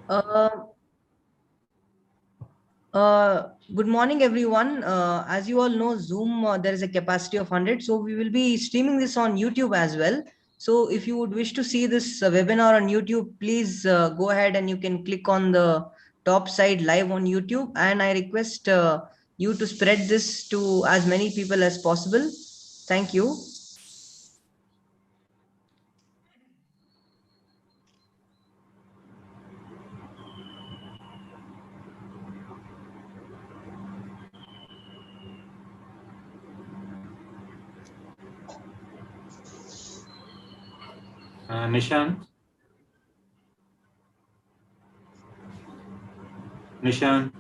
Uh, Good morning, everyone. As you all know, Zoom, there is a capacity of 100. So we will be streaming this on YouTube as well. So if you would wish to see this webinar on YouTube, please go ahead and you can click on the top side live on YouTube. And I request you to spread this to as many people as possible. Thank you. Nishant. Nishant.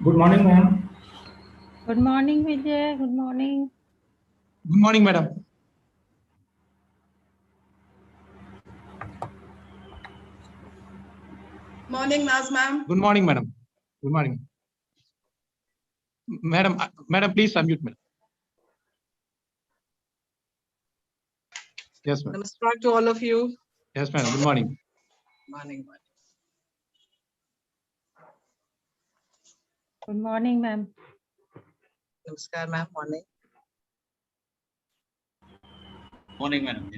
Good morning, ma'am. Good morning, Vijay. Good morning. Good morning, madam. Morning, Naz ma'am. Good morning, madam. Good morning. Madam, please unmute, madam. Yes, ma'am. Namaskar to all of you. Yes, madam. Good morning. Morning. Good morning, ma'am. Namaskar, ma'am. Morning. Morning, madam.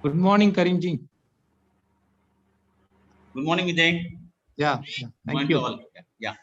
Good morning, Karimji. Good morning, Vijay. Yeah. Thank you. All. Yeah.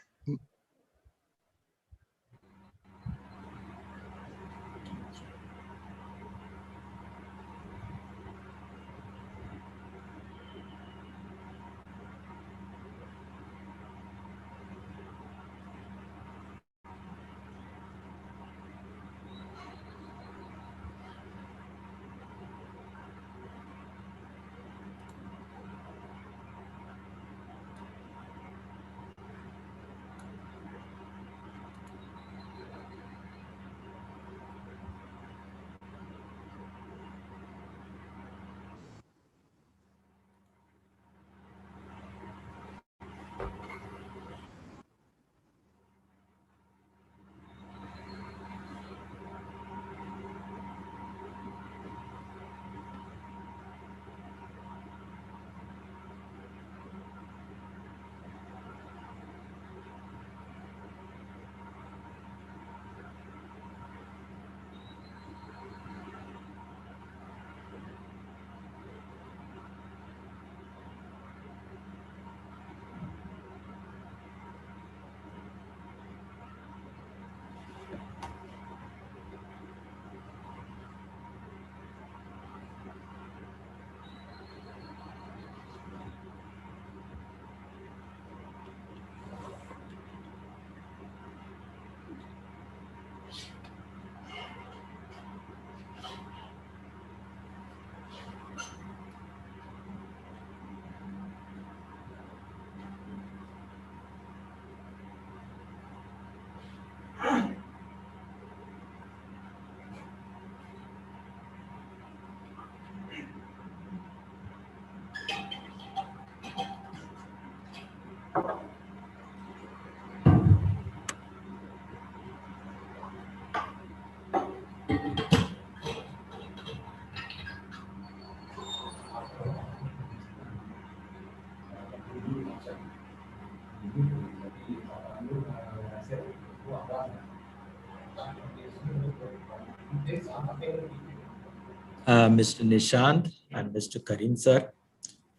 Mr. Nishant and Mr. Karim sir,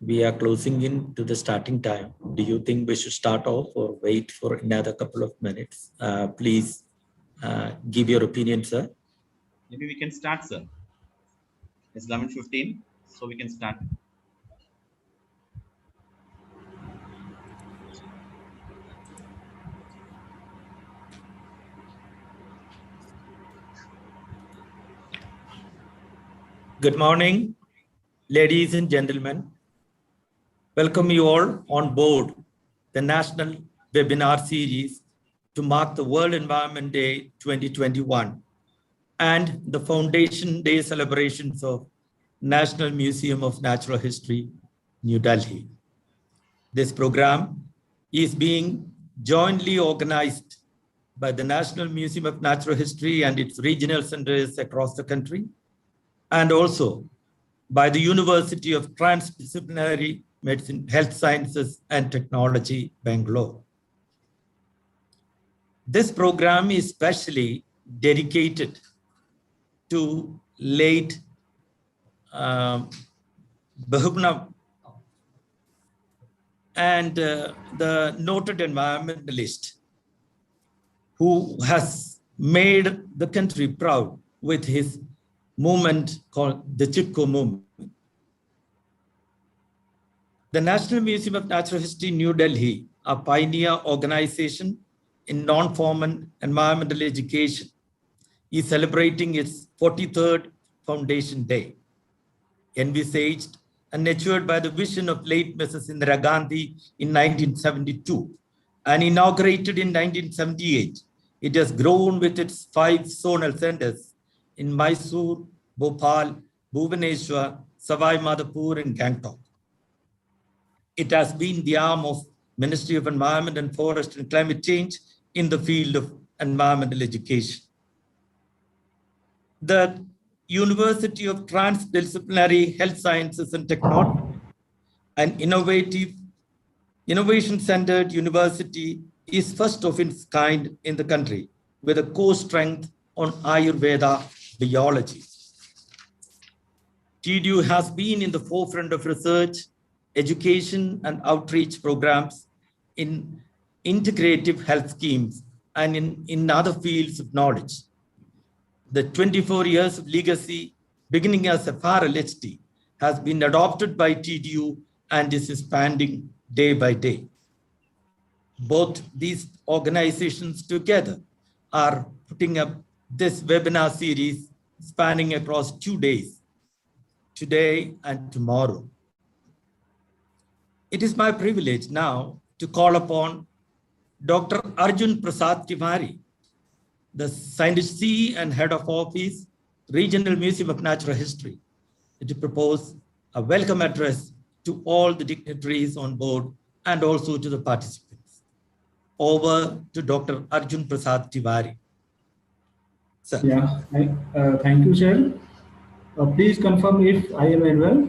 we are closing in to the starting time. Do you think we should start off or wait for another couple of minutes? Please give your opinion, sir. Maybe we can start, sir. It's 11:15, so we can start. Good morning, ladies and gentlemen. Welcome you all on board the National Webinar Series to mark the World Environment Day 2021 and the Foundation Day celebrations of National Museum of Natural History, New Delhi. This program is being jointly organized by the National Museum of Natural History and its regional centers across the country, and also by the University of Transdisciplinary Medicine, Health Sciences and Technology, Bangalore. This program is specially dedicated to late Bahubna and the noted environmentalist who has made the country proud with his movement called the Chipko movement. The National Museum of Natural History, New Delhi, a pioneer organization in non-formal environmental education, is celebrating its 43rd Foundation Day. Envisaged and nurtured by the vision of late Mrs. Indira Gandhi in 1972 and inaugurated in 1978, it has grown with its 5 zonal centers in Mysore, Bhopal, Bhubaneswar, Savai Madhopur, and Gangtok. It has been the arm of Ministry of Environment and Forest and Climate Change in the field of environmental education. The University of Transdisciplinary Health Sciences and Technology, an innovation-centered university, is first of its kind in the country with a core strength on Ayurveda biology. TDU has been in the forefront of research, education, and outreach programs in integrative health schemes and in other fields of knowledge. The 24 years of legacy, beginning as a FRLHD, has been adopted by TDU and is expanding day by day. Both these organizations together are putting up this webinar series spanning across 2 days, today and tomorrow. It is my privilege now to call upon Dr. Arjun Prasad Tiwari, the Scientist C and Head of Office, Regional Museum of Natural History, to propose a welcome address to all the dignitaries on board and also to the participants. Over to Dr. Arjun Prasad Tiwari. Sir. Yeah, thank you, sir. Please confirm if I am well.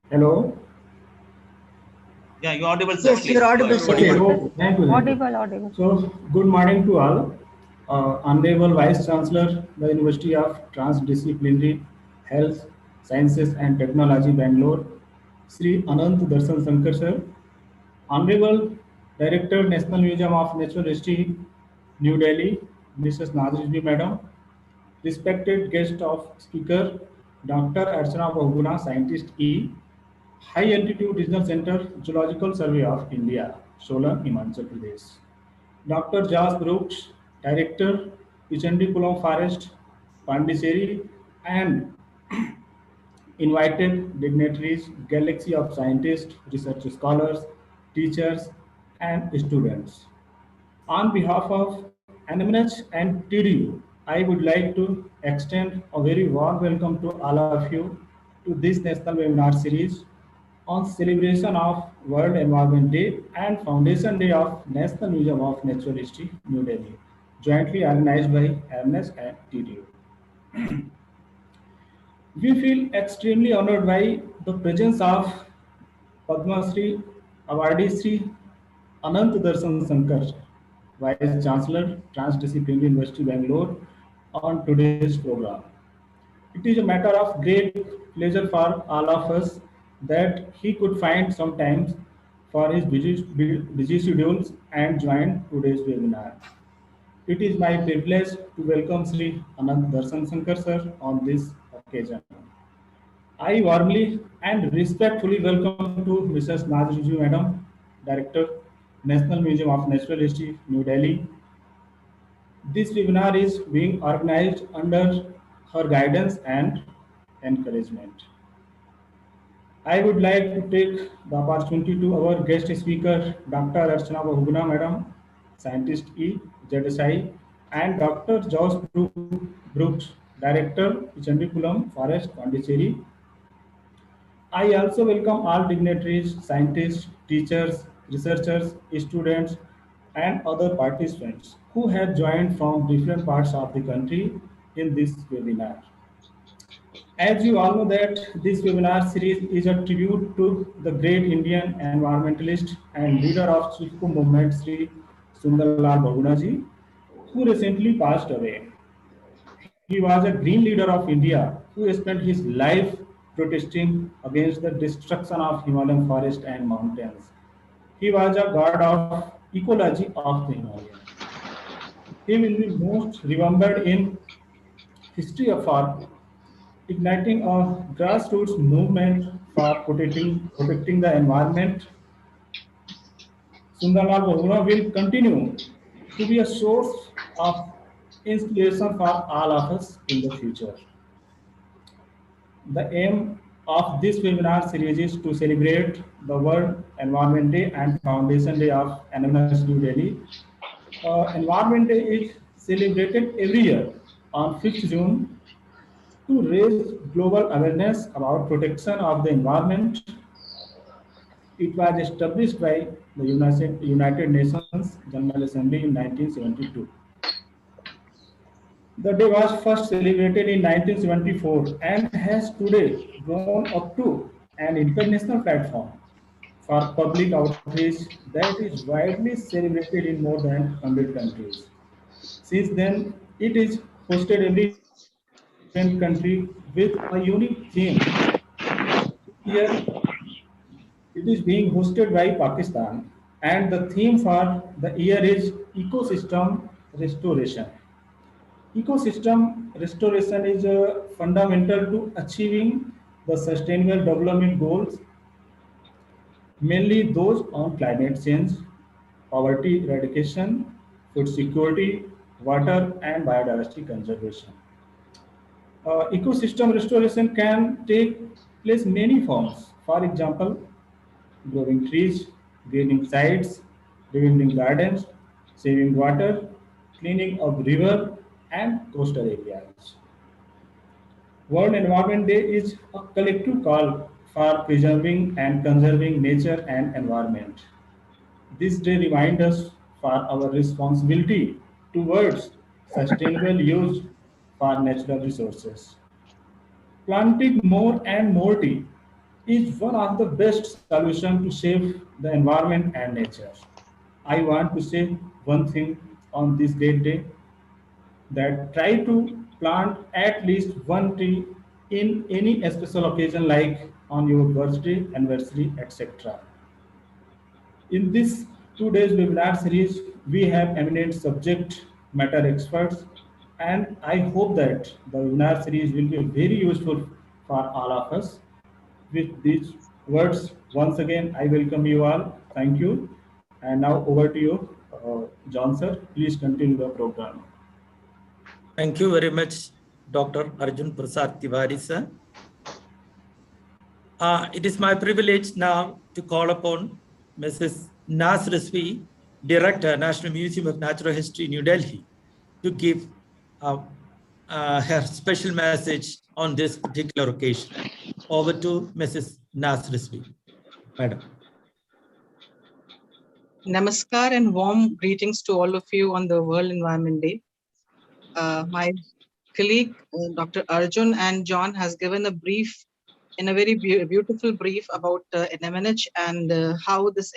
Hello. Yeah, you're audible, sir. Yes, you're audible, sir. Okay, so, thank you. Audible. So, good morning to all. Honorable Vice Chancellor, the University of Transdisciplinary Health Sciences and Technology, Bangalore, Sri Anant Darshan Shankar sir. Honorable Director, National Museum of Natural History, New Delhi, Mrs. Nazri Madam. Respected guest of speaker, Dr. Archana Bahuguna, Scientist E, High Altitude Regional Center, Geological Survey of India, Solan, Himachal Pradesh. Dr. Jas Brooks, Director, Ichandipulam Forest, Pondicherry, and invited dignitaries, galaxy of scientists, research scholars, teachers, and students. On behalf of NMNH and TDU, I would like to extend a very warm welcome to all of you to this national webinar series on celebration of World Environment Day and Foundation Day of National Museum of Natural History, New Delhi, jointly organized by NMNH and TDU. We feel extremely honored by the presence of Padma Shri awardee Shri Anant Darshan Sankar, Vice Chancellor, Transdisciplinary University, Bangalore, on today's program. It is a matter of great pleasure for all of us that he could find some time for his busy schedules and join today's webinar. It is my privilege to welcome Sri Anant Darshan Sankar sir on this occasion. I warmly and respectfully welcome to Mrs. Nazriji Madam, Director, National Museum of Natural History, New Delhi. This webinar is being organized under her guidance and encouragement. I would like to take the opportunity to our guest speaker, Dr. Archana Bahuguna Madam, Scientist E, ZSI, and Dr. Josh Brooks, Director, Chandipuram Forest, Pondicherry. I also welcome all dignitaries, scientists, teachers, researchers, students, and other participants who have joined from different parts of the country in this webinar. As you all know that this webinar series is a tribute to the great Indian environmentalist and leader of Chipko movement, Sri Sundarlal Bahunaji, who recently passed away. He was a green leader of India who spent his life protesting against the destruction of Himalayan forest and mountains. He was a god of ecology of the Himalayas. He will be most remembered in history for igniting a grassroots movement for protecting the environment. Sundarlal Bahuguna will continue to be a source of inspiration for all of us in the future. The aim of this webinar series is to celebrate the World Environment Day and Foundation Day of NMS New Delhi. Environment Day is celebrated every year on 5th June to raise global awareness about protection of the environment. It was established by the United Nations General Assembly in 1972. The day was first celebrated in 1974 and has today grown up to an international platform for public outreach that is widely celebrated in more than 100 countries. Since then, it is hosted every country with a unique theme. Here, it is being hosted by Pakistan, and the theme for the year is ecosystem restoration. Ecosystem restoration is fundamental to achieving the sustainable development goals, mainly those on climate change, poverty eradication, food security, water, and biodiversity conservation. Ecosystem restoration can take place many forms. For example, growing trees, greening sites, rebuilding gardens, saving water, cleaning up river and coastal areas. World Environment Day is a collective call for preserving and conserving nature and environment. This day reminds us for our responsibility towards sustainable use for natural resources. Planting more and more tree is one of the best solutions to save the environment and nature. I want to say one thing on this great day, that try to plant at least one tree in any special occasion like on your birthday, anniversary, etc. In this 2 days webinar series, we have eminent subject matter experts, and I hope that the webinar series will be very useful for all of us. With these words, once again, I welcome you all. Thank you. And now over to you, John sir. Please continue the program. Thank you very much, Dr. Arjun Prasad Tiwari, sir. It is my privilege now to call upon Mrs. Naz Rizvi, Director, National Museum of Natural History, New Delhi, to give her special message on this particular occasion. Over to Mrs. Naz Rizvi. Madam. Namaskar and warm greetings to all of you on the World Environment Day. My colleague, Dr. Arjun and John has given a brief in a very beautiful brief about NMNH and how this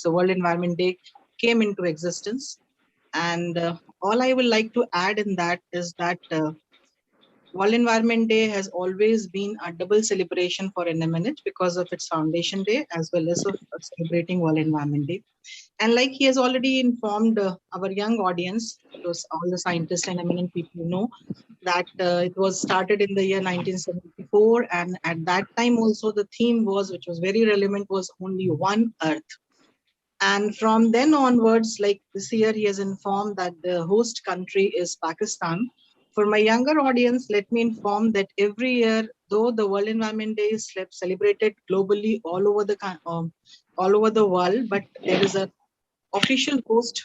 World Environment Day came into existence. And all I would like to add in that is that World Environment Day has always been a double celebration for NMNH because of its foundation day as well as of celebrating World Environment Day. And like he has already informed our young audience, those all the scientists and eminent people know that it was started in the year 1974, and at that time also the theme was, which was very relevant, was only one Earth. And from then onwards, like this year, he has informed that the host country is Pakistan. For my younger audience, let me inform that every year, though the World Environment Day is celebrated globally all over the world, but there is an official host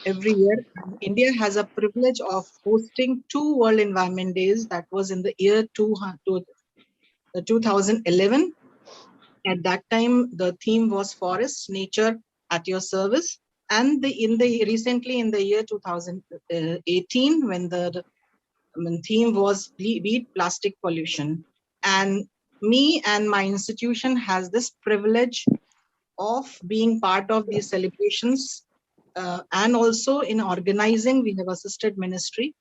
every year. And India has a privilege of hosting 2 World Environment Days. That was in the year 2011. At that time, the theme was Forest, Nature at Your Service. And recently in the year 2018, when the theme was Beat Plastic Pollution. And me and my institution has this privilege of being part of these celebrations, and also in organizing. We have assisted ministry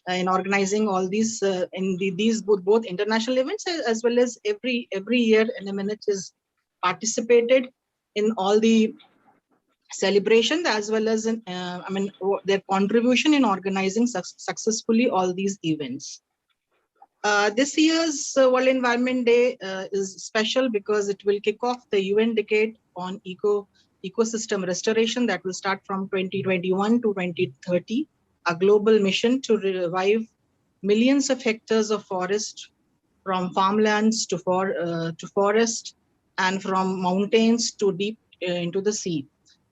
in organizing all these these both international events as well as every year NMNH is participated in all the celebrations as well as in their contribution in organizing successfully all these events. This year's World Environment Day is special because it will kick off the UN Decade on Ecosystem Restoration that will start from 2021 to 2030, a global mission to revive millions of hectares of forest, from farmlands to forest, and from mountains to deep into the sea.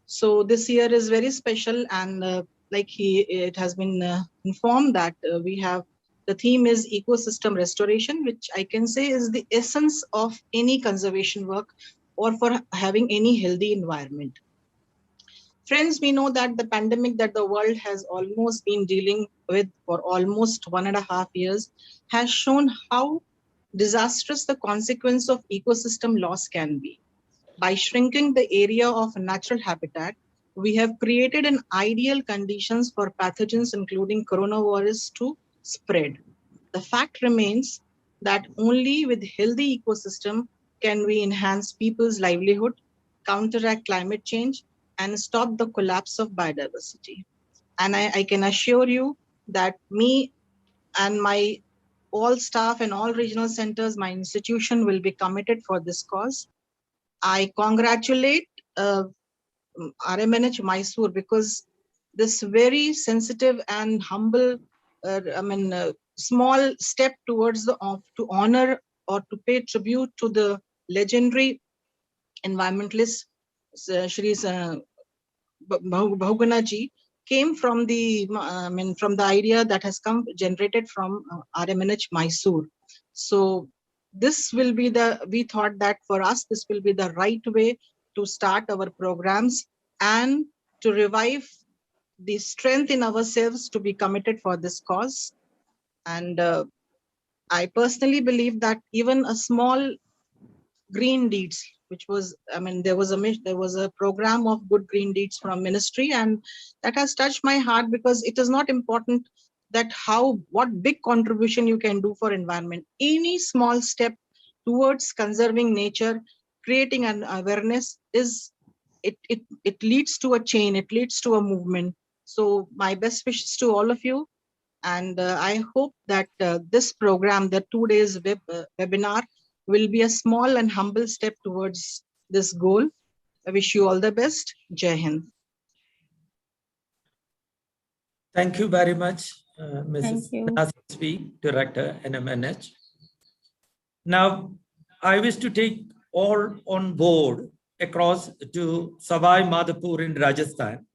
So this year is very special, and it has been informed that the theme is ecosystem restoration, which I can say is the essence of any conservation work or for having any healthy environment. Friends, we know that the pandemic that the world has almost been dealing with for almost 1.5 years has shown how disastrous the consequence of ecosystem loss can be. By shrinking the area of natural habitat, we have created an ideal conditions for pathogens, including coronavirus, to spread. The fact remains that only with healthy ecosystem can we enhance people's livelihood, counteract climate change, and stop the collapse of biodiversity. And I can assure you that me and my all staff and all regional centers, my institution will be committed for this cause. I congratulate RMNH Mysore because this very sensitive and humble, small step towards to honor or to pay tribute to the legendary environmentalist Shri Bahuguna ji came from the idea that has come generated from RMNH Mysore. So this will be we thought that for us this will be the right way to start our programs and to revive the strength in ourselves to be committed for this cause. And I personally believe that even a small green deeds, which was, there was a program of good green deeds from ministry, and that has touched my heart because it is not important that what big contribution you can do for environment. Any small step towards conserving nature, creating an awareness it leads to a chain, it leads to a movement. So my best wishes to all of you. And I hope that this program, the 2 days webinar, will be a small and humble step towards this goal. I wish you all the best. Jai Hind. Thank you very much, Mrs. Thank you. Nasri, Director, NMNH. Now, I wish to take all on board across to Savai Madhopur in Rajasthan,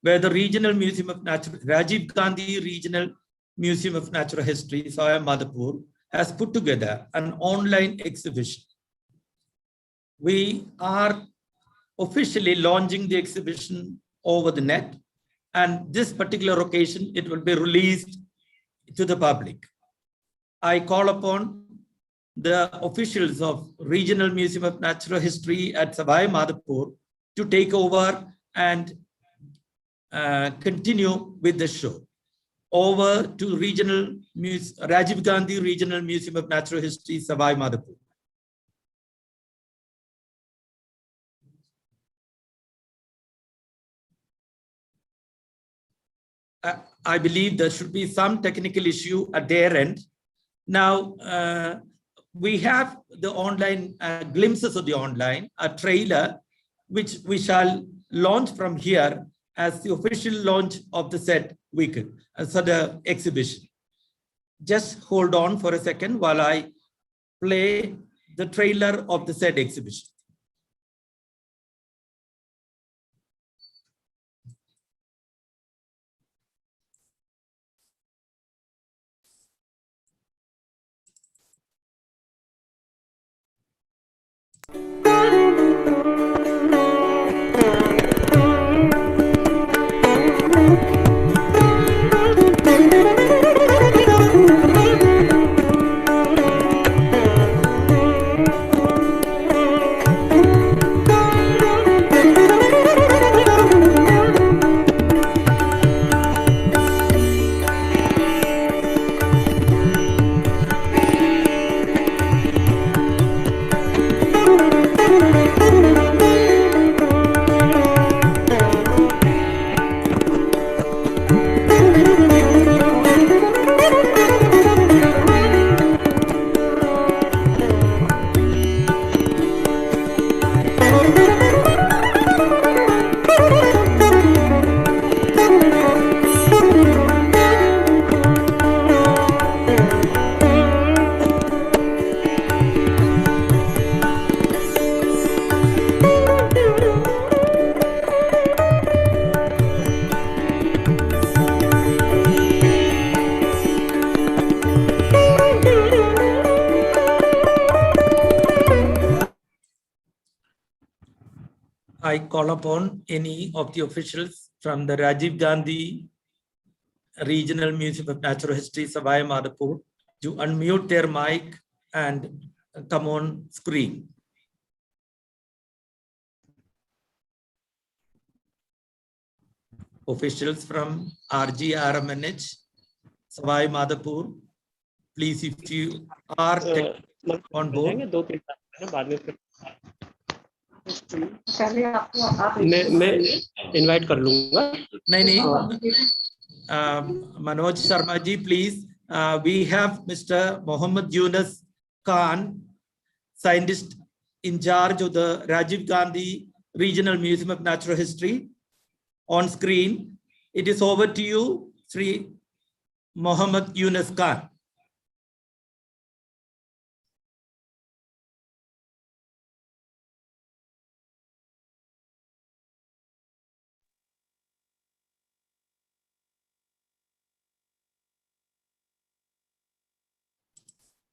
where the Regional Museum of Natural, Rajiv Gandhi Regional Museum of Natural History, Savai Madhopur, has put together an online exhibition. We are officially launching the exhibition over the net, and this particular occasion, it will be released to the public. I call upon the officials of Regional Museum of Natural History at Savai Madhopur to take over and continue with the show. Over to Rajiv Gandhi Regional Museum of Natural History, Savai Madhopur. I believe there should be some technical issue at their end. Now, we have the online glimpses of the online, a trailer, which we shall launch from here as the official launch of the said weekend, so the exhibition. Just hold on for a second while I play the trailer of the said exhibition. I call upon any of the officials from the Rajiv Gandhi Regional Museum of Natural History, Savai Madhopur, to unmute their mic and come on screen. Officials from RGRMNH, Savai Madhopur, please, if you are on board. मैं invite कर लूंगा. नहीं Manoj Sharma ji, please. We have Mr. Mohammed Yunus Khan, scientist in charge of the Rajiv Gandhi Regional Museum of Natural History, on screen. It is over to you, Sri Mohammed Yunus Khan.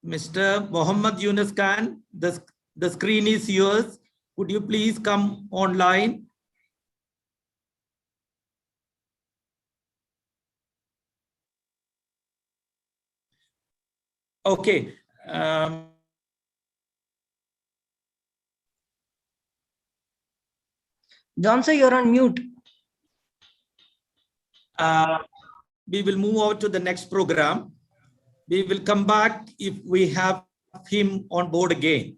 Mr. Mohammed Yunus Khan, the screen is yours. Would you please come online? Okay. John sir, you're on mute. We will move over to the next program. We will come back if we have him on board again.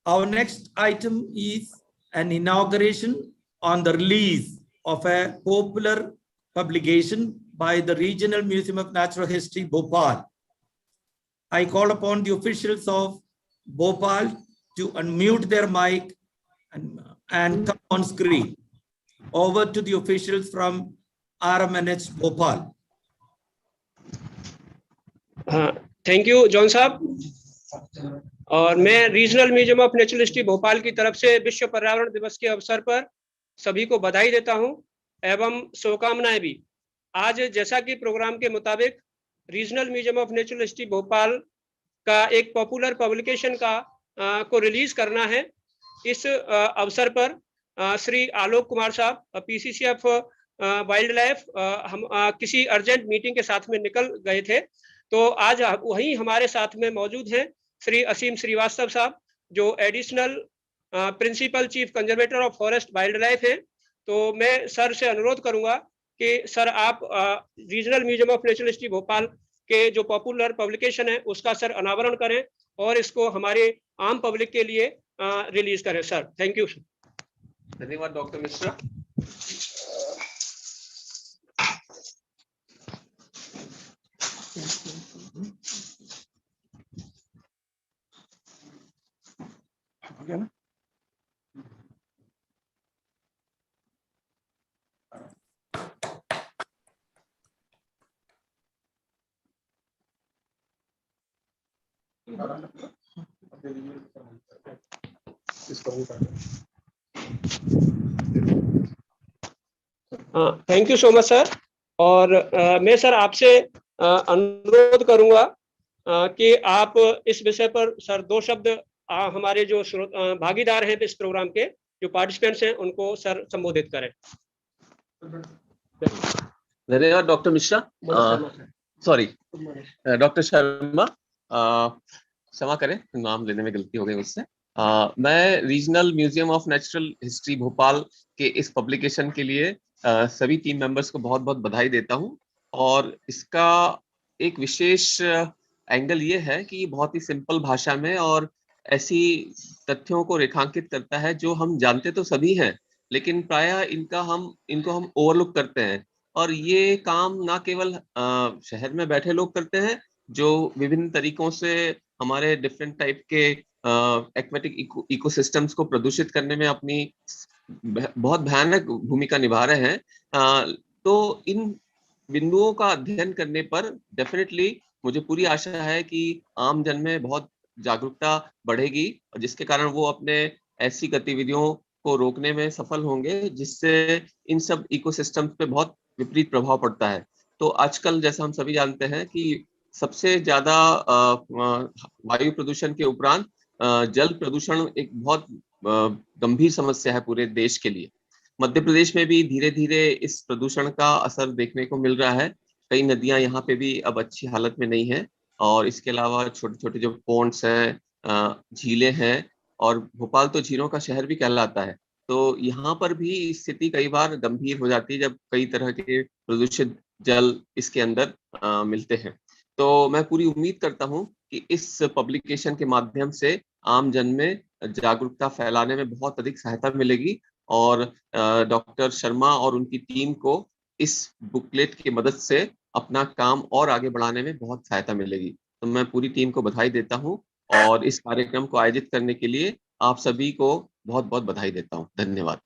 Our next item is an inauguration on the release of a popular publication by the Regional Museum of Natural History, Bhopal. I call upon the officials of Bhopal to unmute their mic and come on screen. Over to the officials from RMNH Bhopal. Thank you John साहब. और मैं regional museum of natural history Bhopal की तरफ से विश्व पर्यावरण दिवस के अवसर पर सभी को बधाई देता हूं एवं शुभकामनाएं भी. आज जैसा कि प्रोग्राम के मुताबिक regional museum of natural history Bhopal का एक पॉपुलर पब्लिकेशन को रिलीज करना है. इस अवसर पर श्री आलोक कुमार साहब, PCCF वाइल्ड लाइफ, हम किसी अर्जेंट मीटिंग के साथ में निकल गए थे, तो आज वही हमारे साथ में मौजूद हैं श्री असीम श्रीवास्तव साहब, जो additional principal chief conservator of forest wildlife है। तो मैं सर से अनुरोध करूंगा कि सर आप regional museum of natural history Bhopal के जो पॉपुलर पब्लिकेशन है उसका सर अनावरण करें और इसको हमारे आम पब्लिक के लिए रिलीज करें। Sir thank you. धन्यवाद doctor Mishra. Thank you so much sir. और मैं सर आपसे अनुरोध करूंगा कि आप इस विषय पर सर 2 शब्द हमारे जो भागीदार हैं इस प्रोग्राम के, जो पार्टिसिपेंट्स हैं, उनको सर संबोधित करें। धन्यवाद doctor Mishra. Sorry doctor Sharma, क्षमा करें, नाम लेने में गलती हो गई मुझसे। मैं regional museum of natural history Bhopal के इस पब्लिकेशन के लिए सभी टीम मेंबर्स को बहुत बहुत बधाई देता हूं। और इसका एक विशेष एंगल ये है कि बहुत ही सिंपल भाषा में और ऐसी तथ्यों को रेखांकित करता है जो हम जानते तो सभी हैं, लेकिन प्रायः इनको हम ओवरलुक करते हैं। और ये काम ना केवल शहर में बैठे लोग करते हैं जो विभिन्न तरीकों से हमारे डिफरेंट टाइप के एक्वेटिक इकोसिस्टम्स को प्रदूषित करने में अपनी बहुत भयानक भूमिका निभा रहे हैं। तो इन बिंदुओं का अध्ययन करने पर डेफिनेटली मुझे पूरी आशा है कि आम जन में बहुत जागरूकता बढ़ेगी, जिसके कारण वो अपने ऐसी गतिविधियों को रोकने में सफल होंगे जिससे इन सब इकोसिस्टम्स पे बहुत विपरीत प्रभाव पड़ता है। तो आजकल जैसा हम सभी जानते हैं कि सबसे ज्यादा वायु प्रदूषण के उपरांत जल प्रदूषण एक बहुत गंभीर समस्या है पूरे देश के लिए। मध्य प्रदेश में भी धीरे धीरे इस प्रदूषण का असर देखने को मिल रहा है। कई नदियां यहाँ पे भी अब अच्छी हालत में नहीं है, और इसके अलावा छोटे छोटे जो पॉन्ड्स हैं, झीलें हैं, और भोपाल तो झीलों का शहर भी कहलाता है, तो यहाँ पर भी स्थिति कई बार गंभीर हो जाती है जब कई तरह के प्रदूषित जल इसके अंदर मिलते हैं। तो मैं पूरी उम्मीद करता हूँ कि इस पब्लिकेशन के माध्यम से आम जन में जागरूकता फैलाने में बहुत अधिक सहायता मिलेगी, और डॉक्टर शर्मा और उनकी टीम को इस बुकलेट की मदद से अपना काम और आगे बढ़ाने में बहुत सहायता मिलेगी। तो मैं पूरी टीम को बधाई देता हूँ और इस कार्यक्रम को आयोजित करने के लिए आप सभी को बहुत बहुत बधाई देता हूँ। धन्यवाद।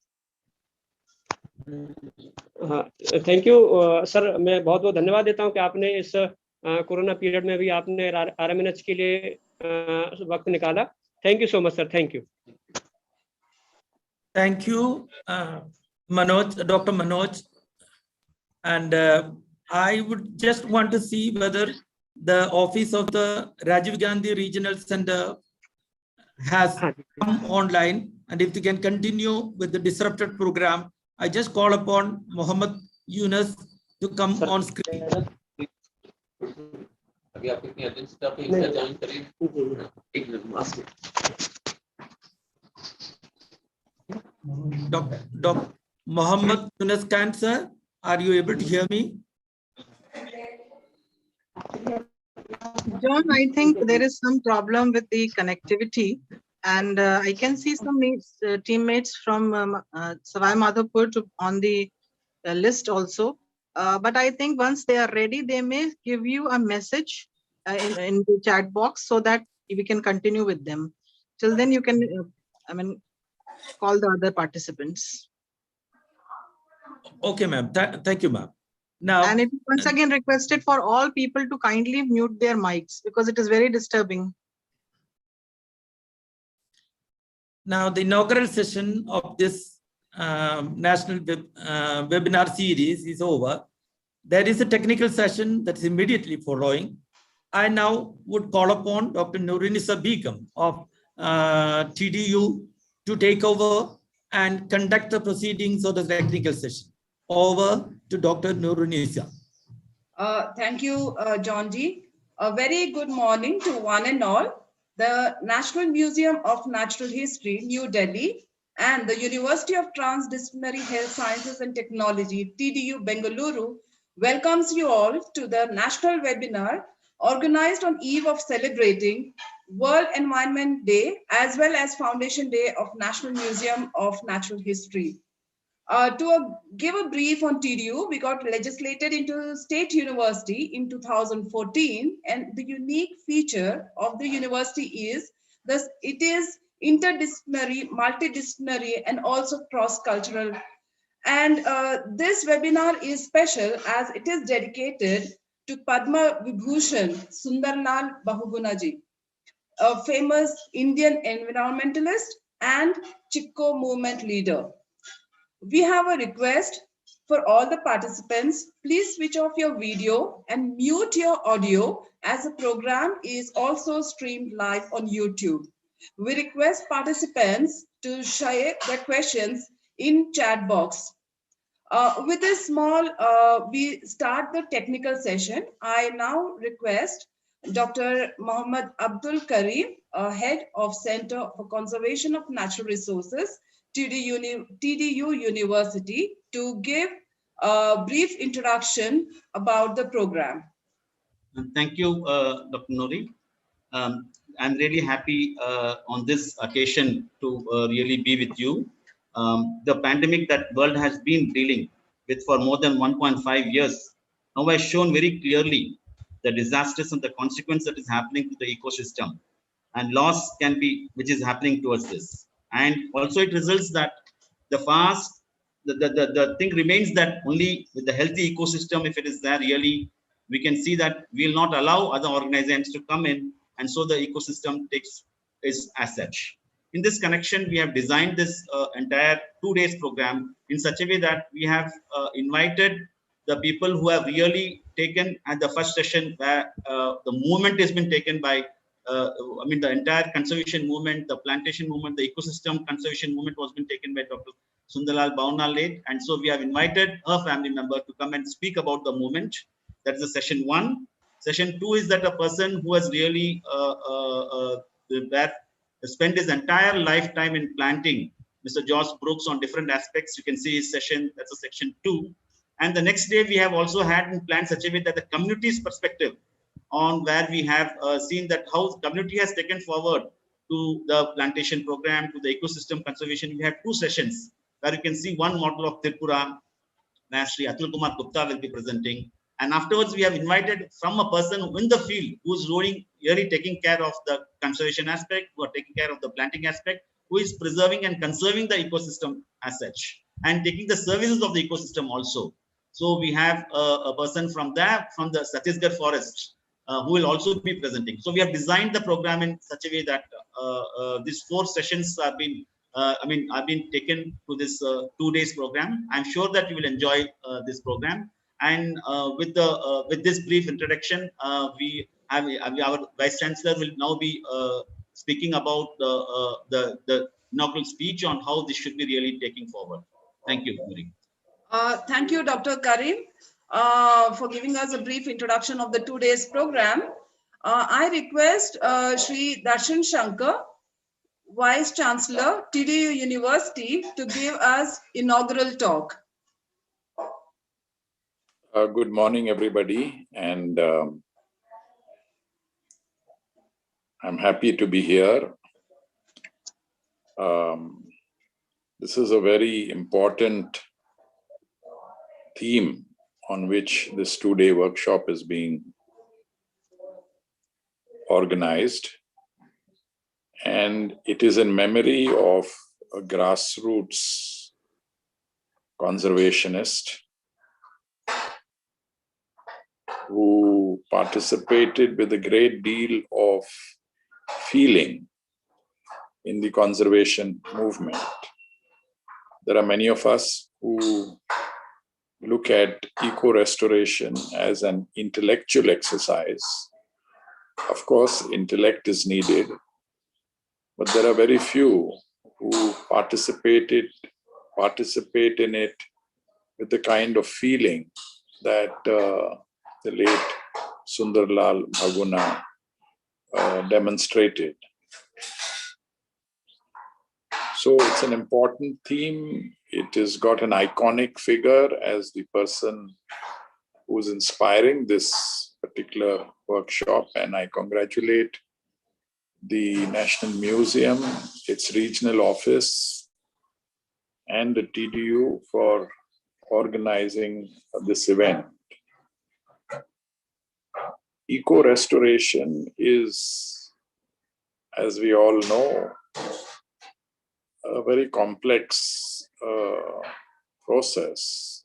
Thank you sir. मैं बहुत बहुत धन्यवाद देता हूँ कि आपने इस कोरोना पीरियड में भी आपने RMNH के लिए वक्त निकाला। Thank you so much sir. Thank you. Thank you, Manoj, Dr. Manoj. And I would just want to see whether the office of the Rajiv Gandhi Regional Center has come online, and if they can continue with the disrupted program. I just call upon Mohammed Yunus to come on screen. Dr. Mohammed Yunus Khan, sir, are you able to hear me? John, I think there is some problem with the connectivity, and I can see some teammates from Savai Madhopur on the list also. But I think once they are ready, they may give you a message in the chat box so that we can continue with them. Till then, you can, call the other participants. Okay, ma'am. Thank you, ma'am. Now, and it is once again requested for all people to kindly mute their mics because it is very disturbing. Now, the inaugural session of this national webinar series is over. There is a technical session that is immediately following. I now would call upon Dr. Noorunisa Begum of TDU to take over and conduct the proceedings of the technical session. Over to Dr. Noorunisa. Thank you, John Ji. A very good morning to one and all. the National Museum of Natural History, New Delhi, and the University of Transdisciplinary Health Sciences and Technology, TDU Bengaluru, welcomes you all to the national webinar organized on eve of celebrating World Environment Day as well as Foundation Day of National Museum of Natural History. Give a brief on TDU, we got legislated into State University in 2014, and the unique feature of the university is this: it is interdisciplinary, multidisciplinary, and also cross-cultural. And this webinar is special as it is dedicated to Padma Vibhushan Sundarlal Bahugunaji, a famous Indian environmentalist and Chipko movement leader. We have a request for all the participants. Please switch off your video and mute your audio as the program is also streamed live on YouTube. We request participants to share their questions in chat box. With this small, we start the technical session. I now request Dr. Mohammad Abdul Karim, Head of Center for Conservation of Natural Resources, TDU University, to give a brief introduction about the program. Thank you, Dr. Nori. I'm really happy on this occasion to really be with you. The pandemic that world has been dealing with for more than 1.5 years now has shown very clearly the disasters and the consequence that is happening to the ecosystem and loss can be which is happening towards this. And also it results that the thing remains that only with the healthy ecosystem, if it is there really, we can see that we will not allow other organizations to come in, and so the ecosystem is as such. In this connection, we have designed this entire 2 days program in such a way that we have invited the people who have really taken at the first session where the movement has been taken by the entire conservation movement, the plantation movement, the ecosystem conservation movement was been taken by Dr. Sundarlal Bahugunaju, and so we have invited her family member to come and speak about the movement. That is the session 1. Session 2 is that a person who has really spent his entire lifetime in planting, Mr. George Brooks, on different aspects. You can see his session, that's a section 2. And the next day we have also had in plan such a way that the community's perspective on where we have seen that how the community has taken forward to the plantation program, to the ecosystem conservation. We have 2 sessions where you can see one model of Tripura, where Sri Atul Kumar Gupta will be presenting. And afterwards, we have invited from a person in the field who's really taking care of the conservation aspect, who are taking care of the planting aspect, who is preserving and conserving the ecosystem as such, and taking the services of the ecosystem also. So we have a person from there, from the Chhattisgarh forest, who will also be presenting. So we have designed the program in such a way that these 4 sessions have been, have been taken to this 2 days program. I'm sure that you will enjoy this program. And with this brief introduction, we have our Vice Chancellor will now be speaking about the inaugural speech on how this should be really taking forward. Thank you, Muri. Thank you, Dr. Karim, for giving us a brief introduction of the 2 days program. I request Sri Darshan Shankar, Vice Chancellor, TDU University, to give us inaugural talk. Good morning, everybody, and I'm happy to be here. This is a very important theme on which this 2-day workshop is being organized, and it is in memory of a grassroots conservationist who participated with a great deal of feeling in the conservation movement. There are many of us who look at eco-restoration as an intellectual exercise. Of course, intellect is needed, but there are very few who participate in it with the kind of feeling that the late Sundarlal Bahugunaju demonstrated. So it's an important theme. It has got an iconic figure as the person who's inspiring this particular workshop, and I congratulate the National Museum, its regional office, and the TDU for organizing this event. Eco-restoration is, as we all know, a very complex process,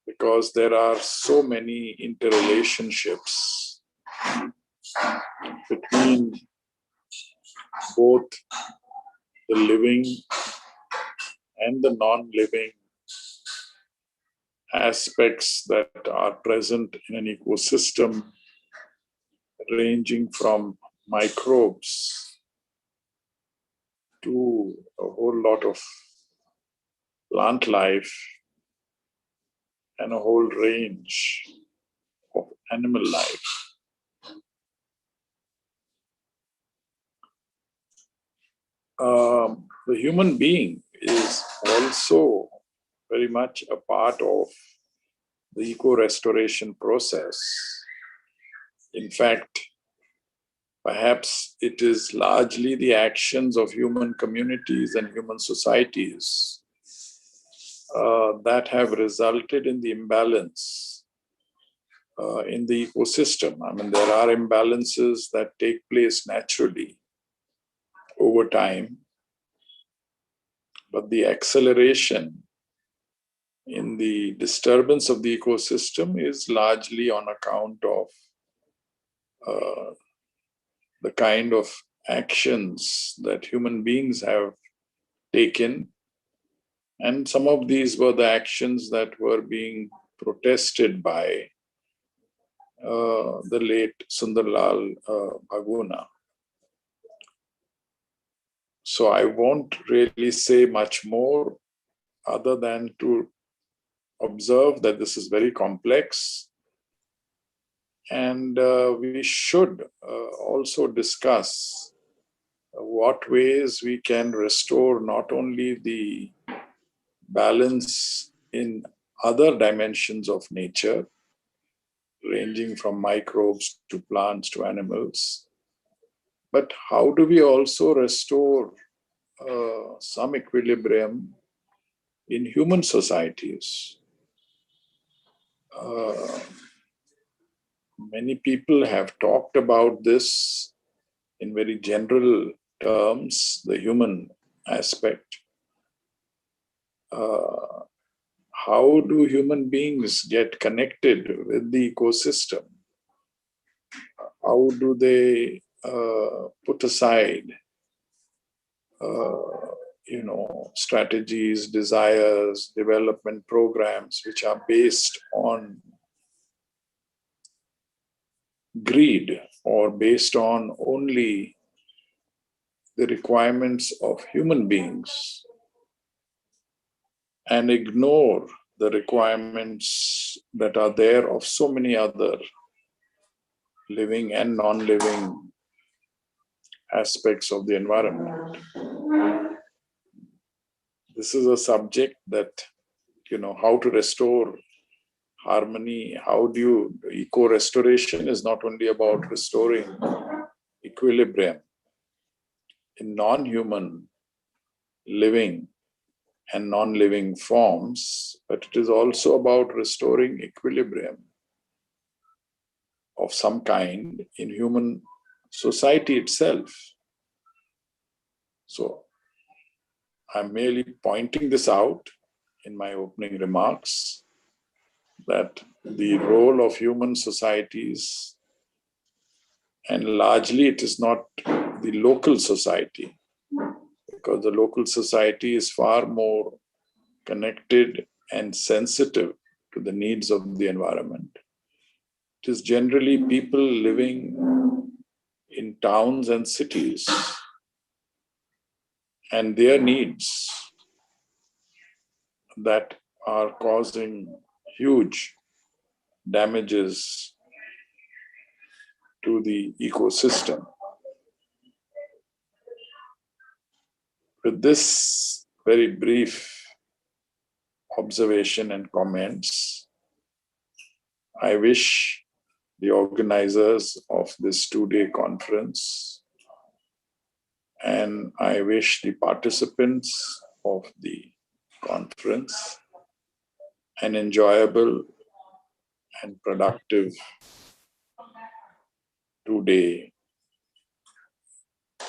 because there are so many interrelationships between both the living and the non-living aspects that are present in an ecosystem, ranging from microbes to a whole lot of plant life and a whole range of animal life. The human being is also very much a part of the eco-restoration process. In fact, perhaps it is largely the actions of human communities and human societies that have resulted in the imbalance in the ecosystem. I mean, there are imbalances that take place naturally over time, but the acceleration in the disturbance of the ecosystem is largely on account of the kind of actions that human beings have taken. And some of these were the actions that were being protested by the late Sundarlal Bhaguna. So I won't really say much more other than to observe that this is very complex, and we should also discuss what ways we can restore not only the balance in other dimensions of nature, ranging from microbes to plants to animals, but how do we also restore some equilibrium in human societies? Many people have talked about this in very general terms, the human aspect. How do human beings get connected with the ecosystem? How do they put aside strategies, desires, development programs which are based on greed or based on only the requirements of human beings and ignore the requirements that are there of so many other living and non-living aspects of the environment? This is a subject that, how to restore harmony, eco-restoration is not only about restoring equilibrium in non-human living and non-living forms, but it is also about restoring equilibrium of some kind in human society itself. So I'm merely pointing this out in my opening remarks, that the role of human societies, and largely it is not the local society, because the local society is far more connected and sensitive to the needs of the environment. It is generally people living in towns and cities and their needs that are causing huge damages to the ecosystem. With this very brief observation and comments, I wish the organizers of this two-day conference, and I wish the participants of the conference an enjoyable and productive two-day.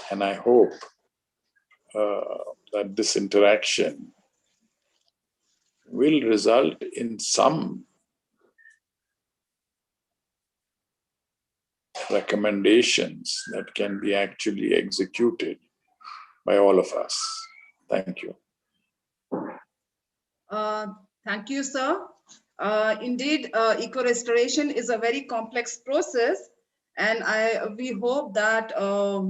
And I hope that this interaction will result in some recommendations that can be actually executed by all of us. Thank you. Thank you, sir. Indeed, eco-restoration is a very complex process, and we hope that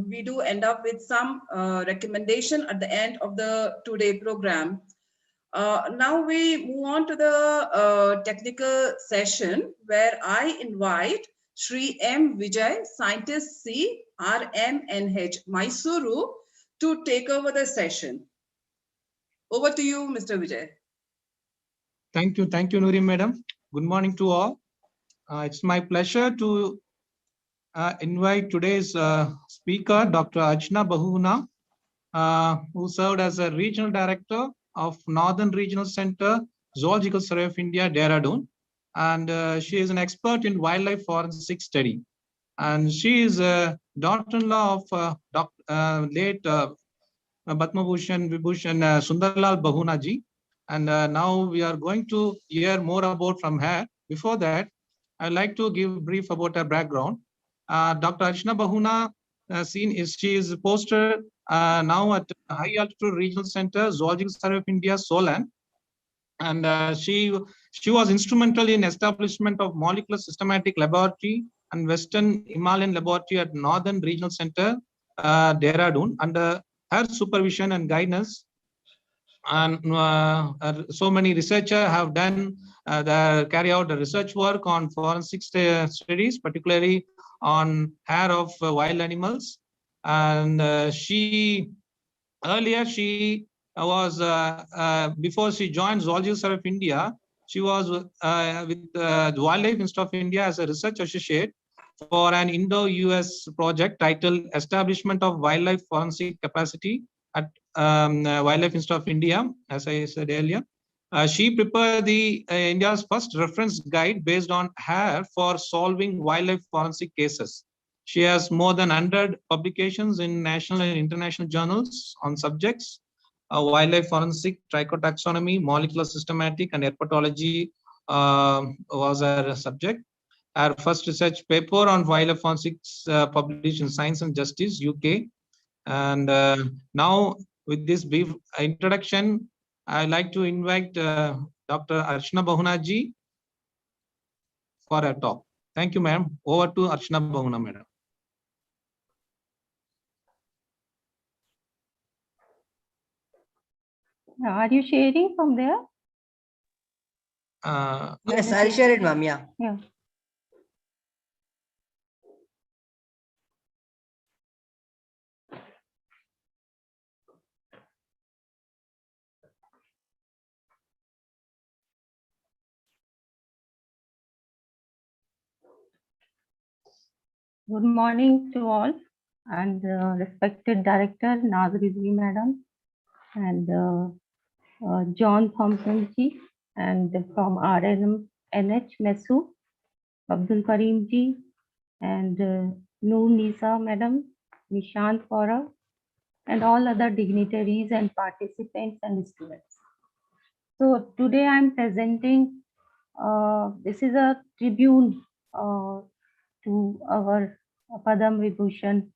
we do end up with some recommendation at the end of the two-day program. Now we move on to the technical session, where I invite Shri M. Vijay, Scientist C, RMNH, Mysuru, to take over the session. Over to you, Mr. Vijay. Thank you, Nuri Madam. Good morning to all. It's my pleasure to invite today's speaker, Dr. Archana Bahuguna, who served as a Regional Director of Northern Regional Center, Zoological Survey of India, Dehradun. And she is an expert in wildlife forensic study. And she is a daughter-in-law of late Padma Bhushan Vibhushan Sundarlal Bahuguna ji. And now we are going to hear more about from her. Before that, I'd like to give a brief about her background. Dr. Archana Bahuguna, she is posted now at High Altitude Regional Center, Zoological Survey of India, Solan. And she was instrumental in establishment of Molecular Systematic Laboratory and Western Himalayan Laboratory at Northern Regional Center, Dehradun, under her supervision and guidance. And so many researchers have done carry out the research work on forensic studies, particularly on hair of wild animals. And earlier she was before she joined Zoological Survey of India, she was with the Wildlife Institute of India as a research associate for an Indo-US project titled Establishment of Wildlife Forensic Capacity at Wildlife Institute of India, as I said earlier. She prepared the India's first reference guide based on hair for solving wildlife forensic cases. She has more than 100 publications in national and international journals on subjects. Wildlife forensic, trichotaxonomy, molecular systematic, and herpetology was her subject. Her first research paper on wildlife forensics published in Science and Justice, UK. And now, with this brief introduction, I'd like to invite Dr. Archana Bahuguna ji for a talk. Thank you, ma'am. Over to Archana Bahuguna, madam. Are you sharing from there? Yes, I'll share it, ma'am. Yeah. Yeah. Good morning to all, and respected Director Nazri Madam, and John Thompson ji, and from RMNH Mesu, Abdul Karim ji, and Noor Nisa Madam, Nishant Kaura, and all other dignitaries and participants and students. So today I'm presenting, this is a tribute to our Padma Vibhushan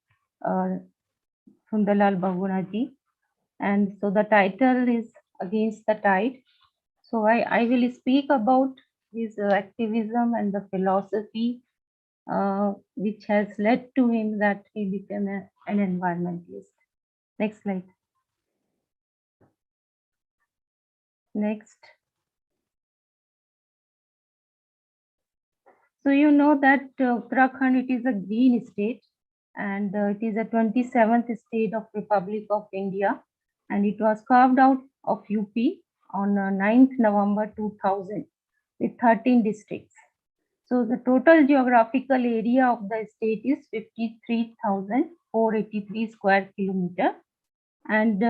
Sundarlal Bahuguna ji. And so the title is Against the Tide. So I will speak about his activism and the philosophy which has led to him that he became an environmentalist. Next slide. Next. So you know that Uttarakhand, it is a green state, and it is the 27th state of Republic of India, and it was carved out of UP on 9th November 2000 with 13 districts. So the total geographical area of the state is 53,483 square kilometer. And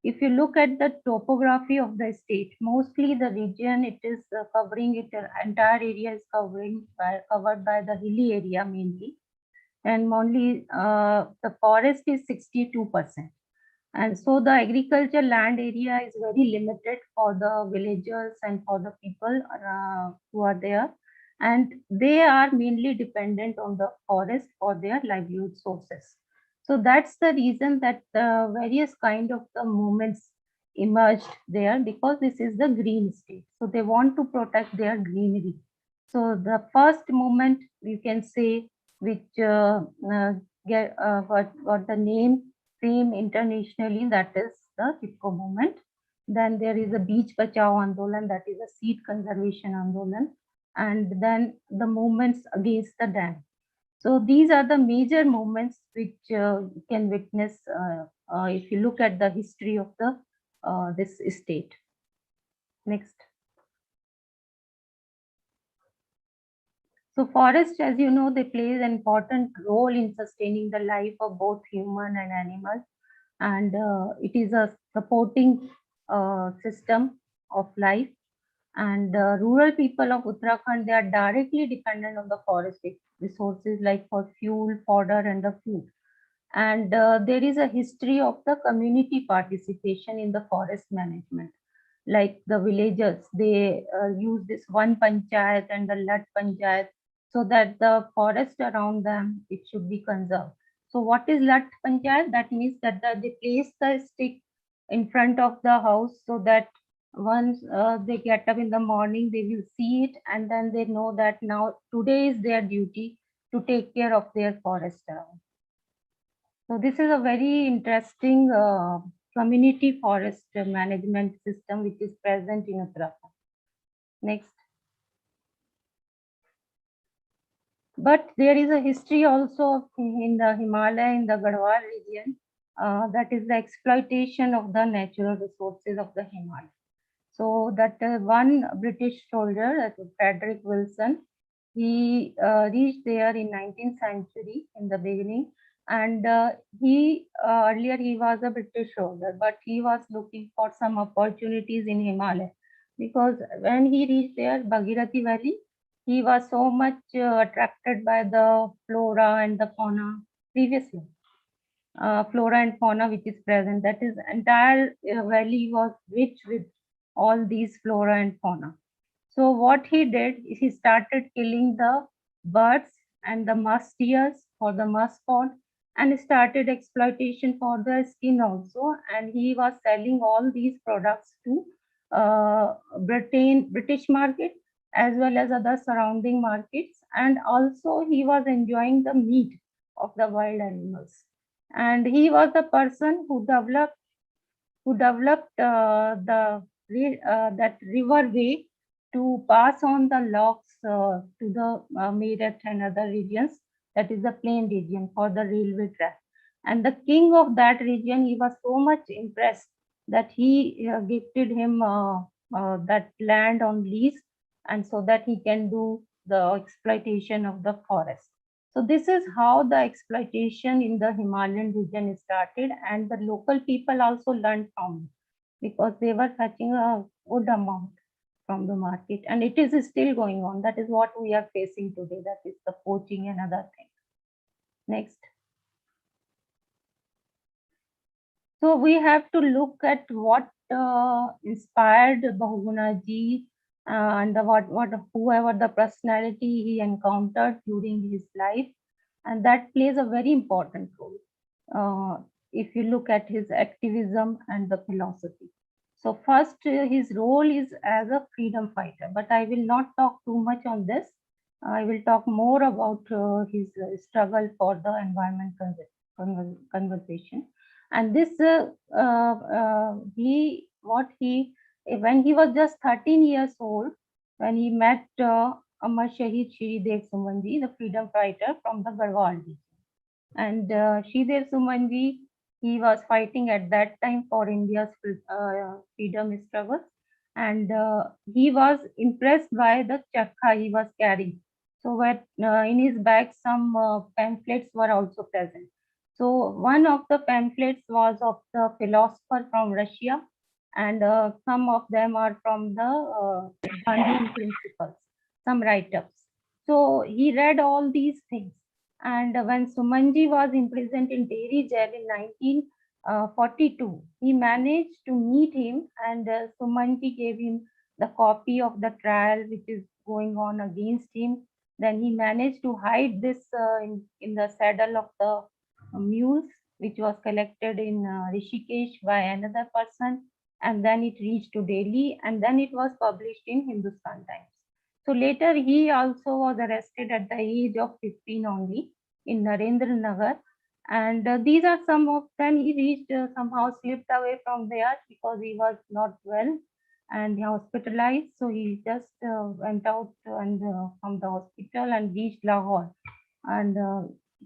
if you look at the topography of the state, mostly the region it is covering, it entire area is covered by the hilly area mainly, and only the forest is 62%. And so the agriculture land area is very limited for the villagers and for the people who are there, and they are mainly dependent on the forest for their livelihood sources. So that's the reason that various kind of the movements emerged there, because this is the green state. So they want to protect their greenery. So the first movement you can say, which got the fame internationally, that is the Chipko movement. Then there is a Beach Bachao Andolan, that is a seed conservation Andolan, and then the movements against the dam. So these are the major movements which you can witness if you look at the history of the this state. Next. So forests, as you know, they play an important role in sustaining the life of both human and animals, and it is a supporting system of life. And rural people of Uttarakhand, they are directly dependent on the forest resources like for fuel, fodder, and the food. And there is a history of the community participation in the forest management. Like the villagers, they use this one panchayat and the Lat panchayat, so that the forest around them, it should be conserved. So what is Lat panchayat? That means that they place the stick in front of the house, so that once they get up in the morning, they will see it, and then they know that now today is their duty to take care of their forest around. So this is a very interesting community forest management system which is present in Uttarakhand. Next. But there is a history also in the Himalaya, in the Garhwal region, that is the exploitation of the natural resources of the Himalaya. So that one British soldier, that was Frederick Wilson, he reached there in 19th century in the beginning, and earlier he was a British soldier, but he was looking for some opportunities in Himalaya, because when he reached there, Bhagirathi Valley, he was so much attracted by the flora and the fauna previously. Flora and fauna which is present, that is entire valley was rich with all these flora and fauna. So what he did is he started killing the birds and the musk deers for the musk pod, and started exploitation for the skin also, and he was selling all these products to British market as well as other surrounding markets, and also he was enjoying the meat of the wild animals. And he was the person who developed that river way to pass on the logs to the Meerut and other regions, that is the plain region for the railway track. And the king of that region, he was so much impressed that he gifted him that land on lease, and so that he can do the exploitation of the forest. So this is how the exploitation in the Himalayan region started, and the local people also learned from it, because they were fetching a good amount from the market, and it is still going on. That is what we are facing today, that is the poaching and other things. Next. So we have to look at what inspired Bahuguna ji and whoever the personality he encountered during his life, and that plays a very important role if you look at his activism and the philosophy. So first, his role is as a freedom fighter, but I will not talk too much on this. I will talk more about his struggle for the environment conservation. And this, when he was just 13 years old, when he met Amar Shahid Shri Dev Sumanji, the freedom fighter from the Garhwal region. And Shri Dev Sumanji, he was fighting at that time for India's freedom struggle. And he was impressed by the chakha he was carrying. So in his bag, some pamphlets were also present. So one of the pamphlets was of the philosopher from Russia, and some of them are from the Gandhian principles, some write-ups. So he read all these things. And when Sumanji was imprisoned in Delhi jail in 1942, he managed to meet him, and Sumanji gave him the copy of the trial which is going on against him. Then he managed to hide this in the saddle of the mules, which was collected in Rishikesh by another person, and then it reached to Delhi, and then it was published in Hindustan Times. So later he also was arrested at the age of 15 only in Narendra Nagar. And these are some of them. He reached somehow slipped away from there because he was not well and he hospitalized. So he just went out and from the hospital and reached Lahore, and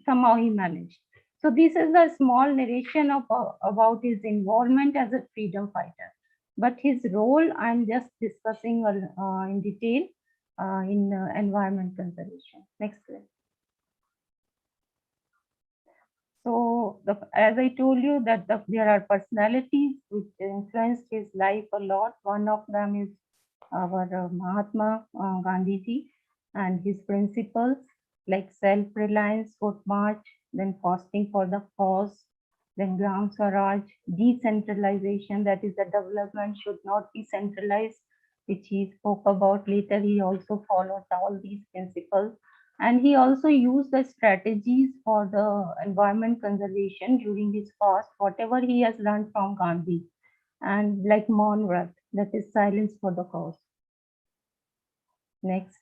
somehow he managed. So this is a small narration of about his involvement as a freedom fighter. But his role I'm just discussing in detail in environment conservation. Next slide. So as I told you that there are personalities which influenced his life a lot. One of them is our Mahatma Gandhiji and his principles like self-reliance, foot march, then fasting for the cause, then Gram Swaraj, decentralization, that is the development should not be centralized, which he spoke about later. He also followed all these principles. And he also used the strategies for the environment conservation during his fast, whatever he has learned from Gandhi, and like Maun Vrat, that is silence for the cause. Next.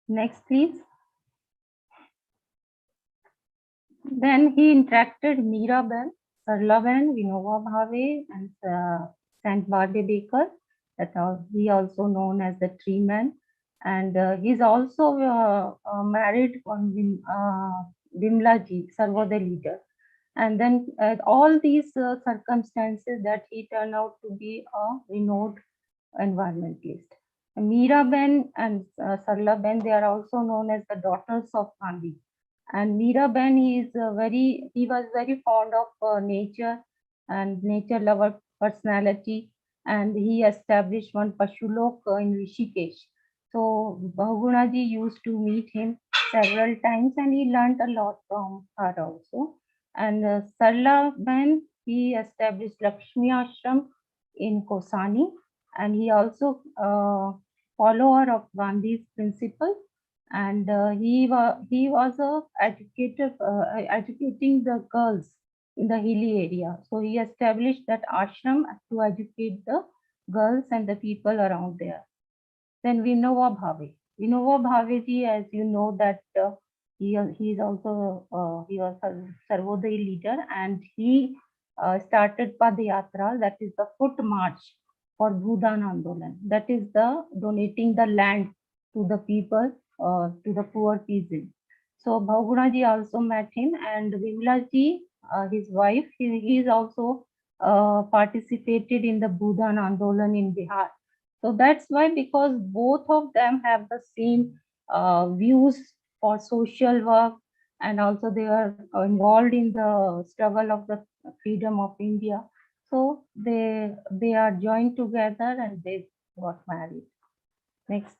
Next, please. Then he interacted Miraben, Sarlaben, Vinoba Bhave, and Saint Bardebekar. He also known as the Tree Man, and he's also married on Bimla Ji, Sarvodaya leader. And then all these circumstances that he turned out to be a renowned environmentalist. Miraben and Sarlaben, they are also known as the daughters of Gandhi. And Miraben, he was very fond of nature and nature lover personality, and he established one Pashulok in Rishikesh. So Bahuguna ji used to meet him several times, and he learned a lot from her also. And Sarlaben, he established Lakshmi Ashram in Kosani, and he also follower of Gandhi's principle. And he was a educator, educating the girls in the hilly area. So he established that ashram to educate the girls and the people around there. Then Vinoba Bhave. Vinoba Bhave ji, as you know, that he is also he was a Sarvodaya leader, and he started Padayatra, that is the foot march for Bhudan Andolan. That is the donating the land to the people, to the poor peasants. So Bahuguna ji also met him, and Vimla ji, his wife, he is also participated in the Bhudan Andolan in Bihar. So that's why, because both of them have the same views for social work, and also they are involved in the struggle of the freedom of India. So they are joined together and they got married. Next.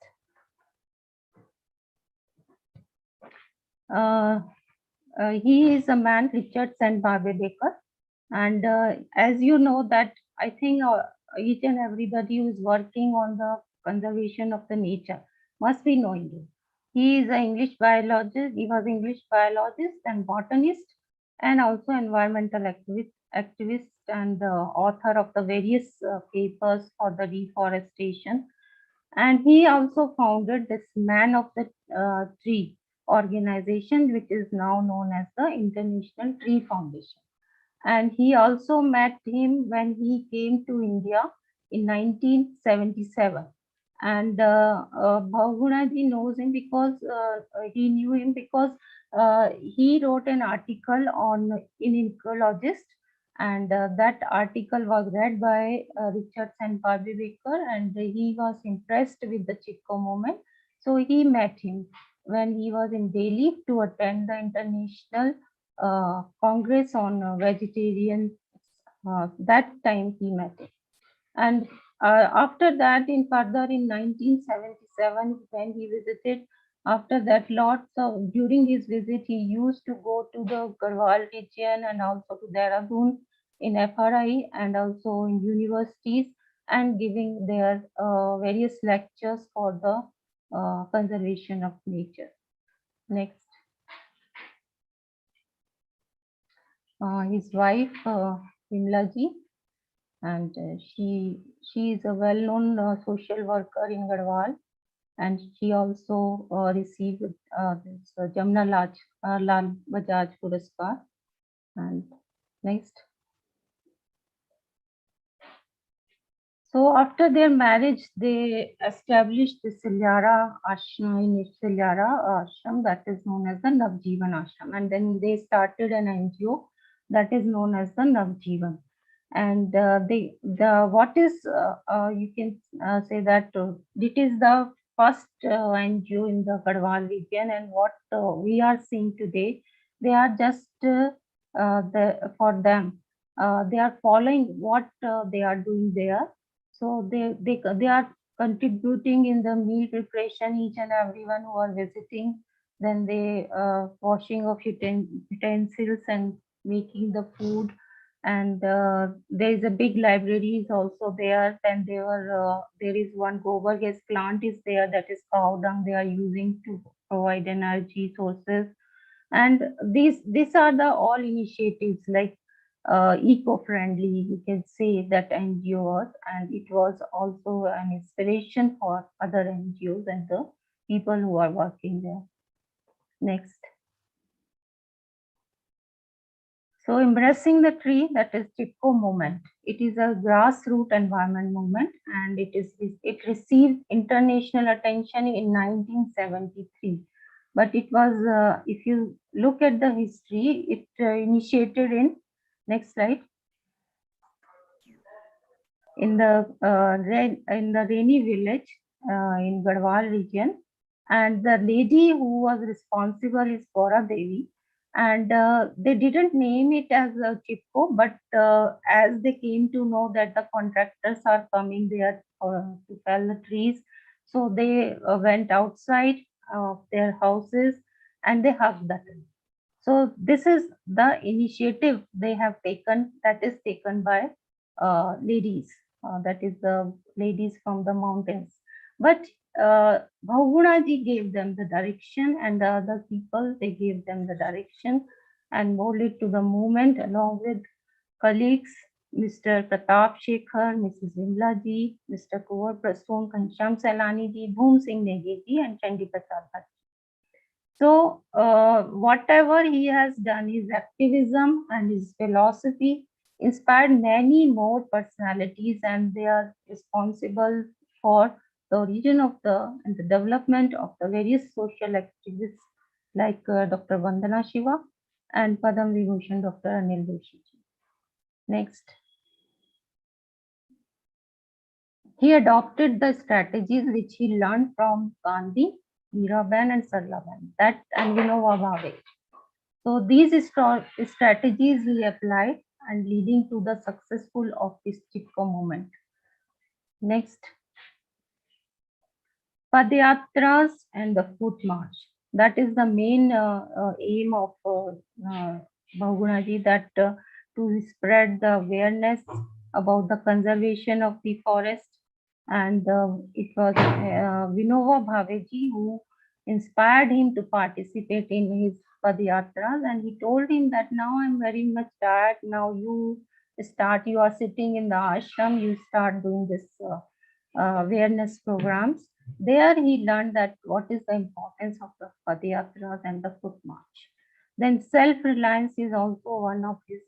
He is a man, Richard Saint Bardebekar, and as you know that I think each and everybody who is working on the conservation of the nature must be knowing him. He is an English biologist. He was English biologist and botanist, and also environmental activist and author of the various papers for the reforestation. And he also founded this Man of the Tree organization, which is now known as the International Tree Foundation. And he also met him when he came to India in 1977. And Bahugunaji knows him because he knew him because he wrote an article in Ecologist, and that article was read by Richards and Parvebaker, and he was impressed with the Chipko movement. So he met him when he was in Delhi to attend the International Congress on Vegetarian. That time he met him. And after that, in 1977, when he visited, after that, during his visit, he used to go to the Garhwal region and also to Dehradun in FRI and also in universities and giving their various lectures for the conservation of nature. Next. His wife, Vimlaji, and she is a well-known social worker in Garhwal, and she also received this Jamna Lal Bajaj Puraskar. And next. So after their marriage, they established the Silyara Ashram in Silyara Ashram, that is known as the Navjeevan Ashram, and then they started an NGO that is known as the Navjeevan. And you can say that it is the first NGO in the Garhwal region, and what we are seeing today, they are just for them. They are following what they are doing there. So they are contributing in the meal preparation, each and everyone who are visiting. Then they washing of utensils and making the food. And there is a big library is also there. Then there is one gobar gas plant is there, that is cow dung they are using to provide energy sources. And these are the all initiatives like eco-friendly, you can say that NGOs, and it was also an inspiration for other NGOs and the people who are working there. Next. So embracing the tree, that is Chipko movement. It is a grassroots environment movement, and it received international attention in 1973. But it was, if you look at the history, it initiated in, next slide, in the Rainy village in Garhwal region, and the lady who was responsible is Gaura Devi. And they didn't name it as a Chipko, but as they came to know that the contractors are coming there to fell the trees, so they went outside of their houses and they hugged the tree. So this is the initiative they have taken, that is taken by ladies, that is the ladies from the mountains. But Bahugunaji gave them the direction, and the other people, they gave them the direction and molded to the movement along with colleagues, Mr. Pratap Shekhar, Mrs. Vimlaji, Mr. Kuwar Prasoon, Kansham Sailani ji, Bhoom Singh Negi ji, and Chandi Prasad Bhatt. So whatever he has done, his activism and his philosophy inspired many more personalities, and they are responsible for the origin of and the development of the various social activists like Dr. Vandana Shiva and Padam Vibhushan Dr. Anil Doshi. Next. He adopted the strategies which he learned from Gandhi, Mirabai and Sarlaban, that and Vinoba Bhave. So these strategies he applied and leading to the successful of this Chipko movement. Next. Padyatras and the foot march. That is the main aim of Bahugunaji, that to spread the awareness about the conservation of the forest. And it was Vinoba Bhaveji who inspired him to participate in his Padyatras, and he told him that now I'm very much tired, now you are sitting in the ashram, you start doing this awareness programs. There he learned that what is the importance of the Padyatras and the foot march. Then self-reliance is also one of his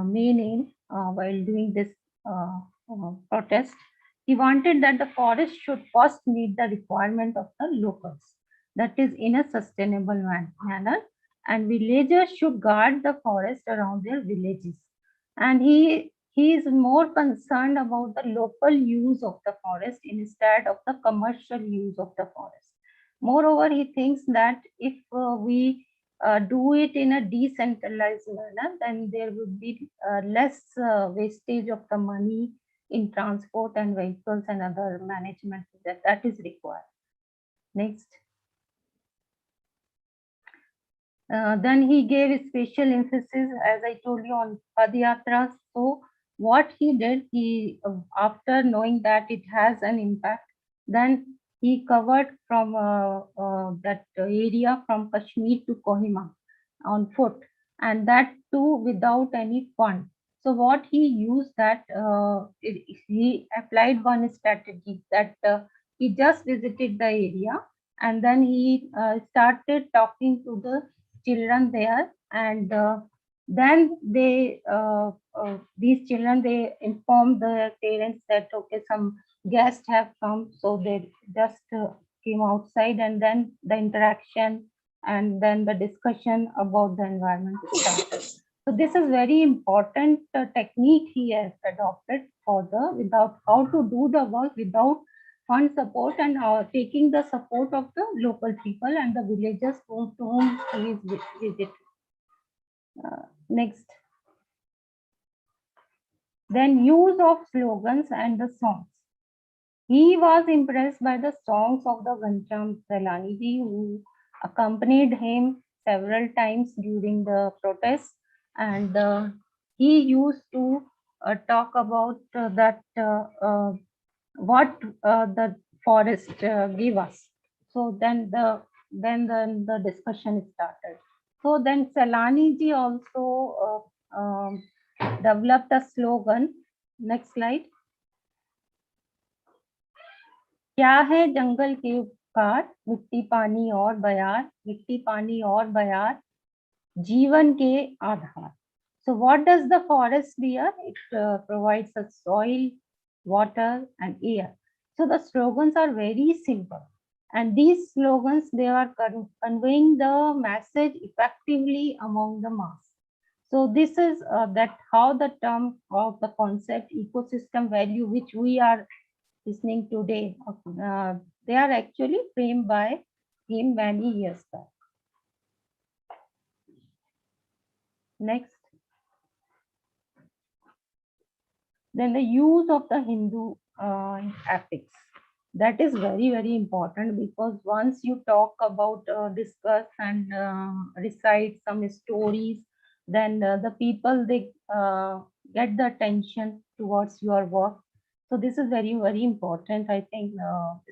main aim while doing this protest, he wanted that the forest should first meet the requirement of the locals, that is in a sustainable manner, and villagers should guard the forest around their villages. And he is more concerned about the local use of the forest instead of the commercial use of the forest. Moreover, he thinks that if we do it in a decentralized manner, then there would be less wastage of the money in transport and vehicles and other management that is required. Next. Then he gave special emphasis, as I told you, on Padayatras. So what he did, he after knowing that it has an impact, then he covered from that area from Kashmir to Kohima on foot, and that too without any fund. So what he used that he applied one strategy that he just visited the area, and then he started talking to the children there, and then they these children, they informed their parents that okay, some guests have come, so they just came outside, and then the interaction and then the discussion about the environment started. So this is very important technique he has adopted for the without how to do the work without fund support, and taking the support of the local people and the villagers to whom he is visited. Next. Then use of slogans and the songs. He was impressed by the songs of the Ghanshyam Sailani ji, who accompanied him several times during the protests, and he used to talk about that what the forest give us. So then the discussion started. So then Sailani ji also developed a slogan. Next slide. क्या है जंगल के उपकार, मिट्टी पानी और बयार, मिट्टी पानी और बयार जीवन के आधार. So what does the forest bear? It provides us soil, water and air. So the slogans are very simple, and these slogans, they are conveying the message effectively among the mass. So this is that how the term of the concept ecosystem value, which we are listening today, they are actually framed by him many years back. Next. Then the use of the Hindu epics. That is very, very important, because once you talk about, discuss and recite some stories, then the people, they get the attention towards your work. So this is very, very important, I think,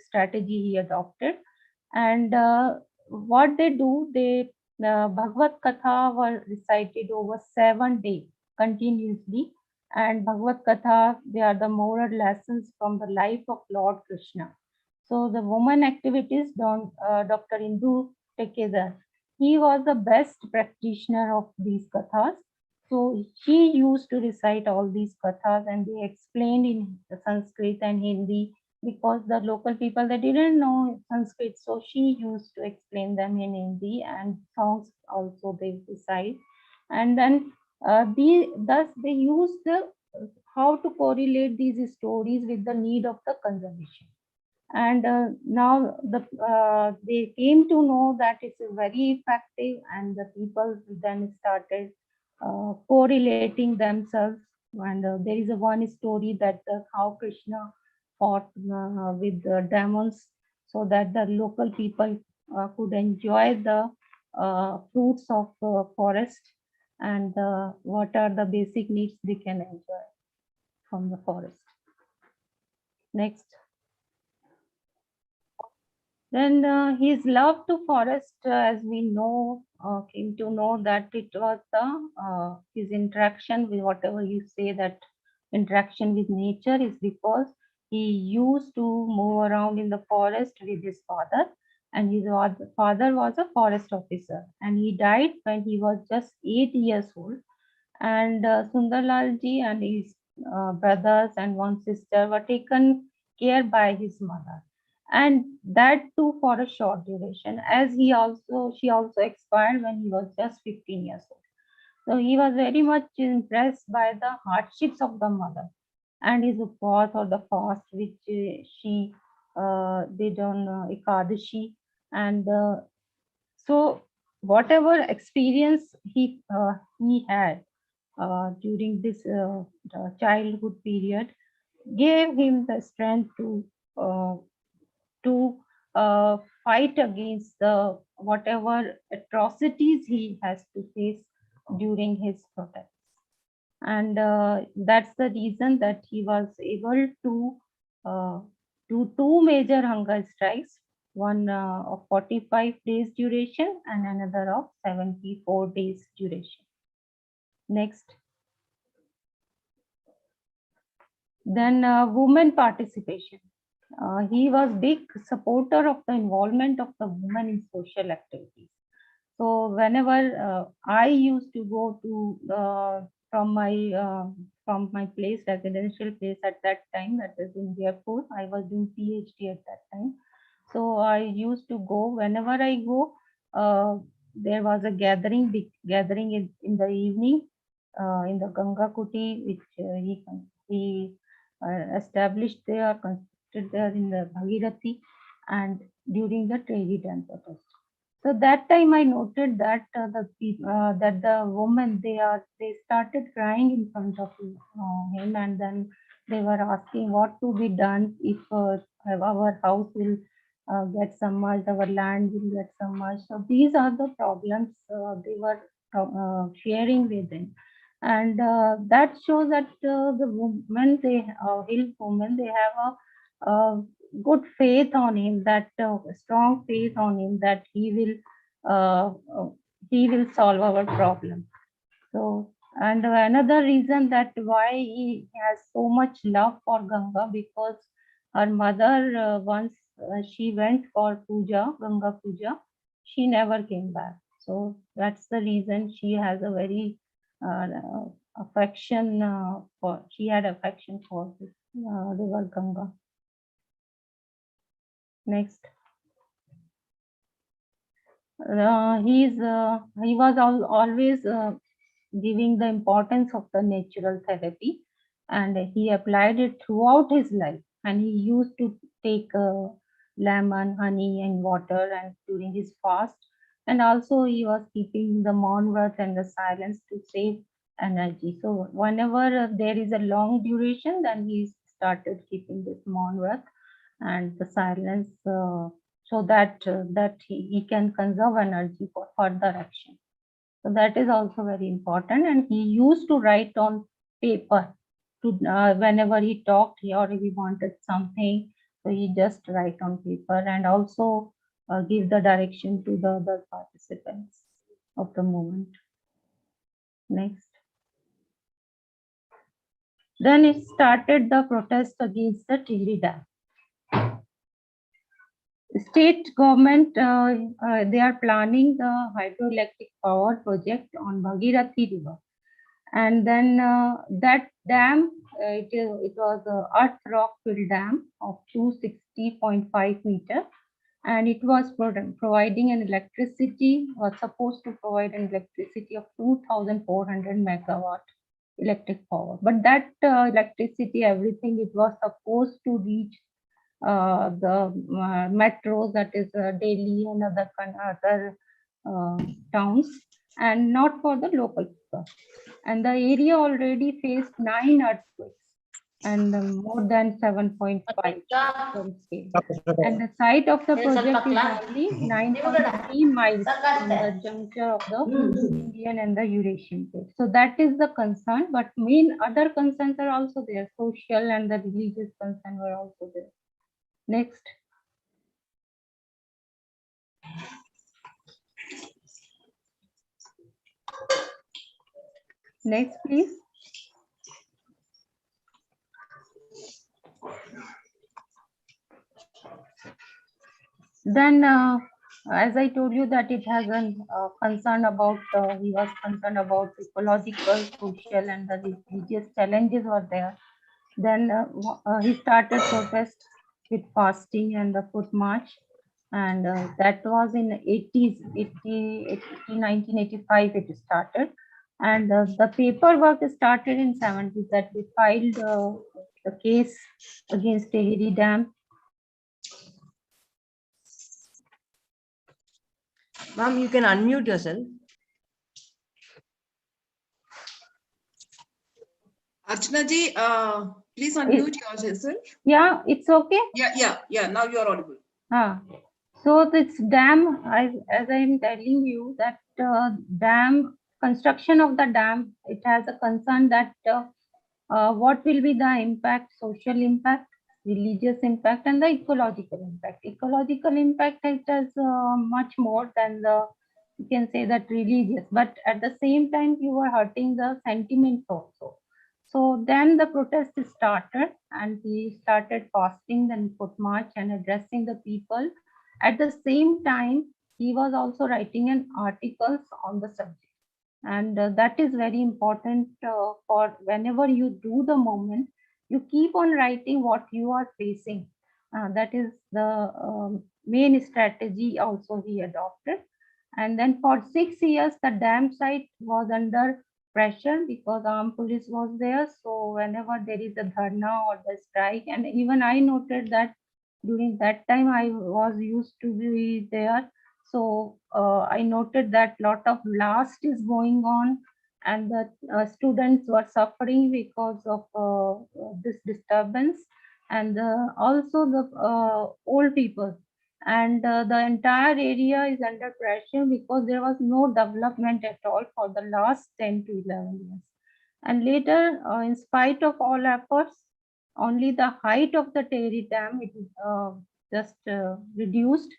strategy he adopted. And what they do, they Bhagavad Katha were recited over 7 days continuously. And Bhagavad Katha, they are the moral lessons from the life of Lord Krishna. So the woman activities, Dr. Indu Tekeda, he was the best practitioner of these kathas. So she used to recite all these kathas, and they explained in Sanskrit and Hindi, because the local people, they didn't know Sanskrit. So she used to explain them in Hindi, and songs also they recite. And then thus they use the how to correlate these stories with the need of the conservation. And now they came to know that it's very effective, and the people then started correlating themselves. And there is one story that how Krishna fought with the demons, so that the local people could enjoy the fruits of forest, and what are the basic needs they can enjoy from the forest. Next. Then his love to forest, as we know, came to know that it was the his interaction with, whatever you say, that interaction with nature, is because he used to move around in the forest with his father, and his father was a forest officer, and he died when he was just 8 years old. And Sundarlal ji and his brothers and one sister were taken care by his mother, and that too for a short duration, as she also expired when he was just 15 years old. So he was very much impressed by the hardships of the mother and his upvas or the fast which she did on Ekadashi. And so whatever experience he had during this the childhood period gave him the strength to fight against the whatever atrocities he has to face during his protest. And that's the reason that he was able to do two major hunger strikes, one of 45 days duration and another of 74 days duration. Next. Then women participation. He was big supporter of the involvement of the women in social activities. So whenever I used to go to from my place, residential place at that time, that is in Jaipur, I was doing PhD at that time. So I used to go, whenever I go, there was a gathering, big gathering in the evening in the Ganga Kuti, which he established there, constructed there in the Bhagirathi, and during the Treaty Dam protest. So that time I noted that that the women they started crying in front of him, and then they were asking what to be done if our house will get submerged, our land will get submerged. So these are the problems they were sharing with him, and that shows that the women, hill women, they have a good faith on him, that strong faith on him that he will solve our problem. So, and another reason that why he has so much love for Ganga, because her mother once she went for puja, Ganga puja, she never came back. So that's the reason she has a very affection she had affection for this river Ganga. Next. He was always giving the importance of the natural therapy, and he applied it throughout his life. And he used to take lemon, honey, and water, and during his fast. And also he was keeping the Maun Vrat and the silence to save energy. So whenever there is a long duration, then he started keeping this Maun Vrat and the silence, so that he can conserve energy for further action. So that is also very important. And he used to write on paper to whenever he talked or he wanted something, so he just write on paper, and also give the direction to the other participants of the movement. Next. Then it started the protest against the Tigri Dam. State government, they are planning the hydroelectric power project on Bhagirathi River. And then that dam, it was a earth rock filled dam of 260.5 meter. And it was providing an electricity, was supposed to provide an electricity of 2,400 megawatt electric power. But that electricity, everything, it was supposed to reach the metros, that is Delhi and other towns, and not for the local people. And the area already faced 9 earthquakes and more than 7.5 scale. And the site of the project is only 9.3 miles from the juncture of the Indian and the Eurasian plate. So that is the concern, but main other concerns are also there. Social and the religious concerns were also there. Next. Next, please. Then as I told you that it has an concern about, he was concerned about ecological, social, and the religious challenges were there. Then he started protest with fasting and the foot march, and that was in 1985 it started, and the paperwork started in 70s, that we filed the case against Tehri Dam. Ma'am, you can unmute yourself. Archana ji, please unmute yourself. Yeah, it's okay. Yeah. Now you are audible. So this dam, as I am telling you, that dam, construction of the dam, it has a concern that what will be the impact, social impact, religious impact, and the ecological impact. Ecological impact it has much more than the, you can say that religious, but at the same time you are hurting the sentiments also. So then the protest started, and we started fasting, then foot march and addressing the people. At the same time, he was also writing an articles on the subject. And that is very important for whenever you do the movement, you keep on writing what you are facing. That is the main strategy also he adopted. And then for 6 years, the dam site was under pressure because armed police was there. So whenever there is a dharna or the strike, and even I noted that during that time I was used to be there. So I noted that lot of blast is going on, and the students were suffering because of this disturbance, and also the old people. And the entire area is under pressure because there was no development at all for the last 10 to 11 years. And later, in spite of all efforts, only the height of the Tehri Dam it just reduced,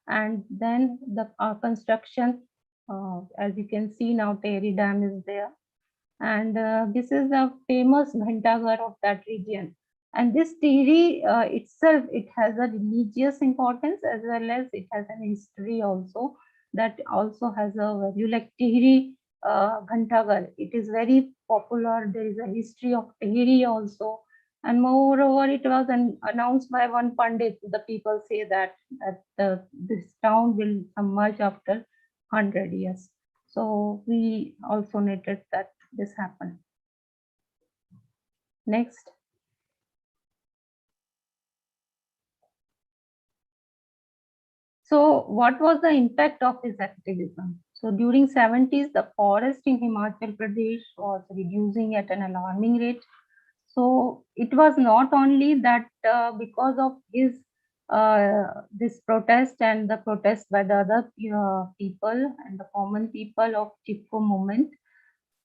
and then the construction, as you can see now, Tehri Dam is there, and this is the famous Ghantaghar of that region. And this Tehri itself, it has a religious importance as well as it has an history also, that also has a value, like Tehri Ghantaghar. It is very popular. There is a history of Tehri also. And moreover, it was announced by one Pandit. The people say that this town will emerge after 100 years. So we also noted that this happened. Next. So what was the impact of his activism? So during 70s, the forest in Himachal Pradesh was reducing at an alarming rate. So it was not only that because of his this protest and the protest by the other people and the common people of Chipko movement,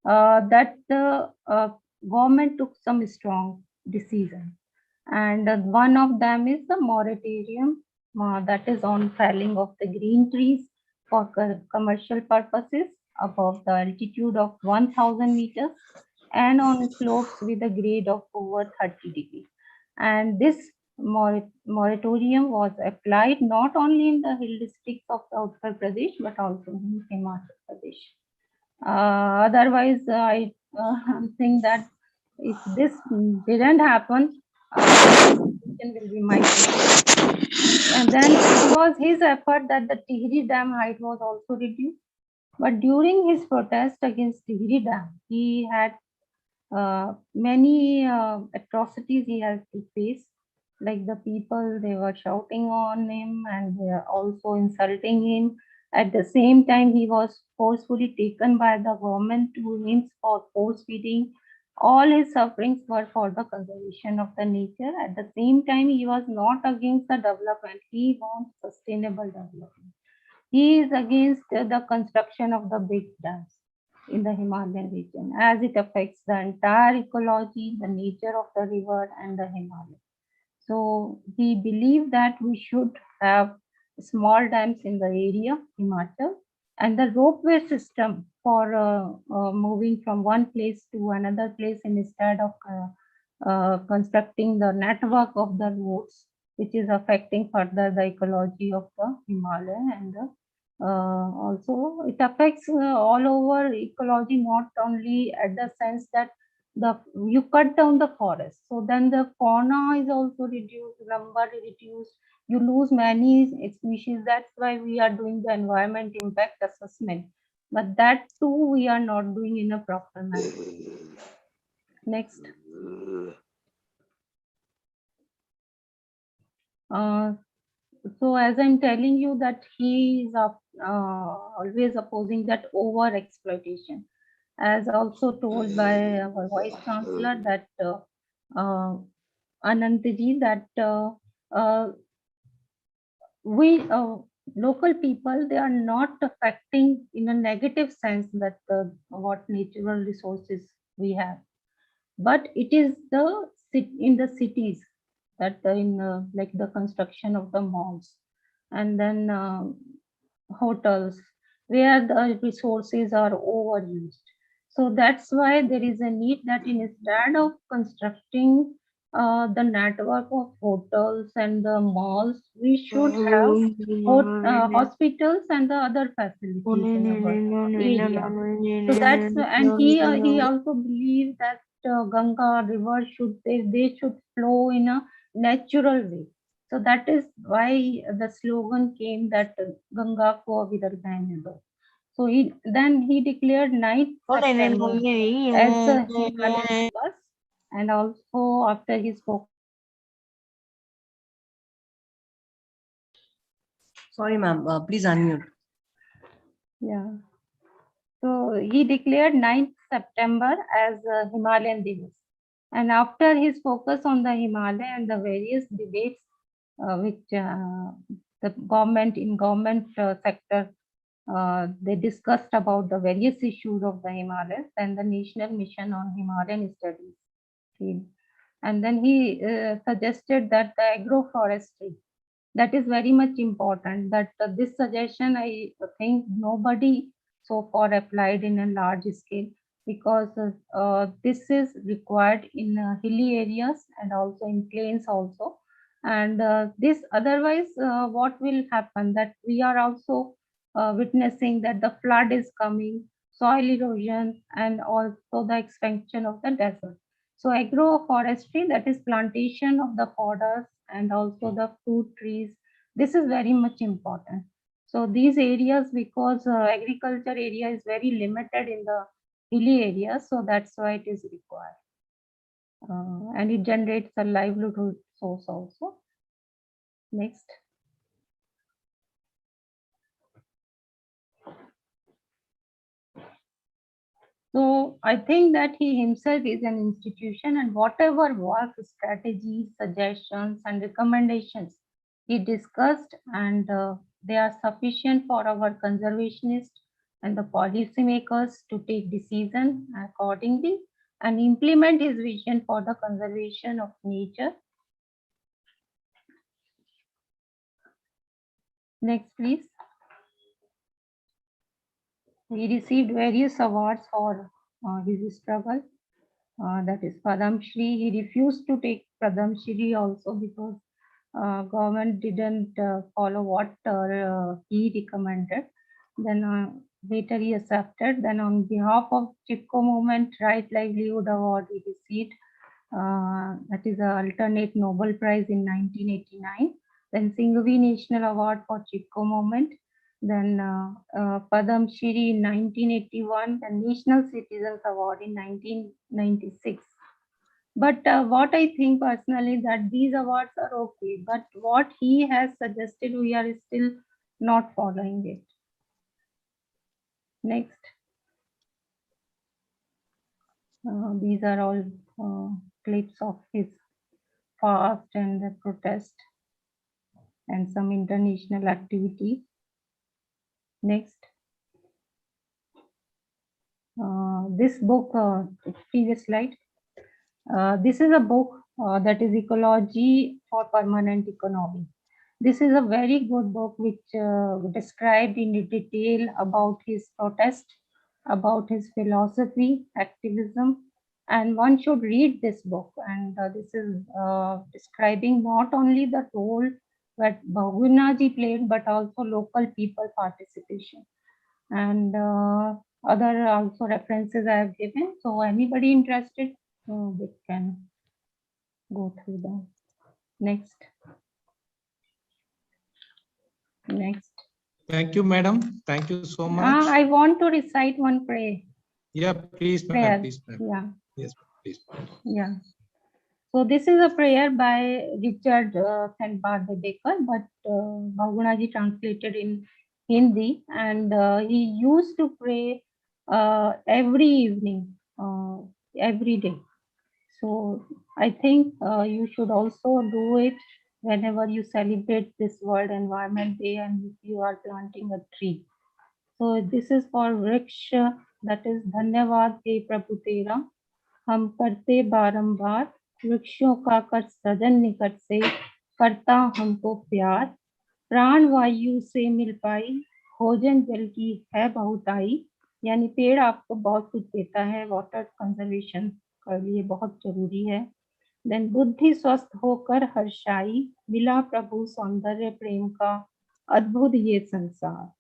that the government took some strong decision. And one of them is the moratorium that is on felling of the green trees for commercial purposes above the altitude of 1000 meters and on slopes with a grade of over 30 degrees. And this moratorium was applied not only in the hill districts of Uttar Pradesh, but also in Himachal Pradesh. Otherwise, I think that if this didn't happen, will be my and then it was his effort that the Tehri Dam height was also reduced. But during his protest against Tehri Dam, he had many atrocities he had to face. Like the people, they were shouting on him and they are also insulting him. At the same time, he was forcefully taken by the government to him for force feeding. All his sufferings were for the conservation of the nature. At the same time, he was not against the development. He wants sustainable development. He is against the construction of the big dams in the Himalayan region, as it affects the entire ecology, the nature of the river and the Himalaya. So we believe that we should have small dams in the area, Himachal, and the ropeway system for moving from one place to another place instead of constructing the network of the roads which is affecting further the ecology of the Himalaya, and also it affects all over ecology, not only at the sense that you cut down the forest, so then the fauna is also reduced, number reduced, you lose many species. That's why we are doing the environment impact assessment, but that too we are not doing in a proper manner. Next. So as I'm telling you that he is always opposing that over exploitation, as also told by our Vice Chancellor, that Anantji, that we local people, they are not affecting in a negative sense that what natural resources we have, but it is in the cities, that in like the construction of the malls, and then hotels, where the resources are overused. So that's why there is a need that instead of constructing the network of hotels and the malls, we should have hospitals and the other facilities in our area. So that's, and he also believes that Ganga river they should flow in a natural way. So that is why the slogan came that Ganga ko vidar behne do. So he declared 9th September as a Himalayan Divas, and also after he spoke. Sorry, ma'am. Please unmute. Yeah. So he declared 9th September as a Himalayan Divas. And after his focus on the Himalaya and the various debates which the government sector, they discussed about the various issues of the Himalayas and the National Mission on Himalayan Studies field. And then he suggested that the agroforestry, that is very much important, that this suggestion, I think nobody so far applied in a large scale, because this is required in hilly areas and also in plains also. And this otherwise what will happen, that we are also witnessing that the flood is coming, soil erosion, and also the expansion of the desert. So agroforestry, that is plantation of the forests and also the fruit trees, this is very much important. So these areas, because agriculture area is very limited in the hilly areas, so that's why it is required. And it generates a livelihood source also. Next. So I think that he himself is an institution, and whatever work, strategies, suggestions, and recommendations he discussed, and they are sufficient for our conservationists and the policymakers to take decision accordingly and implement his vision for the conservation of nature. Next, please. He received various awards for his struggle. That is Padam Shri. He refused to take Padam Shri also because government didn't follow what he recommended. Then later he accepted. Then on behalf of Chipko Movement Right Livelihood Award, he received that is an alternate Nobel Prize in 1989. Then Singhvi National Award for Chipko Movement. Then Padam Shri in 1981, the National Citizens Award in 1996. But what I think personally, that these awards are okay, but what he has suggested, we are still not following it. Next. These are all clips of his fast and the protest and some international activities. Next. This book, previous slide. This is a book that is Ecology for Permanent Economy. This is a very good book which described in detail about his protest, about his philosophy, activism, and one should read this book. And this is describing not only the role that Bahugunaji played, but also local people participation. And other also references I have given. So anybody interested, we can go through them. Next. Next. Thank you, madam. Thank you so much. I want to recite one prayer. Yeah, please, Prayer. madam. Please, madam. Yeah. Yes, please. Yeah. So this is a prayer by Richard St. Baker, but Bahugunaji translated in Hindi, and he used to pray every evening, every day. So I think you should also do it whenever you celebrate this World Environment Day and if you are planting a tree. So this is for Vriksha, that is Dhanyavad He Prabhu Tera. हम करते बारंबार वृक्षों का कर सजन निकट से करता हमको प्यार प्राण वायु से मिल पाई भोजन जल की है बहुताई यानी पेड़ आपको बहुत कुछ देता है वाटर कंजर्वेशन के लिए बहुत जरूरी है देन बुद्धि स्वस्थ होकर हर्षाई मिला प्रभु सौंदर्य प्रेम का अद्भुत ये संसार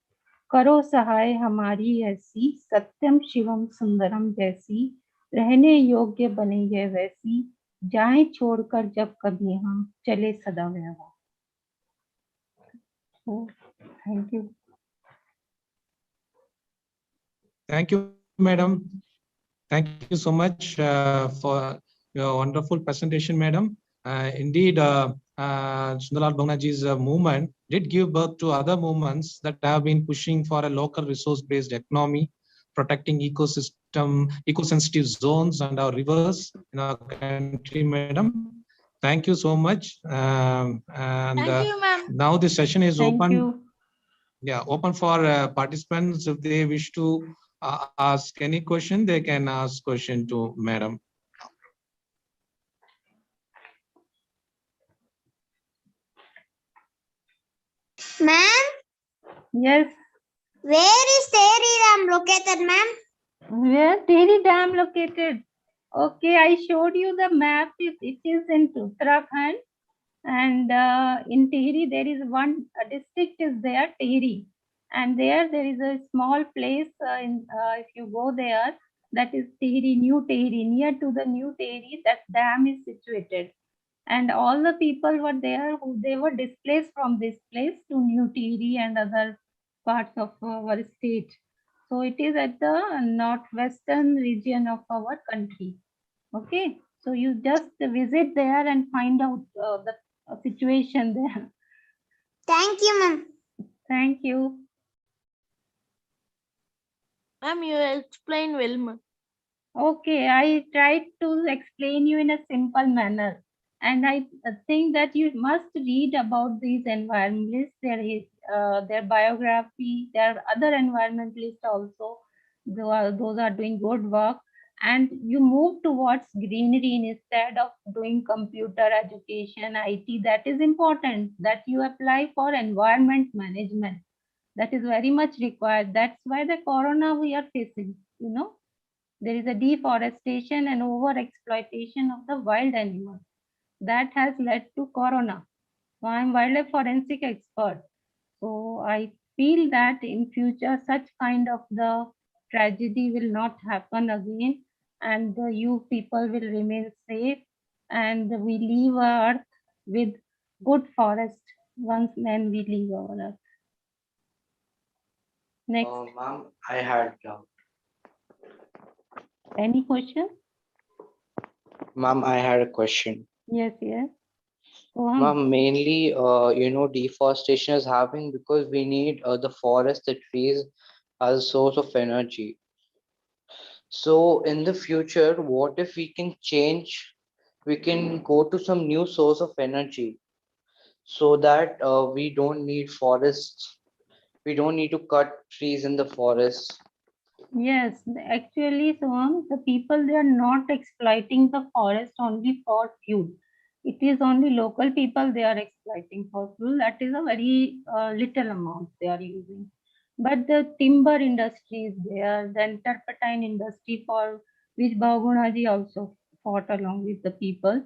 करो सहाय हमारी ऐसी सत्यम शिवम सुंदरम जैसी रहने योग्य बने ये वैसी जाए छोड़कर जब कभी हम चले सदा व्यवहार thank you Thank you, madam. Thank you so much for your wonderful presentation, madam. Indeed, Sundarlal Bahugunaji's movement did give birth to other movements that have been pushing for a local resource-based economy, protecting eco-sensitive zones and our rivers in our country, madam. Thank you so much. Thank you, ma'am. Now the session is Thank open. you. Yeah, open for participants. If they wish to ask any question, they can ask question to madam. Ma'am, yes where is Tehri Dam located, ma'am? where Tehri Dam located okay I showed you the map it is in Uttarakhand and in Tehri there is one district is there Tehri and there is a small place if you go there that is Tehri New Tehri near to the New Tehri that dam is situated and all the people were there who they were displaced from this place to New Tehri and other parts of our state so it is at the northwestern region of our country okay so you just visit there and find out the situation there. Thank you, ma'am. Thank you. Ma'am, you explain well, ma'am. Okay, I tried to explain you in a simple manner. And I think that you must read about these environmentalists, their biography, there are other environmentalists also. Those are doing good work. And you move towards greenery instead of doing computer education, IT. That is important that you apply for environment management. That is very much required. That's why the corona we are facing, you know. There is a deforestation and over exploitation of the wild animals. That has led to corona. So I am wildlife forensic expert. So I feel that in future such kind of the tragedy will not happen again and you people will remain safe and we leave our earth with good forest once when we leave our earth. Next. Ma'am, I had Any question? Ma'am, I had a question. Yes, yes. Ma'am, mainly, deforestation is happening because we need the forest, the trees as a source of energy. So in the future, what if we can change, we can go to some new source of energy so that we don't need forests, we don't need to cut trees in the forest. Yes, actually, Soham, the people, they are not exploiting the forest only for fuel. It is only local people they are exploiting for fuel. That is a very little amount they are using. But the timber industry is there, the turpentine industry for which Bagunaji also fought along with the people.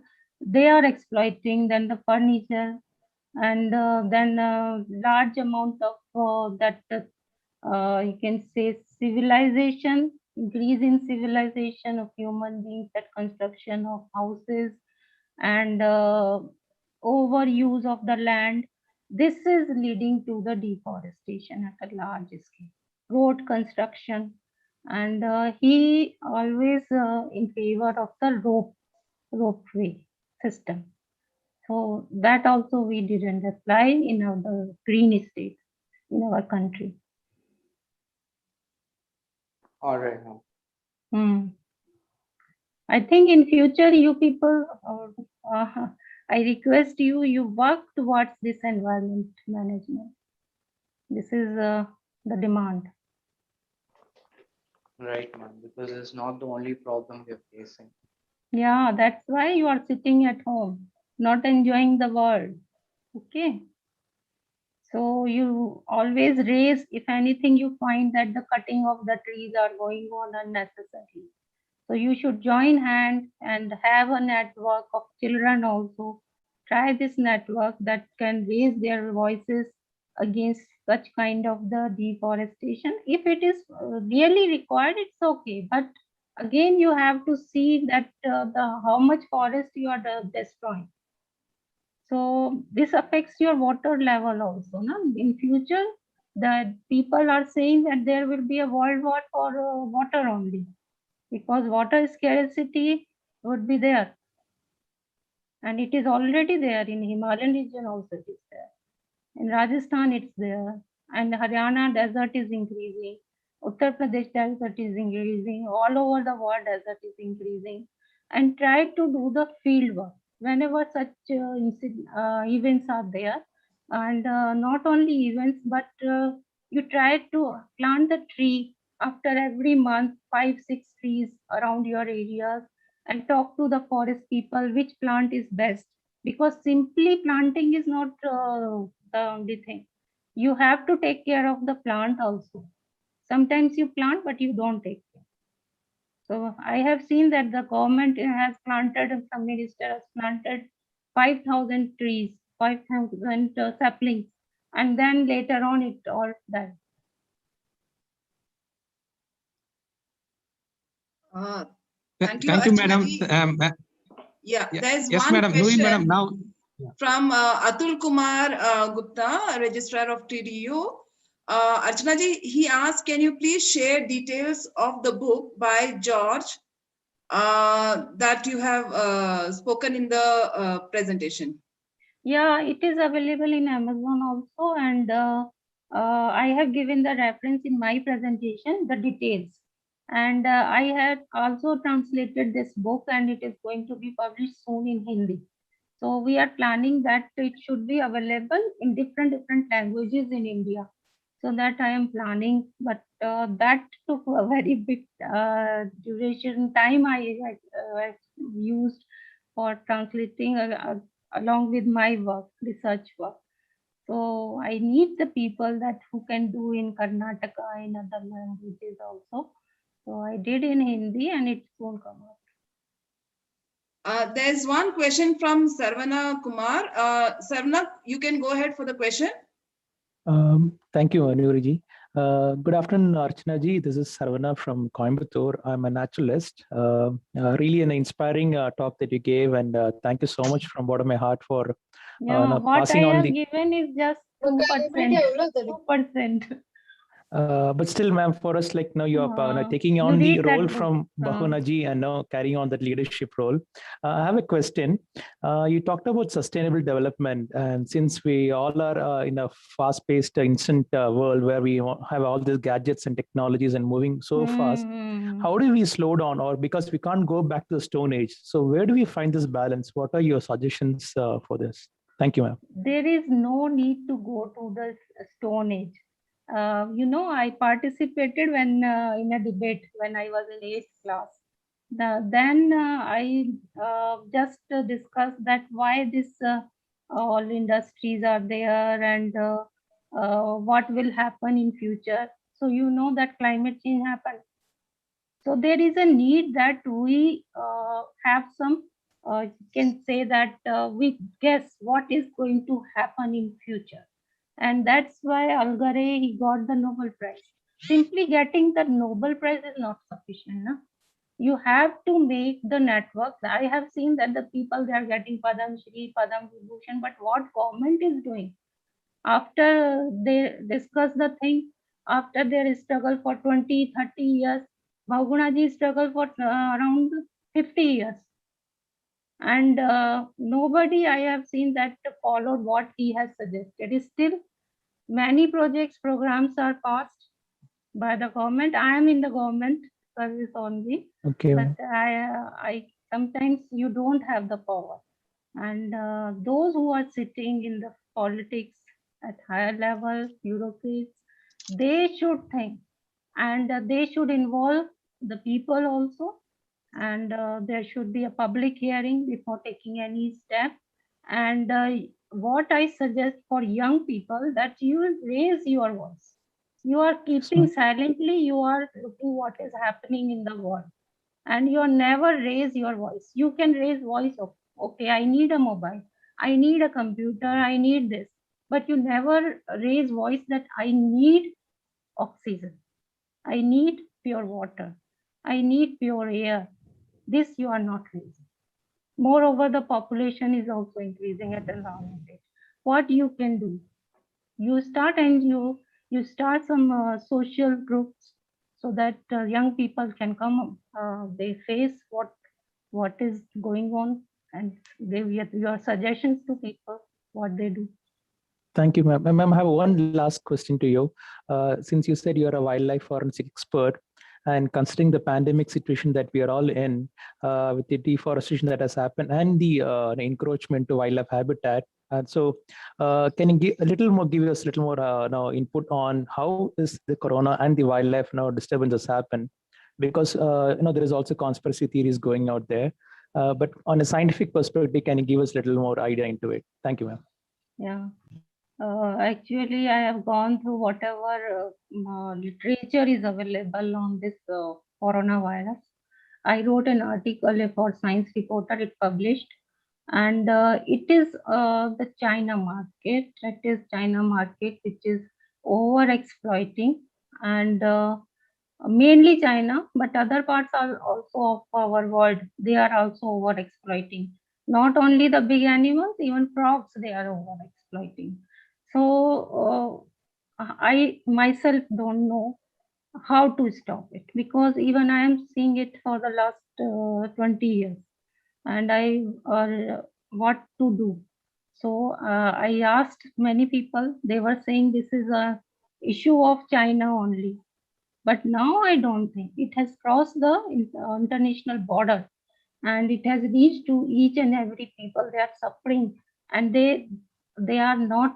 They are exploiting then the furniture and then large amount of that you can say civilization, increase in civilization of human beings, that construction of houses and overuse of the land. This is leading to the deforestation at a large scale, road construction, and he always in favor of the ropeway system. So that also we didn't apply in our green state in our country. All right, ma'am. I think in future you people, I request you work towards this environment management. This is the demand. Right, ma'am, because it's not the only problem we're facing. Yeah, that's why you are sitting at home, not enjoying the world. Okay. So you always raise, if anything, you find that the cutting of the trees are going on unnecessarily. So you should join hands and have a network of children also. Try this network that can raise their voices against such kind of the deforestation. If it is really required, it's okay. But again, you have to see that how much forest you are destroying. So this affects your water level also. No? In future, the people are saying that there will be a world war for water only, because water scarcity would be there. And it is already there in Himalayan region also it is there. In Rajasthan it's there. And Haryana desert is increasing. Uttar Pradesh desert is increasing. All over the world desert is increasing. And try to do the field work whenever such events are there. And not only events, but you try to plant the tree after every month, 5-6 trees around your areas, and talk to the forest people which plant is best, because simply planting is not the only thing. You have to take care of the plant also. Sometimes you plant but you don't take care. So I have seen that the government has planted, some minister has planted 5,000 trees, 5,000 saplings, and then later on it all died. Thank you, Thank you, madam. Yeah, there's yes, one madam. question Madam, now. from Atul Kumar Gupta, Registrar of TDU. Archana ji, he asked, can you please share details of the book by George that you have spoken in the presentation? Yeah, it is available in Amazon also, and I have given the reference in my presentation, the details. And I had also translated this book, and it is going to be published soon in Hindi. So we are planning that it should be available in different languages in India. So that I am planning, but that took a very big duration time I used for translating along with my work, research work. So I need the people that who can do in Karnataka, in other languages also. So I did in Hindi, and it soon come out. There's one question from Sarvana Kumar. Sarvana, you can go ahead for the question. Thank you, Anuriji. Good afternoon, Archana ji. This is Sarvana from Coimbatore. I'm a naturalist. Really an inspiring talk that you gave, and thank you so much from bottom of my heart for what passing I on have the. given is just 2%. 2%. But still, ma'am, for us, like now you're taking on the role from Bahunaji and now carrying on that leadership role. I have a question. You talked about sustainable development, and since we all are in a fast-paced, instant world where we have all these gadgets and technologies and moving so fast, how do we slow down? Or because we can't go back to the Stone Age, so where do we find this balance? What are your suggestions for this? Thank you, ma'am. There is no need to go to the Stone Age. I participated when in a debate when I was in 8th class. Then I just discussed that why this all industries are there, and what will happen in future. So you know that climate change happened. So there is a need that we have some, you can say that we guess what is going to happen in future. And that's why Algare, he got the Nobel Prize. Simply getting the Nobel Prize is not sufficient. No? You have to make the networks. I have seen that the people, they are getting Padam Shri, Padam Vibhushan, but what government is doing? After they discuss the thing, after their struggle for 20, 30 years, Bahugunaji struggled for around 50 years. And nobody I have seen that followed what he has suggested. Still, many projects, programs are passed by the government. I am in the government service only. Okay. But I sometimes you don't have the power. And those who are sitting in the politics at higher level, bureaucrats, they should think, and they should involve the people also. And there should be a public hearing before taking any step. And what I suggest for young people, that you raise your voice. You are keeping silently, you are looking what is happening in the world, and you never raise your voice. You can raise voice of, okay, I need a mobile, I need a computer, I need this, but you never raise voice that I need oxygen, I need pure water, I need pure air. This you are not raising. Moreover, the population is also increasing at an alarming rate. What you can do? You start, and you start some social groups, so that young people can come. They face what is going on, and they get your suggestions to people what they do. Thank you, ma'am. Ma'am, I have one last question to you. Since you said you're a wildlife forensic expert, and considering the pandemic situation that we are all in, with the deforestation that has happened and the encroachment to wildlife habitat, and so can you give us a little more input on how is the corona and the wildlife disturbances happen? Because there is also conspiracy theories going out there, but on a scientific perspective, can you give us a little more idea into it? Thank you, ma'am. Yeah. Actually, I have gone through whatever literature is available on this coronavirus. I wrote an article for Science Reporter, it published, and it is the China market. It is China market which is over exploiting, and mainly China, but other parts are also of our world. They are also over exploiting. Not only the big animals, even frogs, they are over exploiting. So I myself don't know how to stop it, because even I am seeing it for the last 20 years, and what to do. So I asked many people, they were saying this is a issue of China only. But now I don't think it has crossed the international border, and it has reached to each and every people. They are suffering, and they are not,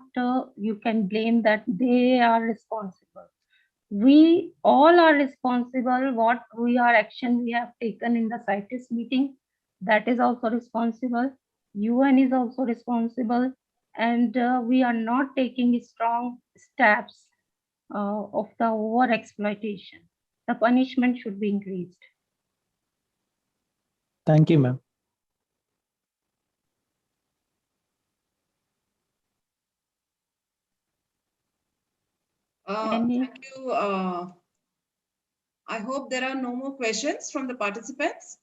you can blame that they are responsible. We all are responsible. What action we have taken in the CITES meeting, that is also responsible. UN is also responsible, and we are not taking strong steps of the over exploitation. The punishment should be increased. Thank you, ma'am. Thank you. I hope there are no more questions from the participants.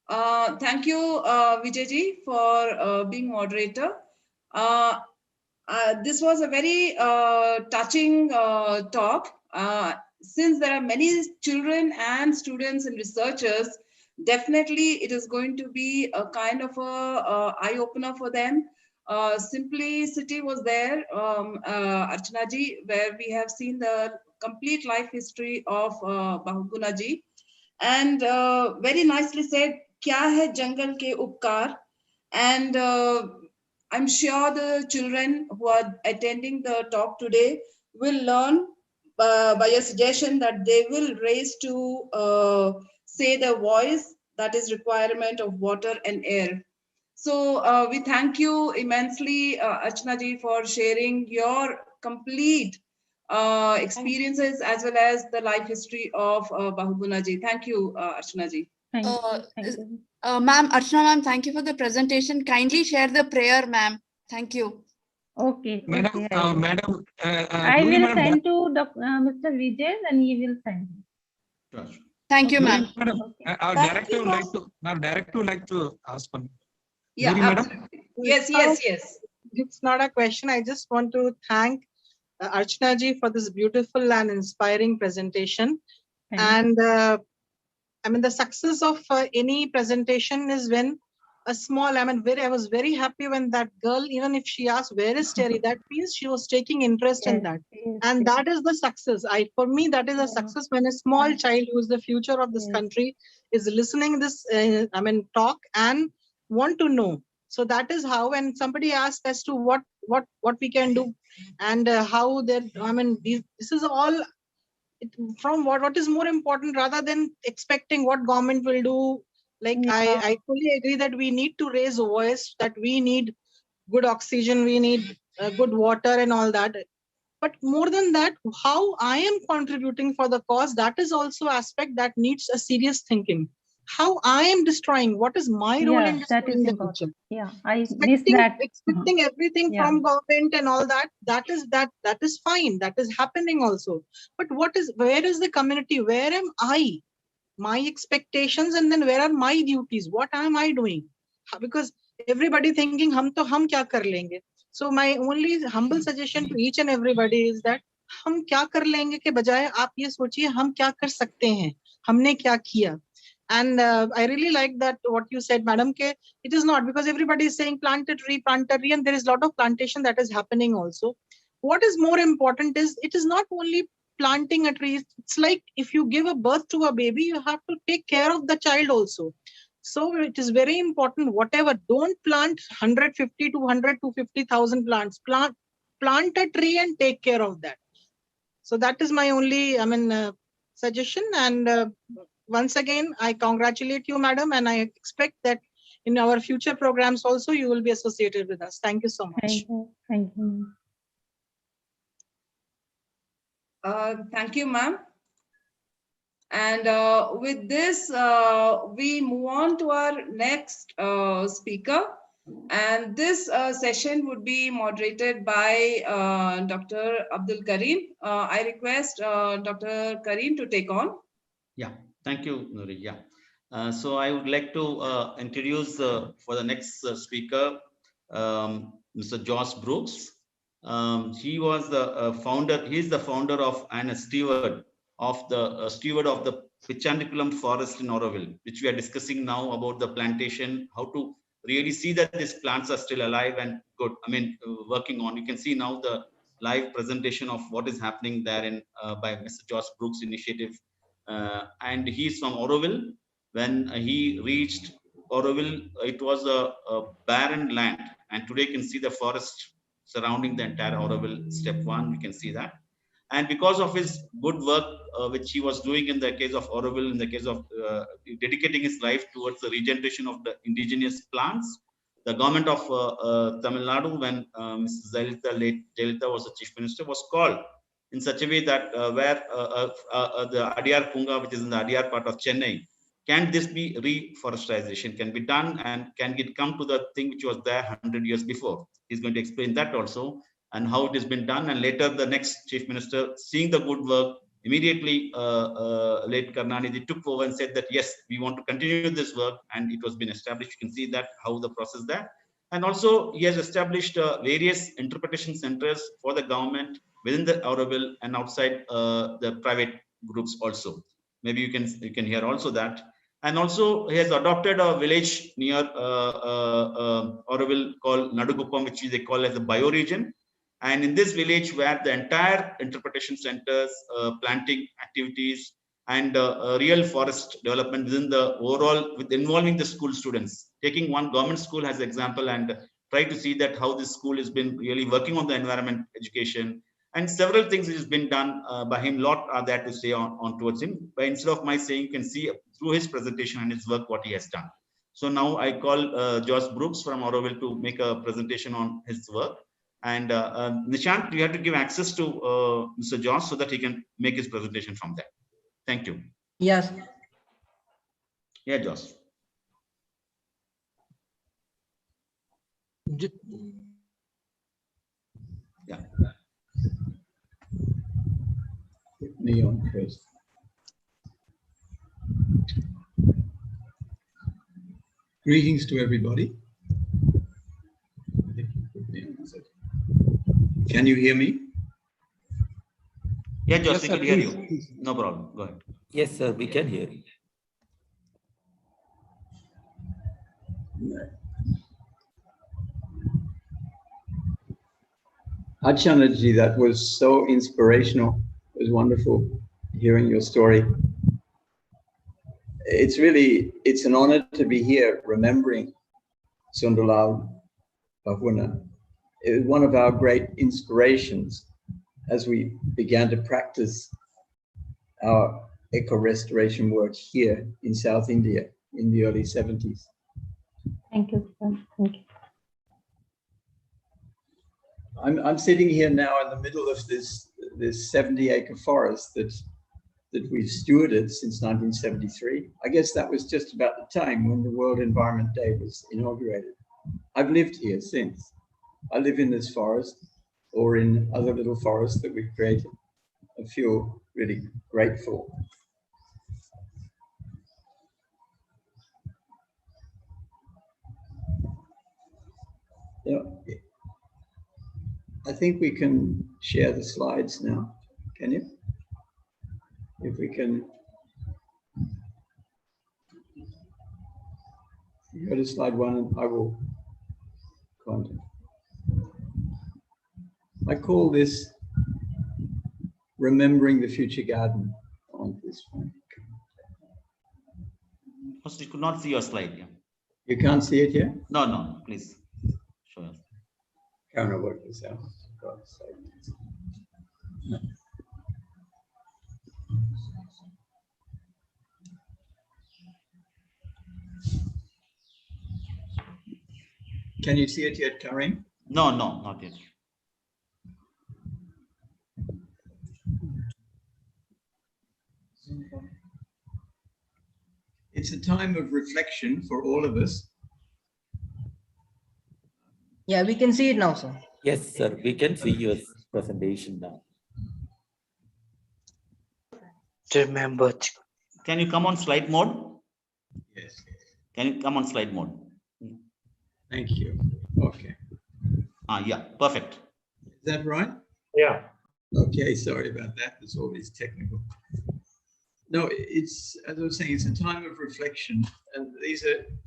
Thank you, Vijayji, for being moderator. This was a very touching talk. Since there are many children and students and researchers, definitely it is going to be a kind of a eye-opener for them. Simplicity was there, Archana ji, where we have seen the complete life history of Bahuguna ji, and very nicely said, "Kya hai jungle ke upkar?" And I'm sure the children who are attending the talk today will learn by a suggestion that they will raise to say their voice, that is requirement of water and air. So we thank you immensely, Archana ji, for sharing your complete experiences as well as the life history of Bahuguna ji. Thank you, Archana ji. Thank you. Thank you. Ma'am, Archana ma'am, thank you for the presentation. Kindly share the prayer, ma'am. Thank you. Okay. Madam, Okay, I will. Madam, I Nuri will madam, send to Mr. Vijay, and he will send. Thank you, Nuri ma'am. madam, our Thank director you, would like ma'am. to, our director would like to ask one. Yeah, Nuri madam. absolutely. Yes, yes, yes. It's not a question. I just want to thank Archana ji for this beautiful and inspiring presentation. And I mean, the success of any presentation is when a small, I mean, I was very happy when that girl, even if she asked, where is Terry? That means she was taking interest in that. And that is the success. For me, that is a success when a small child who is the future of this country is listening this, I mean, talk and want to know. So that is how, when somebody asked as to what we can do and how they're, I mean, this is all from what is more important rather than expecting what government will do. Like I fully agree that we need to raise a voice, that we need good oxygen, we need good water and all that. But more than that, how I am contributing for the cause, that is also aspect that needs a serious thinking. How I am destroying, what is my role in That is destroying the important. nature? Yeah, I missed that. Expecting everything Yeah. from government and all that, that is fine, that is happening also. But where is the community? Where am I? My expectations, and then where are my duties? What am I doing? Because everybody thinking hum kya kar lenge. So my only humble suggestion to each and everybody is that हम क्या कर लेंगे के बजाय आप ये सोचिए हम क्या कर सकते हैं, हमने क्या किया. And I really like that what you said, madam, ke it is not because everybody is saying plant a tree, and there is a lot of plantation that is happening also. What is more important is it is not only planting a tree. It's like if you give a birth to a baby, you have to take care of the child also. So it is very important. Whatever, don't plant 150 to 250,000 plants. Plant a tree and take care of that. So that is my only, I mean, suggestion. And once again, I congratulate you, madam, and I expect that in our future programs also you will be associated with us. Thank you so much. Thank you. Thank you. Thank you, ma'am. And with this, we move on to our next speaker. And this session would be moderated by Dr. Abdul Karim. I request Dr. Karim to take on. Yeah, thank you, Nuri. Yeah. So I would like to introduce for the next speaker, Mr. Josh Brooks. He was the founder. He is the founder of and a steward of the Pichandiculam forest in Auroville, which we are discussing now about the plantation, how to really see that these plants are still alive and good. I mean, working on. You can see now the live presentation of what is happening there in by Mr. Josh Brooks initiative. And he's from Auroville. When he reached Auroville, it was a barren land, and today you can see the forest surrounding the entire Auroville. Step 1, you can see that. And because of his good work, which he was doing in the case of Auroville, in the case of dedicating his life towards the regeneration of the indigenous plants, the government of Tamil Nadu, when Mrs. Jayalalitha, late Jayalalitha was the chief minister, was called in such a way that where the Adyar Punga, which is in the Adyar part of Chennai, can this be reforestation, can be done, and can it come to the thing which was there 100 years before? He's going to explain that also, and how it has been done. And later the next chief minister, seeing the good work, immediately late Karnanidhi took over and said that yes, we want to continue this work, and it was been established. You can see that how the process there. And also he has established various interpretation centers for the government within the Auroville and outside the private groups also. Maybe you can hear also that. And also he has adopted a village near Auroville called Naduguppam, which they call as the bioregion. And in this village, where the entire interpretation centers, planting activities, and real forest development within the overall, with involving the school students, taking one government school as an example, and try to see that how this school has been really working on the environment education, and several things which has been done by him. Lot are there to say on towards him. But instead of my saying, you can see through his presentation and his work what he has done. So now I call Josh Brooks from Auroville to make a presentation on his work. And Nishant, you have to give access to Mr. Josh so that he can make his presentation from there. Thank you. Yes. Yeah, Josh. Yeah. Put me on first. Greetings to everybody. Can you hear me? Yeah, Josh, Yes, we sir, can hear please. you. No problem. Go ahead. Yes, sir, we can hear you. Archanaji, that was so inspirational. It was wonderful hearing your story. It's an honor to be here remembering Sunderlal Bahuna. It was one of our great inspirations as we began to practice our eco-restoration work here in South India in the early 70s. Thank you, sir. Thank you. I'm sitting here now in the middle of this 70-acre forest that we've stewarded since 1973. I guess that was just about the time when the World Environment Day was inaugurated. I've lived here since. I live in this forest or in other little forests that we've created. I feel really grateful. Yeah. I think we can share the slides now. Can you? If we can go to slide 1 and I will content. I call this Remembering the Future Garden on this one. First, you could not see your slide. Yeah. You can't see it here? No, no, please show us. Can't work this out. God's sake. No. Can you see it yet, Karim? No, no, not yet. It's a time of reflection for all of us. Yeah, we can see it now, sir. Yes, sir, we can see your presentation now. Remember. Can you come on slide mode? Yes. Can you come on slide mode? Thank you. Okay. Yeah, perfect. Is that right? Yeah. Okay, sorry about that. There's always technical. No, it's, as I was saying, it's a time of reflection. And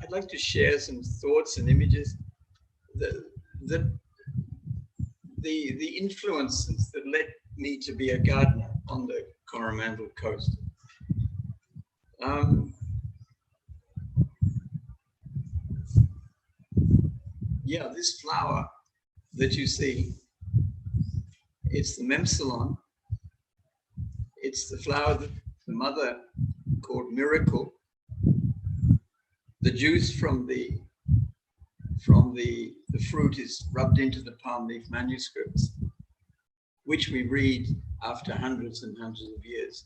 I'd like to share some thoughts and images the influences that led me to be a gardener on the Coromandel coast. Yeah, this flower that you see, it's the Memsalon. It's the flower that the mother called Miracle. The juice from the fruit is rubbed into the palm leaf manuscripts, which we read after hundreds and hundreds of years.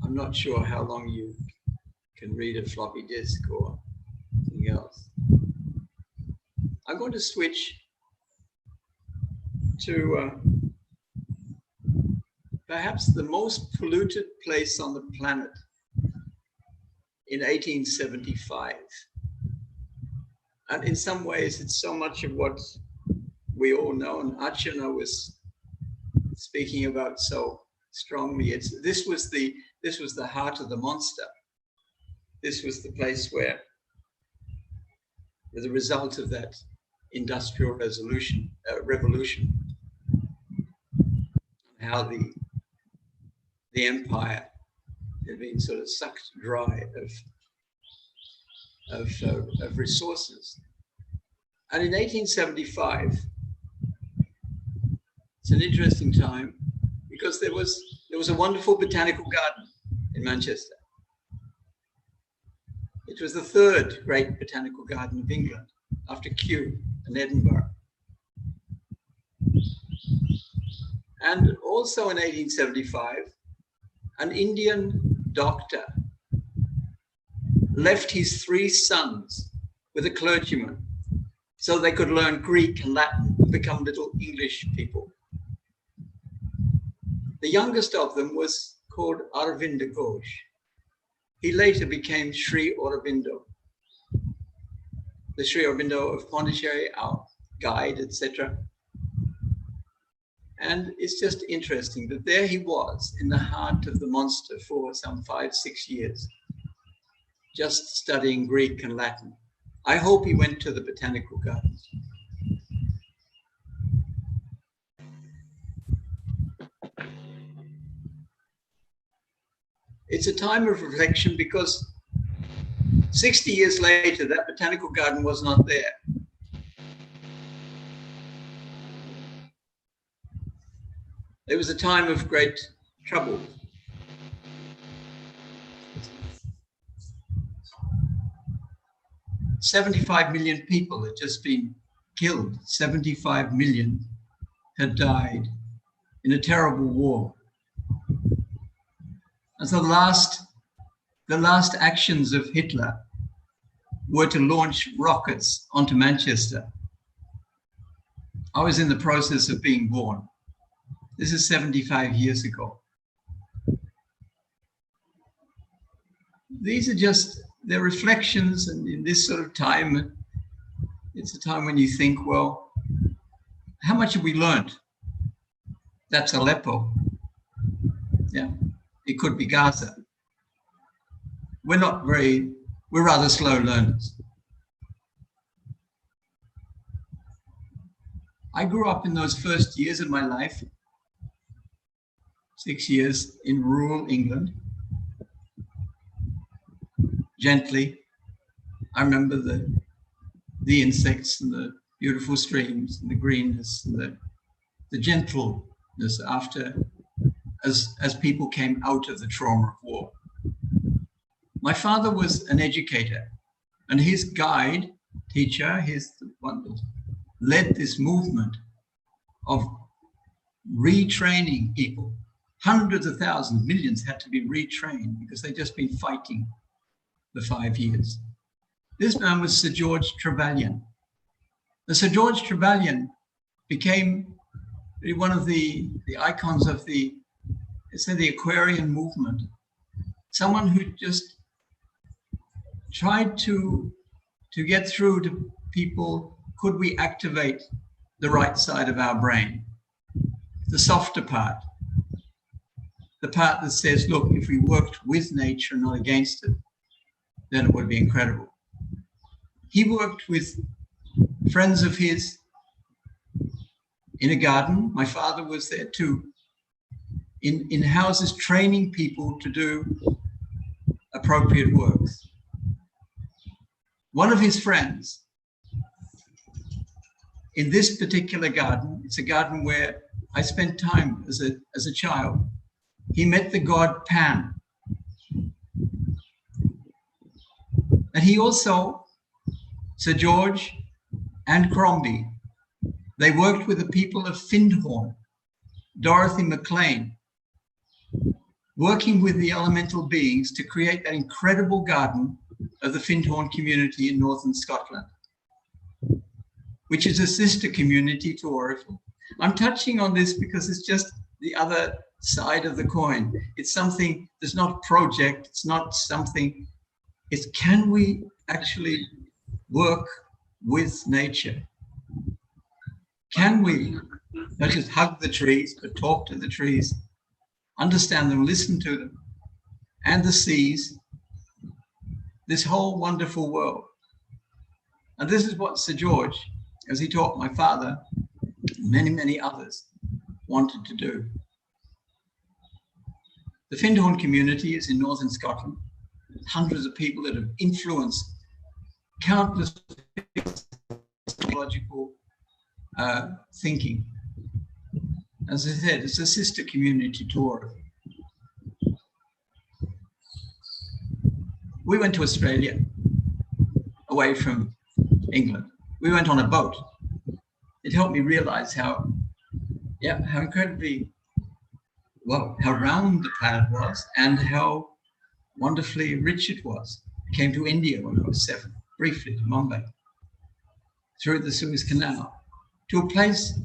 I'm not sure how long you can read a floppy disk or something else. I'm going to switch to perhaps the most polluted place on the planet in 1875. And in some ways, it's so much of what we all know, and Archana was speaking about so strongly. This was the heart of the monster. This was the place where, as a result of that industrial revolution, how the empire had been sort of sucked dry of resources. And in 1875, it's an interesting time because there was a wonderful botanical garden in Manchester. It was the third great botanical garden of England after Kew and Edinburgh. And also in 1875, an Indian doctor left his 3 sons with a clergyman so they could learn Greek and Latin and become little English people. The youngest of them was called Aravinda Ghosh. He later became Sri Aurobindo, the Sri Aurobindo of Pondicherry, our guide, etc. And it's just interesting that there he was in the heart of the monster for some 5-6 years, just studying Greek and Latin. I hope he went to the botanical gardens. It's a time of reflection because 60 years later, that botanical garden was not there. It was a time of great trouble. $75 million people had just been killed. 75 million had died in a terrible war. And so the last actions of Hitler were to launch rockets onto Manchester. I was in the process of being born. This is 75 years ago. These are just their reflections, and in this sort of time, it's a time when you think, well, how much have we learned? That's Aleppo. Yeah, it could be Gaza. We're rather slow learners. I grew up in those first years of my life, 6 years in rural England. Gently, I remember the insects and the beautiful streams and the greenness and the gentleness after, as people came out of the trauma of war. My father was an educator, and his guide, teacher, he's the one that led this movement of retraining people. Hundreds of thousands, millions had to be retrained because they'd just been fighting for 5 years. This man was Sir George Trevelyan. And Sir George Trevelyan became one of the icons of the Aquarian movement. Someone who just tried to get through to people, could we activate the right side of our brain, the softer part, the part that says, look, if we worked with nature, not against it, then it would be incredible. He worked with friends of his in a garden. My father was there too, in houses, training people to do appropriate works. One of his friends in this particular garden, it's a garden where I spent time as a child, he met the god Pan. And he also, Sir George and Crombie, they worked with the people of Findhorn, Dorothy MacLean, working with the elemental beings to create that incredible garden of the Findhorn community in northern Scotland, which is a sister community to Oracle. I'm touching on this because it's just the other side of the coin. It's something that's not a project, it's not something, it's can we actually work with nature? Can we not just hug the trees, but talk to the trees, understand them, listen to them, and the seas, this whole wonderful world. And this is what Sir George, as he taught my father, many, many others, wanted to do. The Findhorn community is in northern Scotland. Hundreds of people that have influenced countless psychological thinking. As I said, it's a sister community to Oracle. We went to Australia, away from England. We went on a boat. It helped me realize how incredibly well, how round the planet was and how wonderfully rich it was. I came to India when I was 7, briefly to Mumbai, through the Suez Canal, to a place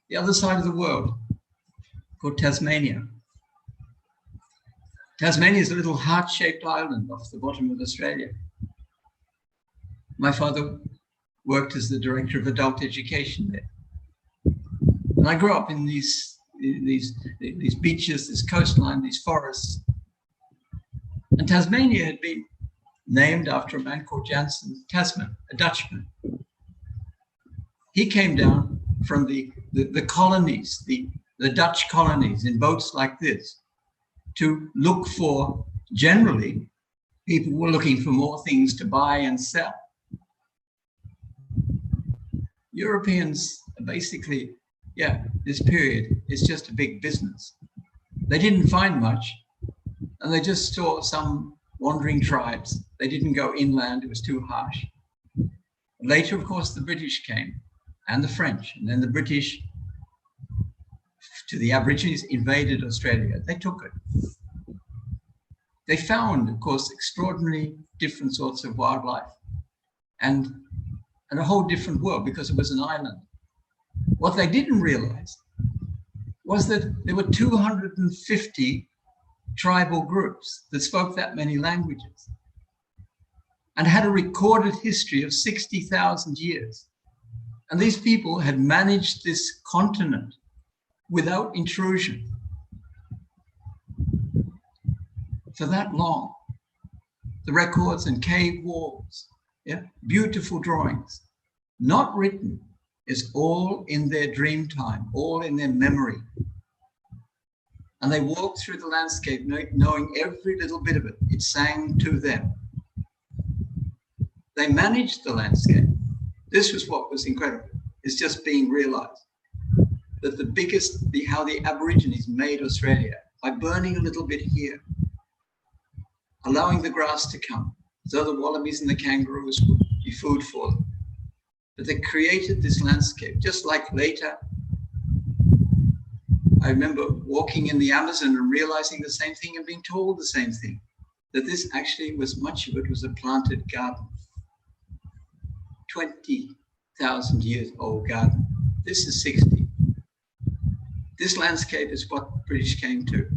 the other side of the world called Tasmania. Tasmania is a little heart-shaped island off the bottom of Australia. My father worked as the director of adult education there. And I grew up in these beaches, this coastline, these forests. And Tasmania had been named after a man called Jansen Tasman, a Dutchman. He came down from the colonies, the Dutch colonies, in boats like this, to look for, generally, people were looking for more things to buy and sell. Europeans basically, yeah, this period is just a big business. They didn't find much, and they just saw some wandering tribes. They didn't go inland, it was too harsh. Later, of course, the British came, and the French, and then the British, to the Aborigines, invaded Australia. They took it. They found, of course, extraordinarily different sorts of wildlife and a whole different world because it was an island. What they didn't realize was that there were 250 tribal groups that spoke that many languages and had a recorded history of 60,000 years. And these people had managed this continent without intrusion for that long. The records and cave walls, yeah, beautiful drawings, not written, is all in their dream time, all in their memory. And they walked through the landscape knowing every little bit of it. It sang to them. They managed the landscape. This was what was incredible. It's just being realized that how the Aborigines made Australia by burning a little bit here, allowing the grass to come, so the wallabies and the kangaroos would be food for them. But they created this landscape, just like later. I remember walking in the Amazon and realizing the same thing and being told the same thing, that this actually was, much of it was a planted garden. 20,000 years old garden. This is 60. This landscape is what the British came to.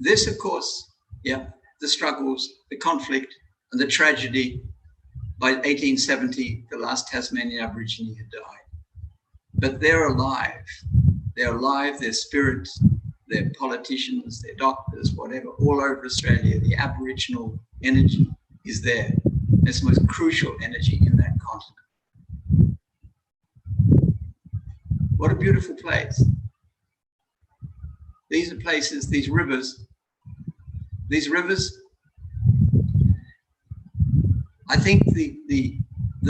This, of course, yeah, the struggles, the conflict, and the tragedy. By 1870, the last Tasmanian Aborigine had died. But they're alive. They're alive, their spirits, their politicians, their doctors, whatever, all over Australia. The Aboriginal energy is there. It's the most crucial energy in that continent. What a beautiful place. These are places, these rivers, I think the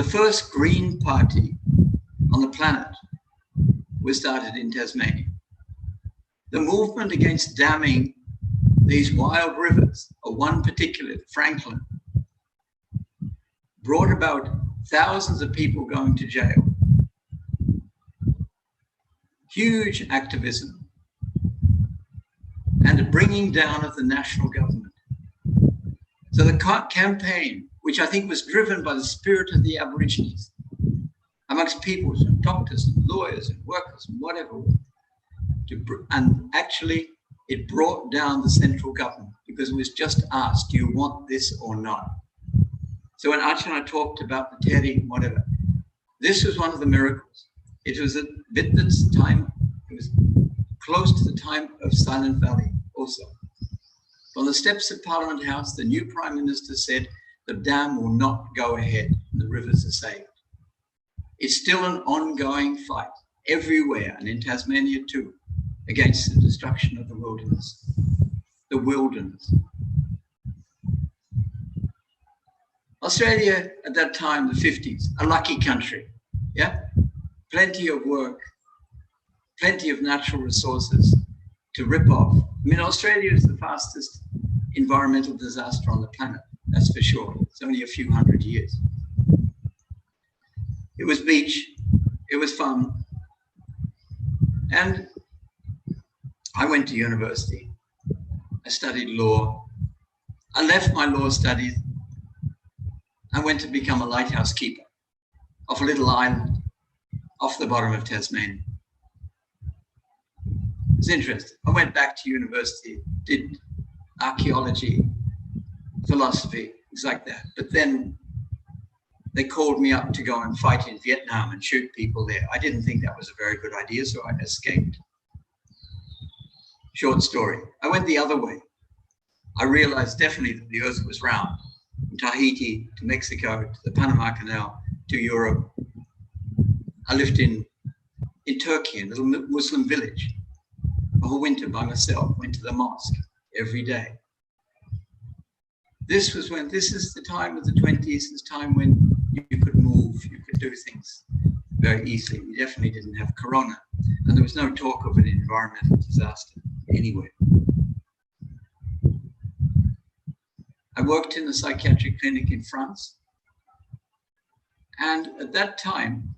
first Green Party on the planet was started in Tasmania. The movement against damming these wild rivers, or one particular, Franklin, brought about thousands of people going to jail. Huge activism and a bringing down of the national government. So the campaign, which I think was driven by the spirit of the Aborigines, amongst people, and doctors and lawyers and workers and whatever, and actually it brought down the central government because it was just asked, do you want this or not? So when Archana talked about the Teri, whatever, this was one of the miracles. It was a bit that's time, it was close to the time of Silent Valley also. On the steps of Parliament House, the new Prime Minister said the dam will not go ahead and the rivers are saved. It's still an ongoing fight everywhere, and in Tasmania too, against the destruction of the wilderness. The wilderness. Australia at that time, the 50s, a lucky country, yeah? Plenty of work, plenty of natural resources to rip off. I mean, Australia is the fastest environmental disaster on the planet, that's for sure. It's only a few hundred years. It was beach, it was fun. And I went to university. I studied law. I left my law studies. I went to become a lighthouse keeper of a little island off the bottom of Tasmania. It was interesting. I went back to university, did archaeology, philosophy, things like that. But then they called me up to go and fight in Vietnam and shoot people there. I didn't think that was a very good idea, so I escaped. Short story. I went the other way. I realized definitely that the earth was round. From Tahiti to Mexico, to the Panama Canal, to Europe. I lived in Turkey, in a little Muslim village. A whole winter by myself, went to the mosque every day. This is the time of the 20s, this time when you could move, you could do things very easily. We definitely didn't have Corona, and there was no talk of an environmental disaster anywhere. I worked in a psychiatric clinic in France, and at that time,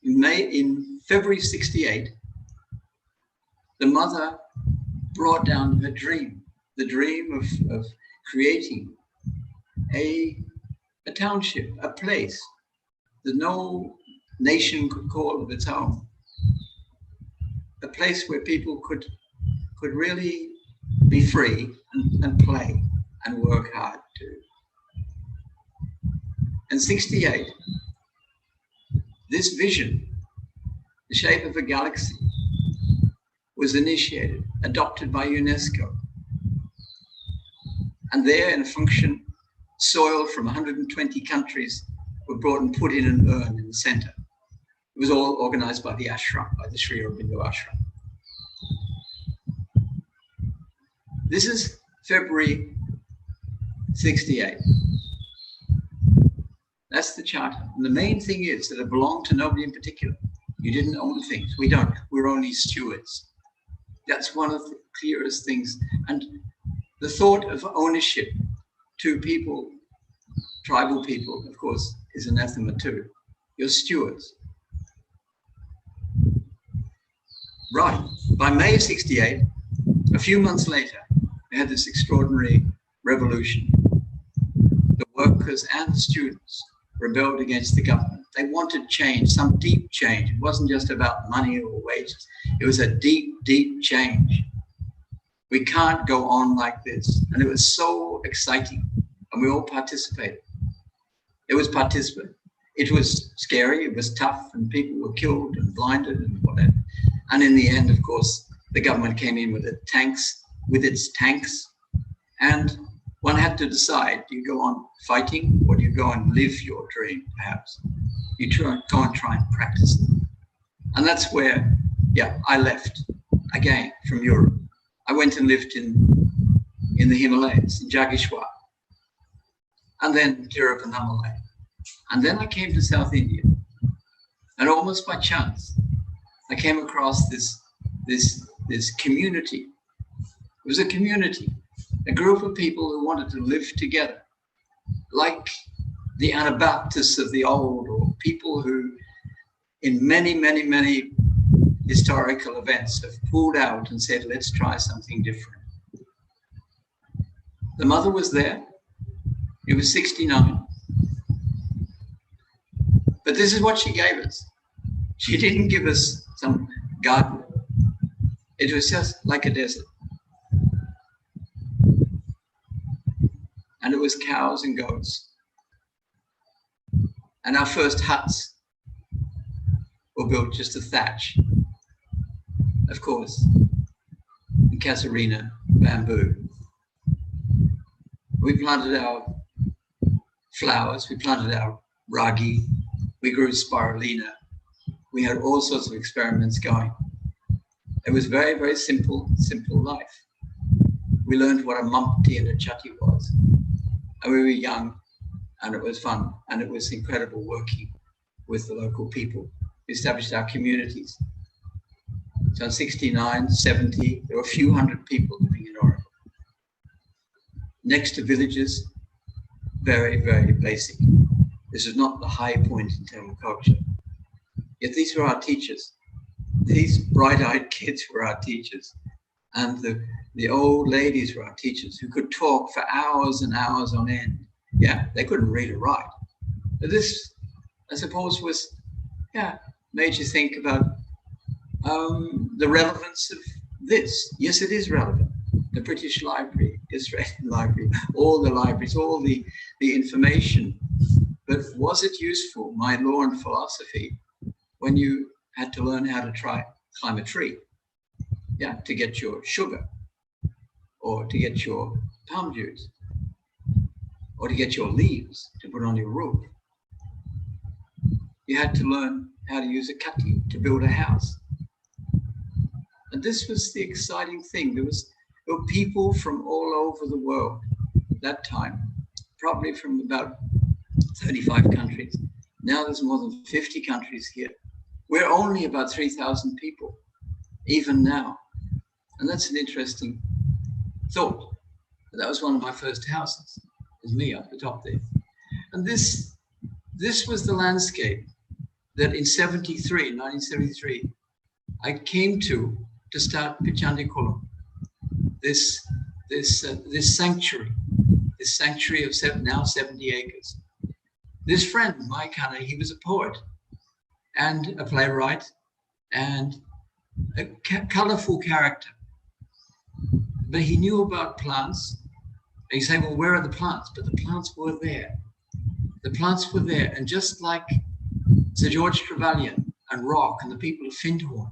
in February '68, the mother brought down her dream, the dream of creating a township, a place that no nation could call of its own, a place where people could really be free and play and work hard too. In '68, this vision, the shape of a galaxy, was initiated, adopted by UNESCO. And there, in a function, soil from 120 countries were brought and put in an urn in the center. It was all organized by the ashram, by the Sri Aurobindo ashram. This is February '68. That's the charter. And the main thing is that it belonged to nobody in particular. You didn't own things. We don't. We're only stewards. That's one of the clearest things. And the thought of ownership to people, tribal people, of course, is anathema too. You're stewards. Right. By May '68, a few months later, we had this extraordinary revolution. The workers and the students rebelled against the government. They wanted change, some deep change. It wasn't just about money or wages. It was a deep, deep change. We can't go on like this. And it was so exciting. And we all participated. It was participant. It was scary, it was tough, and people were killed and blinded and whatever. And in the end, of course, the government came in with its tanks, and one had to decide, do you go on fighting or do you go and live your dream, perhaps? You go and try and practice it. And that's where, I left again from Europe. I went and lived in the Himalayas, in Jageshwar, and then Tiruvannamalai. And then I came to South India. And almost by chance, I came across this community. It was a community, a group of people who wanted to live together, like the Anabaptists of the old, or people who in many, many, many historical events have pulled out and said, let's try something different. The mother was there. It was 69. But this is what she gave us. She didn't give us some garden. It was just like a desert. And it was cows and goats. And our first huts were built just of thatch. Of course, in Casuarina, bamboo. We planted our flowers, we planted our ragi, we grew spirulina. We had all sorts of experiments going. It was very, very simple life. We learned what a mumpty and a chutty was. And we were young, and it was fun, and it was incredible working with the local people. We established our communities. So in 69, 70, there were a few hundred people living in Oracle. Next to villages, very, very basic. This is not the high point in Tamil culture. Yet these were our teachers. these bright-eyed kids were our teachers, and the old ladies were our teachers who could talk for hours and hours on end. Yeah, they couldn't read or write. But this, I suppose, was, yeah, made you think about the relevance of this. Yes, it is relevant. The British Library, Israeli Library, all the libraries, all the information. But was it useful, my law and philosophy, when you had to learn how to climb a tree? Yeah, to get your sugar, or to get your palm juice, or to get your leaves to put on your roof. You had to learn how to use a cutty to build a house. And this was the exciting thing. There were people from all over the world at that time, probably from about 35 countries. Now there's more than 50 countries here. We're only about 3,000 people, even now. And that's an interesting thought. That was one of my first houses. It was me up the top there. And this was the landscape that in 1973, I came to start Pichandikulam, this sanctuary of now 70 acres. This friend, Mike Hanna, he was a poet and a playwright and a colorful character. But he knew about plants. And you say, well, where are the plants? But the plants were there. The plants were there. And just like Sir George Trevelyan and Rock and the people of Findhorn,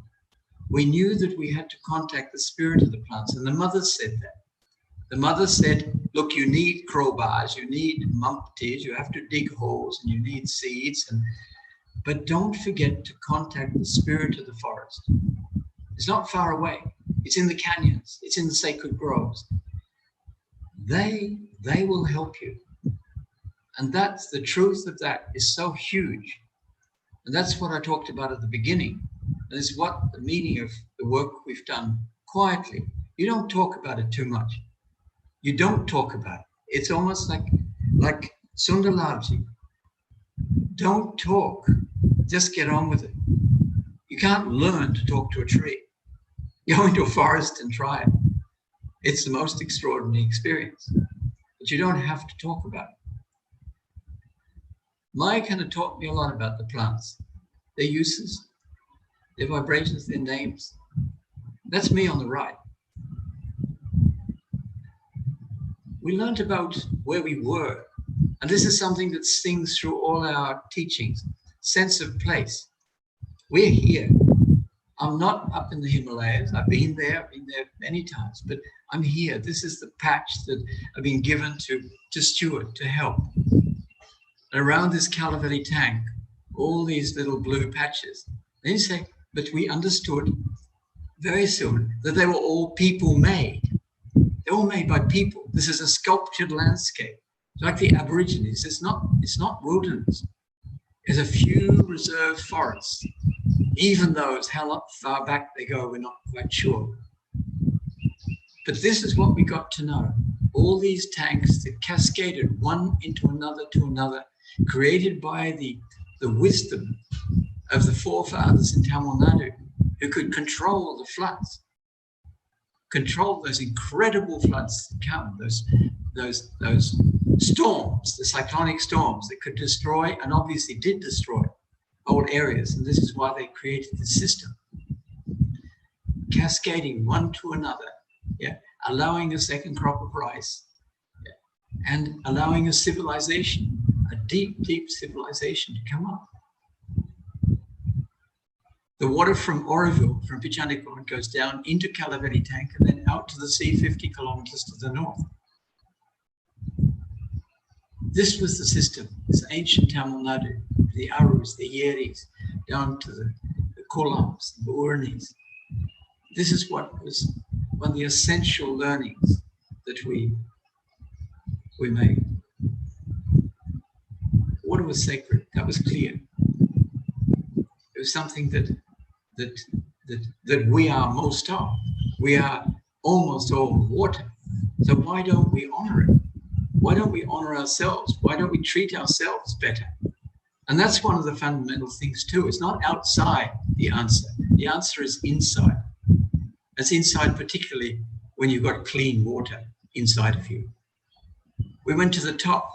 we knew that we had to contact the spirit of the plants. And the mother said that. The mother said, look, you need crowbars, you need mumpties, you have to dig holes, and you need seeds. But don't forget to contact the spirit of the forest. It's not far away. It's in the canyons. It's in the sacred groves. They will help you. And that's the truth of that is so huge. And that's what I talked about at the beginning. And it's what the meaning of the work we've done quietly. You don't talk about it too much. You don't talk about it. It's almost like Sundalarji. Don't talk. Just get on with it. You can't learn to talk to a tree. Go into a forest and try it. It's the most extraordinary experience. But you don't have to talk about it. Mike kind of taught me a lot about the plants, their uses, their vibrations, their names. That's me on the right. We learned about where we were. And this is something that sings through all our teachings, sense of place. We're here. I'm not up in the Himalayas. I've been there many times, but I'm here. This is the patch that I've been given to steward, to help. And around this Kalaveli tank, all these little blue patches. Then you say, but we understood very soon that they were all people made. They're all made by people. This is a sculptured landscape. It's like the Aborigines. It's not wilderness. There's a few reserved forests. Even those, how far back they go, we're not quite sure. But this is what we got to know. All these tanks that cascaded one into another to another, created by the wisdom of the forefathers in Tamil Nadu, who could control the floods, control those incredible floods that come, those storms, the cyclonic storms that could destroy, and obviously did destroy, whole areas. And this is why they created the system, cascading one to another, yeah, allowing a second crop of rice, yeah, and allowing a civilization, a deep, deep civilization to come up. The water from Oroville, from Pichandikulam, goes down into Kalaveli tank and then out to the sea 50 kilometers to the north. This was the system, this ancient Tamil Nadu, the Arus, the Yeris, down to the Kolams, the Urnis. This is what was one of the essential learnings that we made. Water was sacred, that was clear. It was something that we are most of. We are almost all water. So why don't we honor it? Why don't we honor ourselves? Why don't we treat ourselves better? And that's one of the fundamental things too. It's not outside the answer. The answer is inside. It's inside, particularly when you've got clean water inside of you. We went to the top,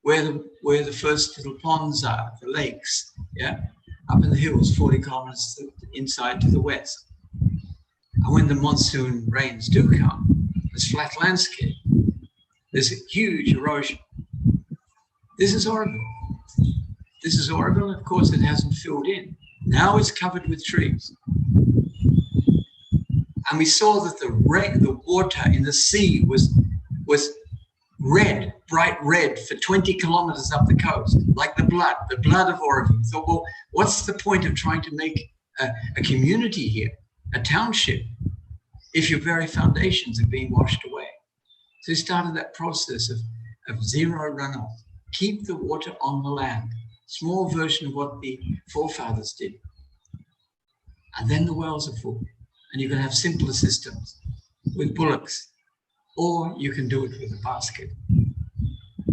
where the first little ponds are, the lakes, yeah, up in the hills, 40 kilometers inside to the west. And when the monsoon rains do come, there's flat landscape. There's a huge erosion. This is Oroville. This is Oroville, of course, it hasn't filled in. Now it's covered with trees. And we saw that the water in the sea was red, bright red for 20 kilometers up the coast, like the blood of Oroville. We thought, well, what's the point of trying to make a community here, a township, if your very foundations are being washed away? So we started that process of zero runoff. Keep the water on the land. Small version of what the forefathers did. And then the wells are full. And you can have simpler systems with bullocks, or you can do it with a basket.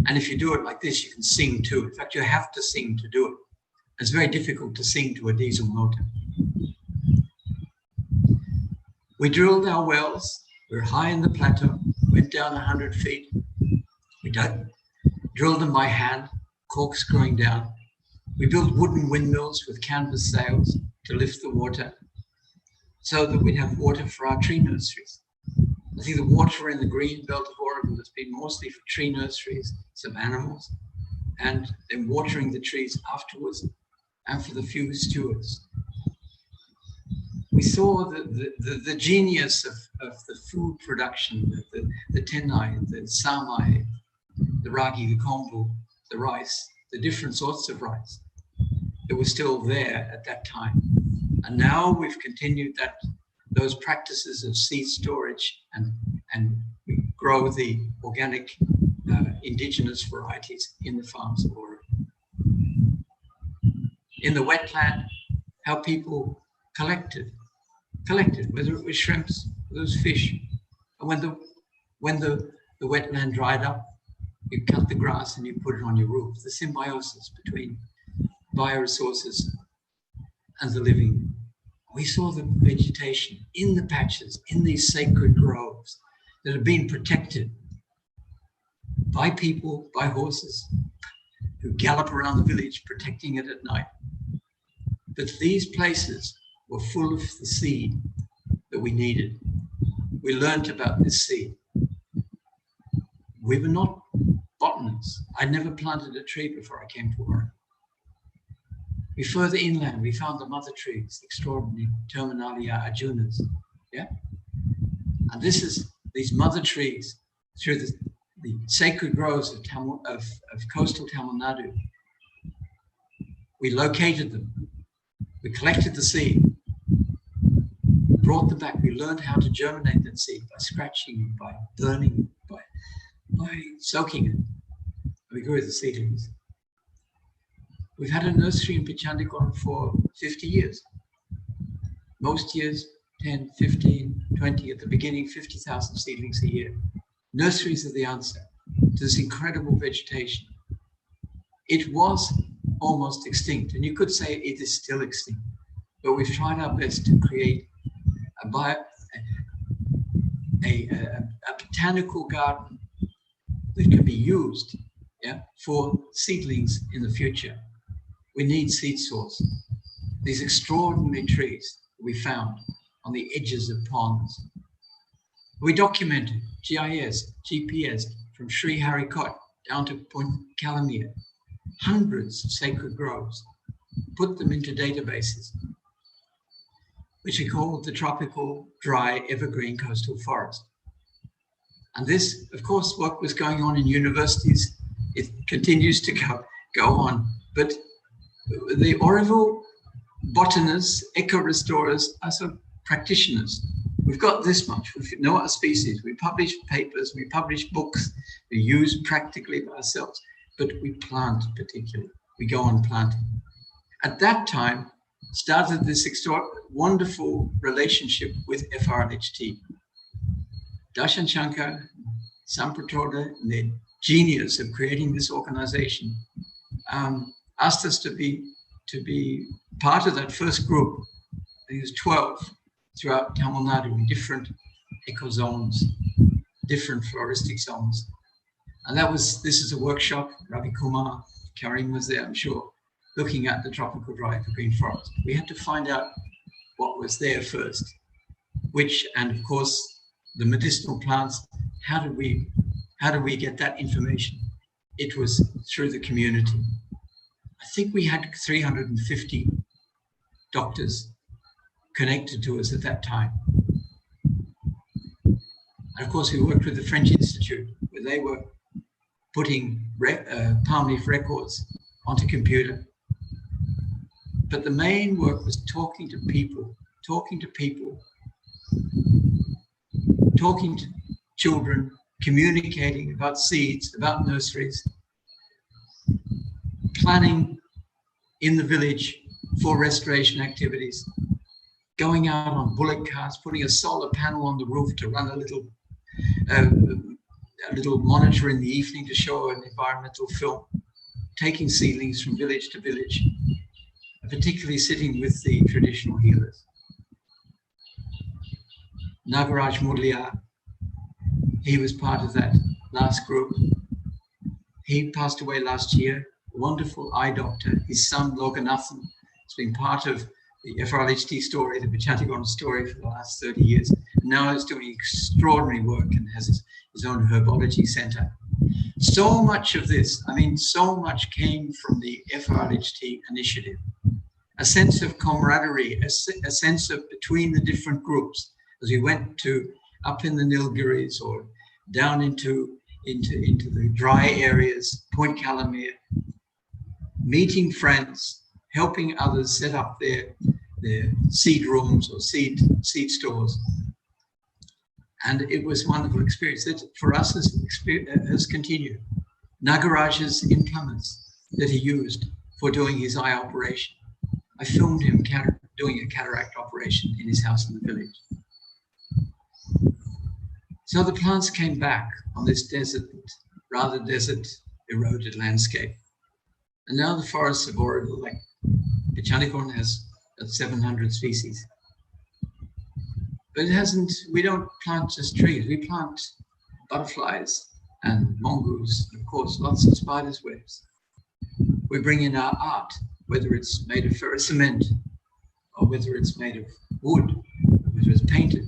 And if you do it like this, you can sing too. In fact, you have to sing to do it. It's very difficult to sing to a diesel motor. We drilled our wells. We're high in the plateau, went down 100 feet. We drilled them by hand, corkscrewing down. We built wooden windmills with canvas sails to lift the water so that we'd have water for our tree nurseries. I think the water in the green belt of Oroville has been mostly for tree nurseries, some animals, and then watering the trees afterwards and for the few stewards. We saw the genius of the food production, the tenai, the samai, the ragi, the kombu, the rice, the different sorts of rice that were still there at that time. And now we've continued those practices of seed storage and we grow the organic indigenous varieties in the farms of Oroville. In the wetland, how people collected, whether it was shrimps, whether it was fish. And when the wetland dried up, you cut the grass and you put it on your roof. The symbiosis between bioresources and the living. We saw the vegetation in the patches, in these sacred groves that have been protected by people, by horses, who gallop around the village protecting it at night. But these places were full of the seed that we needed. We learned about this seed. We were not botanists. I never planted a tree before I came to Oroville. We further inland, we found the mother trees, extraordinary Terminalia ajunas, yeah? And this is these mother trees through the sacred groves of coastal Tamil Nadu. We located them. We collected the seed, brought them back. We learned how to germinate that seed by scratching, by burning, by soaking it. We grew the seedlings. We've had a nursery in Pichandikon for 50 years. Most years, 10, 15, 20, at the beginning, 50,000 seedlings a year. Nurseries are the answer to this incredible vegetation. It was almost extinct, and you could say it is still extinct, but we've tried our best to create a botanical garden that can be used, yeah, for seedlings in the future. We need seed source. These extraordinary trees we found on the edges of ponds. We documented GIS, GPS from Sri Harikot down to Point Calamere, hundreds of sacred groves, put them into databases, which are called the tropical dry evergreen coastal forest. And this, of course, work was going on in universities. It continues to go on, but the Oroville botanists, eco-restorers are sort of practitioners. We've got this much. We know our species. We publish papers. We publish books. We use practically by ourselves, but we plant particularly. We go on planting. At that time, started this wonderful relationship with FRLHT. Darshan Shankar, Sampratoda, and their genius of creating this organization, asked us to be part of that first group think there's 12 throughout Tamil Nadu in different ecozones, different floristic zones. And this is a workshop. Ravi Kumar, Karim was there, I'm sure, looking at the tropical dry evergreen forest. We had to find out what was there first, and of course, the medicinal plants. How do we get that information? It was through the community. I think we had 350 doctors connected to us at that time. And of course, we worked with the French Institute, where they were putting palm leaf records onto computer. But the main work was talking to people, talking to children, communicating about seeds, about nurseries, planning in the village for restoration activities, going out on bullock carts, putting a solar panel on the roof to run a little monitor in the evening to show an environmental film, taking seedlings from village to village, particularly sitting with the traditional healers. Nagaraj Murlia, he was part of that last group. He passed away last year, a wonderful eye doctor. His son, Loganathan, has been part of the FRLHT story, the Bichantigon story for the last 30 years. Now he's doing extraordinary work and has his own herbology center. So much of this, so much came from the FRLHT initiative. A sense of camaraderie, a sense of between the different groups, as we went up in the Nilgiris or down into the dry areas, Point Calamere, meeting friends, helping others set up their seed rooms or seed stores. And it was a wonderful experience that for us has continued. Nagaraj's implements that he used for doing his eye operation. I filmed him doing a cataract operation in his house in the village. So the plants came back on this rather desert eroded landscape. And now the forests of Oroville, like Bichantigon has 700 species. But we don't plant just trees, we plant butterflies and mongoose, and of course, lots of spiders' webs. We bring in our art, whether it's made of ferrous cement, or whether it's made of wood, whether it's painted,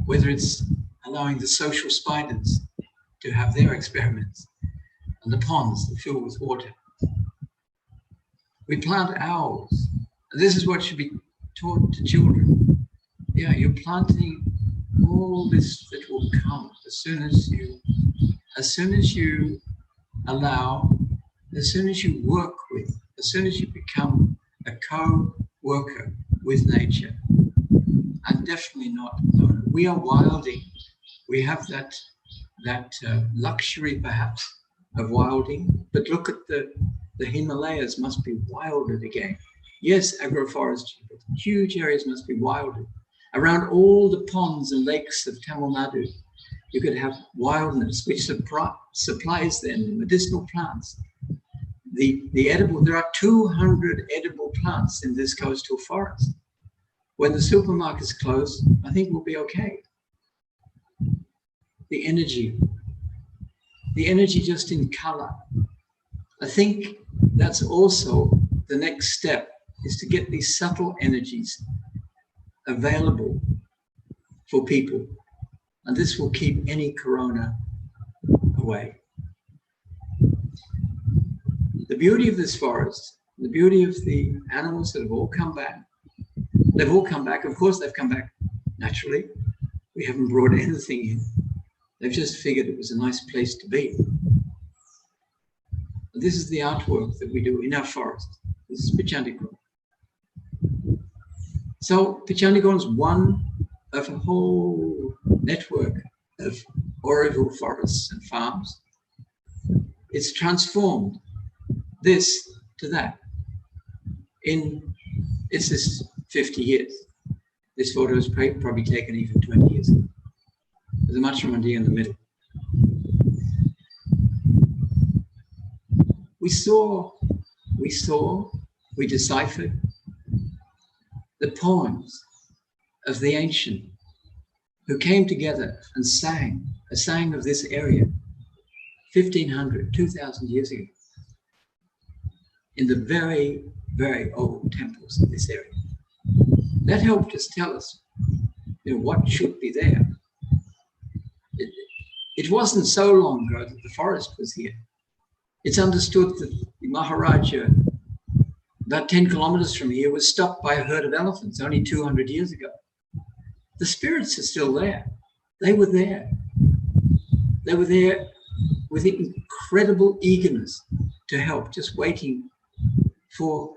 whether it's allowing the social spiders to have their experiments, and the ponds that fill with water. We plant owls. And this is what should be taught to children. Yeah, you're planting all this that will come as soon as you allow, as soon as you work with, as soon as you become a co-worker with nature. And definitely not alone. We are wilding. We have that luxury perhaps of wilding, but look at the Himalayas must be wilded again. Yes, agroforestry, but huge areas must be wilded. Around all the ponds and lakes of Tamil Nadu, you could have wildness, which supplies then medicinal plants. There are 200 edible plants in this coastal forest. When the supermarkets close, I think we'll be okay. The energy just in color. I think that's also the next step, is to get these subtle energies available for people. And this will keep any corona away. The beauty of this forest, the beauty of the animals that have all come back, they've all come back. Of course, they've come back naturally. We haven't brought anything in. They've just figured it was a nice place to be. And this is the artwork that we do in our forest. This is Bichantigon. So Bichantigon is one of a whole network of Oroville forests and farms. It's transformed this to that. It's this 50 years. This photo is probably taken even 20 years ago. There's a Matramandi in the middle. We deciphered, the poems of the ancient who came together and sang of this area 1,500, 2,000 years ago in the very, very old temples of this area. That helped us tell us, what should be there. It wasn't so long ago that the forest was here. It's understood that the Maharaja, about 10 kilometers from here, was stopped by a herd of elephants only 200 years ago. The spirits are still there. They were there. They were there with incredible eagerness to help, just waiting for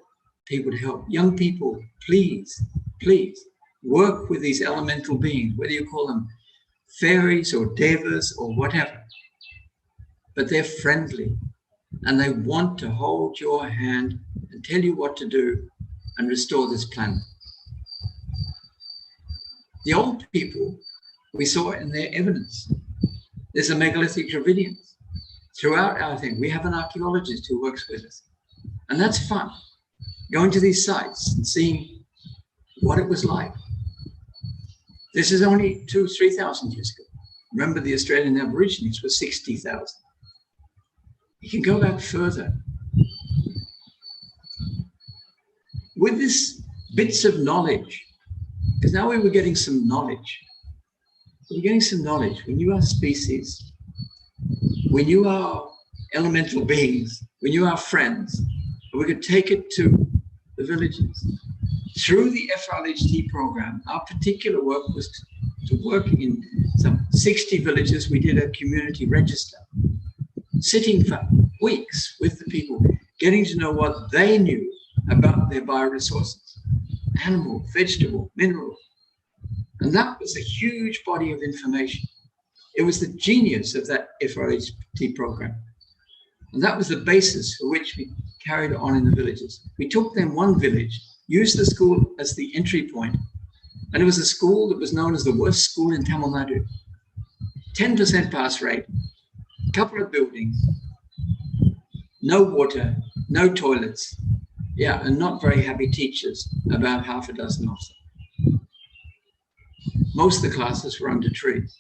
people to help. Young people, please, please work with these elemental beings, whether you call them fairies or devas or whatever. But they're friendly and they want to hold your hand and tell you what to do and restore this planet. The old people, we saw in their evidence. There's a megalithic Dravidians. Throughout our thing, we have an archaeologist who works with us. And that's fun, going to these sites and seeing what it was like. This is only 2,000 to 3,000 years ago. Remember, the Australian Aborigines were 60,000. You can go back further. With this bits of knowledge, because now we were getting some knowledge. We're getting some knowledge. We knew our species. We knew our elemental beings. We knew our friends. And we could take it to the villages. Through the FRHT program, our particular work was to work in some 60 villages. We did a community register, sitting for weeks with the people, getting to know what they knew about their bioresources, animal, vegetable, mineral. And that was a huge body of information. It was the genius of that FRHT program. And that was the basis for which we carried on in the villages. We took them one village, used the school as the entry point, and it was a school that was known as the worst school in Tamil Nadu. 10% pass rate, a couple of buildings, no water, no toilets, yeah, and not very happy teachers, about half a dozen of them. Most of the classes were under trees.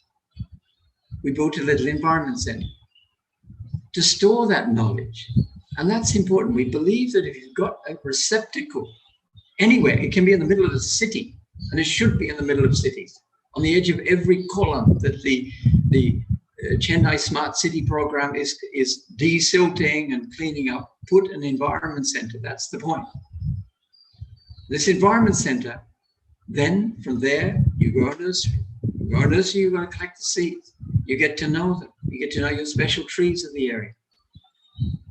We built a little environment center to store that knowledge. And that's important. We believe that if you've got a receptacle anywhere, it can be in the middle of the city, and it should be in the middle of cities, on the edge of every column that the Chennai Smart City program is desilting and cleaning up. Put an environment center. That's the point. This environment center, then from there, you grow a nursery. You grow a nursery, you're going to collect the seeds. You get to know them. You get to know your special trees of the area.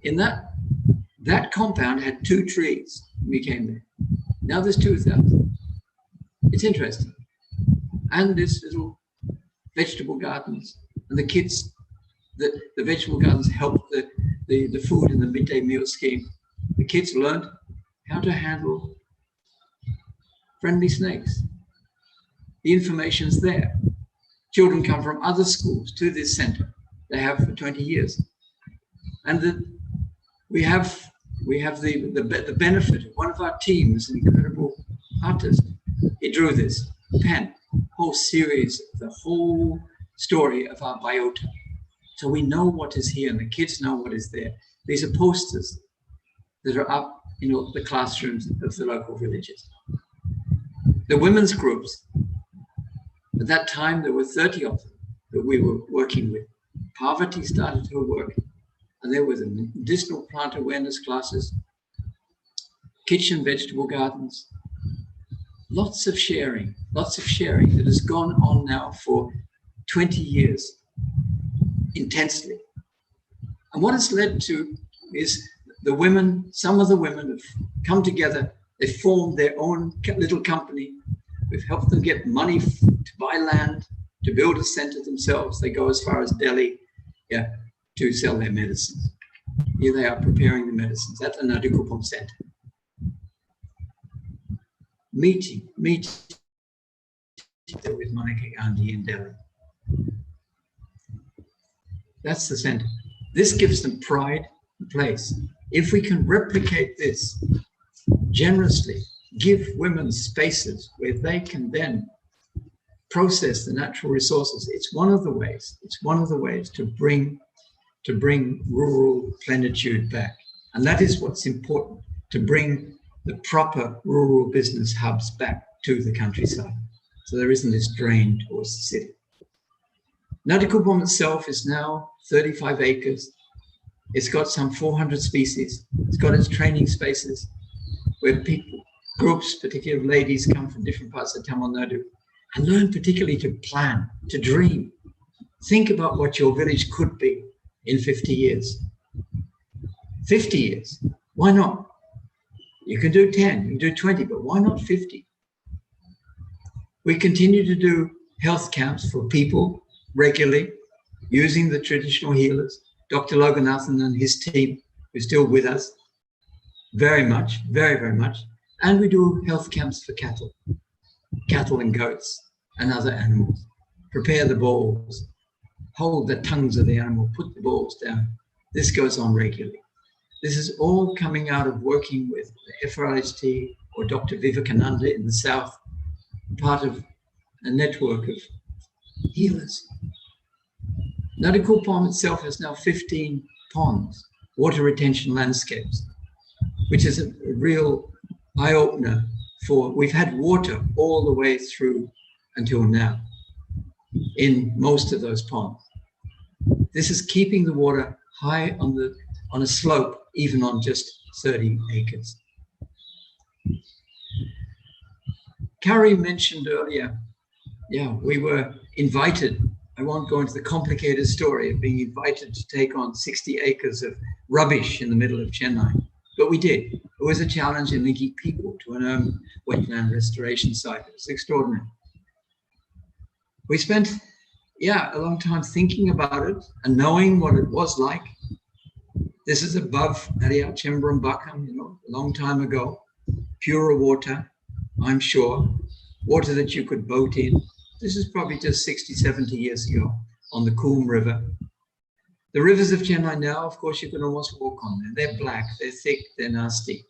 In that compound had 2 trees when we came there. Now there's 2,000. It's interesting. And there's little vegetable gardens. And the kids, the vegetable gardens help the food in the midday meal scheme. The kids learned how to handle friendly snakes. The information's there. Children come from other schools to this center. They have for 20 years. And we have the benefit of one of our teams, an incredible artist. He drew this pen, whole series, the whole story of our biota. So we know what is here and the kids know what is there. These are posters that are up in the classrooms of the local villages. The women's groups, at that time there were 30 of them that we were working with. Parvati started her work, and there was medicinal plant awareness classes, kitchen vegetable gardens, lots of sharing that has gone on now for 20 years intensely. And what it's led to is the women, some of the women have come together, they formed their own little company. We've helped them get money to buy land, to build a center themselves. They go as far as Delhi, yeah, to sell their medicines. Here they are preparing the medicines at the Nadikupam Center. Meeting with Monica Gandhi in Delhi. That's the center. This gives them pride and place. If we can replicate this generously, give women spaces where they can then process the natural resources. It's one of the ways. It's one of the ways to bring rural plenitude back. And that is what's important, to bring the proper rural business hubs back to the countryside. So there isn't this drain towards the city. Natikupom itself is now 35 acres. It's got some 400 species. It's got its training spaces where people, groups, particularly of ladies, come from different parts of Tamil Nadu and learn particularly to plan, to dream. Think about what your village could be in 50 years. 50 years, why not? You can do 10, you can do 20, but why not 50? We continue to do health camps for people regularly, using the traditional healers. Dr. Loganathan and his team, who's still with us, very much, very, very much. And we do health camps for cattle and goats and other animals. Prepare the balls, hold the tongues of the animal, put the balls down. This goes on regularly. This is all coming out of working with the FRHT or Dr. Vivekananda in the south, part of a network of healers. Natikupom itself has now 15 ponds, water retention landscapes, which is a real eye-opener for, we've had water all the way through until now in most of those ponds. This is keeping the water high on a slope, even on just 30 acres. Carrie mentioned earlier, yeah, we were invited. I won't go into the complicated story of being invited to take on 60 acres of rubbish in the middle of Chennai, but we did. It was a challenge in linking people to an wetland restoration site. It was extraordinary. We spent, a long time thinking about it and knowing what it was like. This is above Ariat Chembrambakam, a long time ago. Purer water, I'm sure. Water that you could boat in. This is probably just 60, 70 years ago on the Coombe River. The rivers of Chennai now, of course, you can almost walk on them. They're black, they're thick, they're nasty.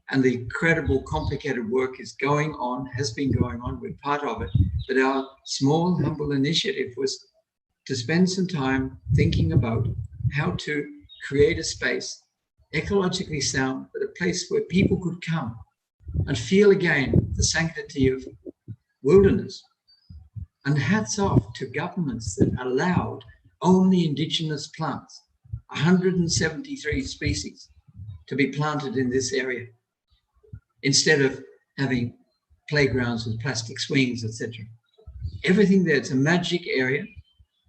And the incredible, complicated work is going on, has been going on, we're part of it. But our small, humble initiative was to spend some time thinking about how to create a space, ecologically sound, but a place where people could come and feel again the sanctity of wilderness. And hats off to governments that allowed only indigenous plants, 173 species, to be planted in this area, instead of having playgrounds with plastic swings, etc. Everything there, it's a magic area,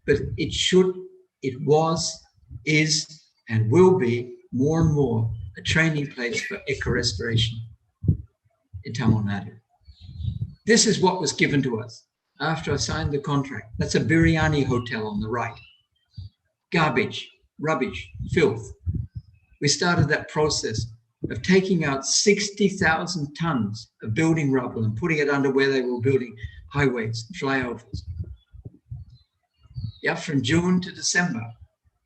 but it was, is, and will be more and more a training place for eco-restoration in Tamil Nadu. This is what was given to us after I signed the contract. That's a biryani hotel on the right. Garbage, rubbish, filth. We started that process of taking out 60,000 tons of building rubble and putting it under where they were building highways, flyovers. Yeah, from June to December,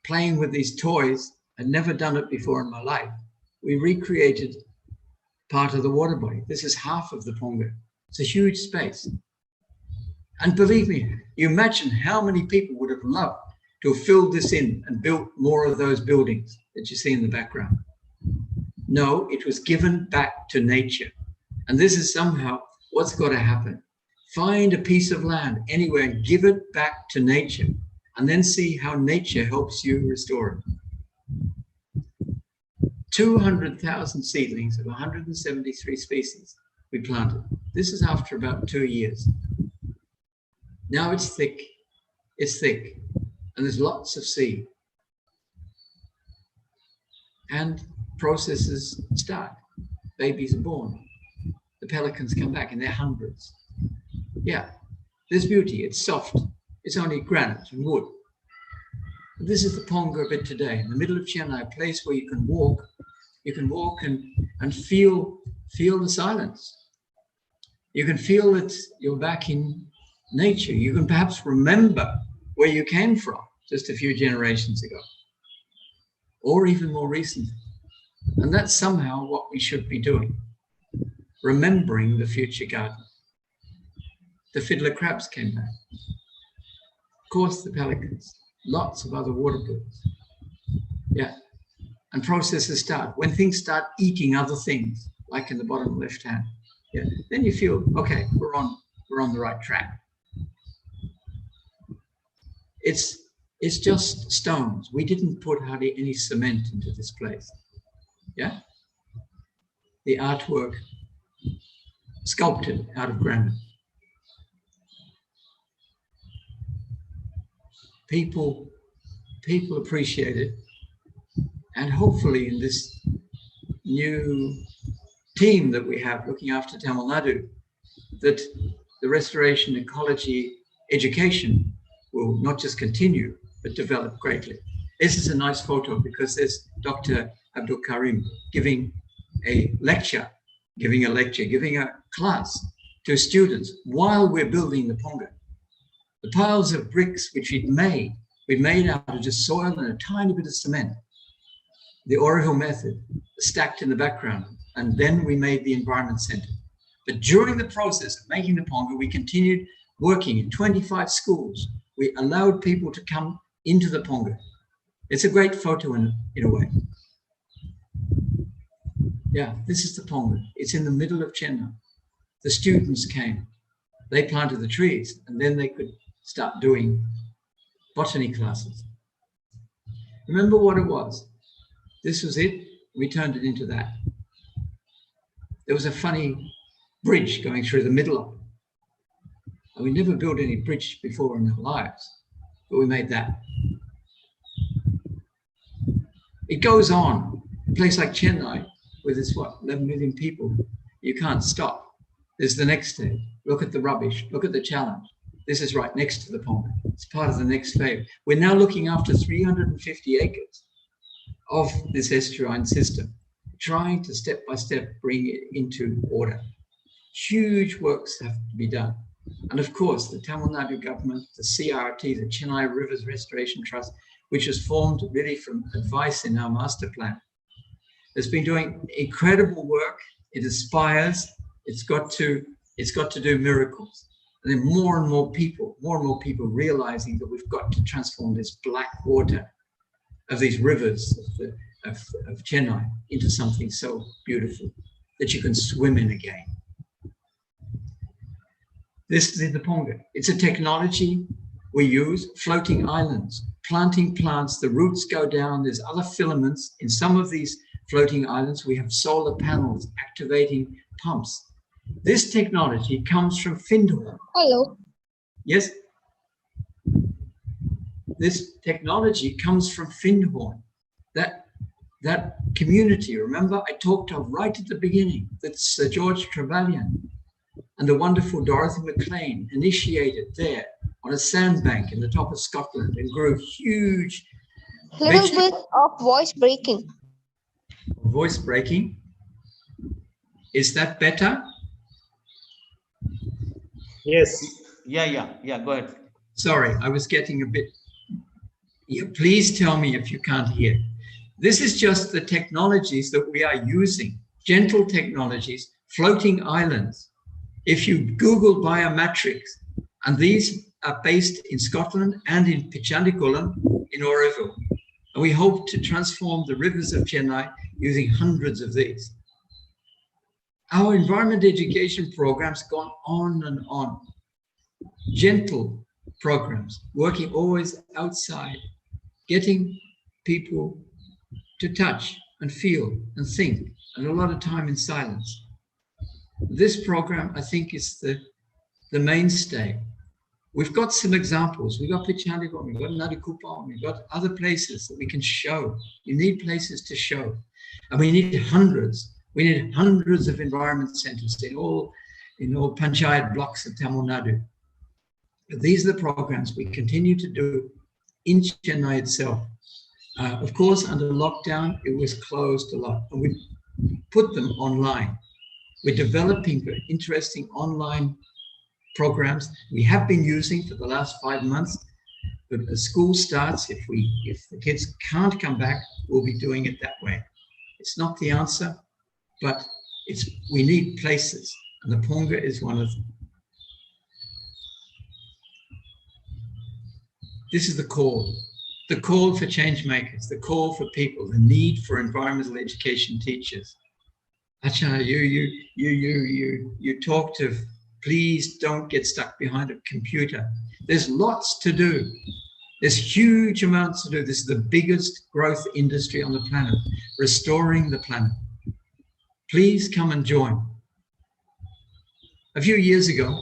playing with these toys. I'd never done it before in my life. We recreated part of the water body. This is half of the Ponga. It's a huge space. And believe me, you imagine how many people would have loved to have filled this in and built more of those buildings that you see in the background. No, it was given back to nature. And this is somehow what's got to happen. Find a piece of land anywhere and give it back to nature, and then see how nature helps you restore it. 200,000 seedlings of 173 species we planted. This is after about 2 years. Now it's thick, and there's lots of seed. And processes start. Babies are born. The pelicans come back in their hundreds. Yeah, there's beauty, it's soft. It's only granite and wood. But this is the Ponga of it today, in the middle of Chennai, a place where you can walk and feel the silence. You can feel that you're back in nature. You can perhaps remember where you came from just a few generations ago, or even more recently. And that's somehow what we should be doing. remembering the future garden. The fiddler crabs came back. Of course, the pelicans, lots of other water birds. Yeah, and processes start. When things start eating other things, like in the bottom left hand, yeah, then you feel, okay, we're on the right track. It's just stones. We didn't put hardly any cement into this place. Yeah? The artwork sculpted out of granite. People appreciate it. And hopefully in this new team that we have looking after Tamil Nadu, that the restoration ecology education will not just continue, but develop greatly. This is a nice photo because there's Dr. Abdul Karim giving a lecture, giving a class to students while we're building the Ponga. The piles of bricks which we'd made out of just soil and a tiny bit of cement. The Oroville method stacked in the background, and then we made the environment center. But during the process of making the Ponga, we continued working in 25 schools. We allowed people to come into the Ponga. It's a great photo in a way. Yeah, this is the Ponga. It's in the middle of Chennai. The students came. They planted the trees, and then they could start doing botany classes. Remember what it was? This was it. We turned it into that. There was a funny bridge going through the middle of it. And we never built any bridge before in our lives, but we made that. It goes on. A place like Chennai, with its 11 million people, you can't stop. There's the next stage. Look at the rubbish. Look at the challenge. This is right next to the Ponga. It's part of the next phase. We're now looking after 350 acres of this estuarine system, trying to step by step bring it into order. Huge works have to be done. And of course, the Tamil Nadu government, the CRT, the Chennai Rivers Restoration Trust, which was formed really from advice in our master plan, has been doing incredible work. It aspires, it's got to do miracles. And then more and more people realizing that we've got to transform this black water of these rivers of Chennai into something so beautiful that you can swim in again. This is the Ponga. It's a technology we use, floating islands, planting plants, the roots go down, there's other filaments. In some of these floating islands, we have solar panels activating pumps. This technology comes from Findhorn. Hello. Yes? This technology comes from Findhorn. That community, remember I talked of right at the beginning, that Sir George Trevelyan and the wonderful Dorothy McLean initiated there on a sandbank in the top of Scotland and grew huge. Little bit of voice breaking. Voice breaking? Is that better? Yes. Yeah. Go ahead. Sorry, I was getting a bit. Yeah, please tell me if you can't hear. This is just the technologies that we are using, gentle technologies, floating islands. If you Google biomatrix, and these are based in Scotland and in Pichandikulam in Oroville, and we hope to transform the rivers of Chennai using hundreds of these. Our environment education programs gone on and on. Gentle programs, working always outside, getting people to touch and feel and think, and a lot of time in silence. This program, I think, is the mainstay. We've got some examples. We've got Pichandikulam, we've got Nadikupam, we've got other places that we can show. You need places to show. And we need hundreds. We need hundreds of environment centers in all panchayat blocks of Tamil Nadu. These are the programs we continue to do in Chennai itself. Of course, under lockdown, it was closed a lot, and we put them online. We're developing very interesting online programs we have been using for the last 5 months. But as school starts, if the kids can't come back, we'll be doing it that way. It's not the answer, but we need places, and the Ponga is one of them. This is the call for change makers, the call for people, the need for environmental education teachers. Achana, you talked of, please don't get stuck behind a computer. There's lots to do. There's huge amounts to do. This is the biggest growth industry on the planet, restoring the planet. Please come and join. A few years ago,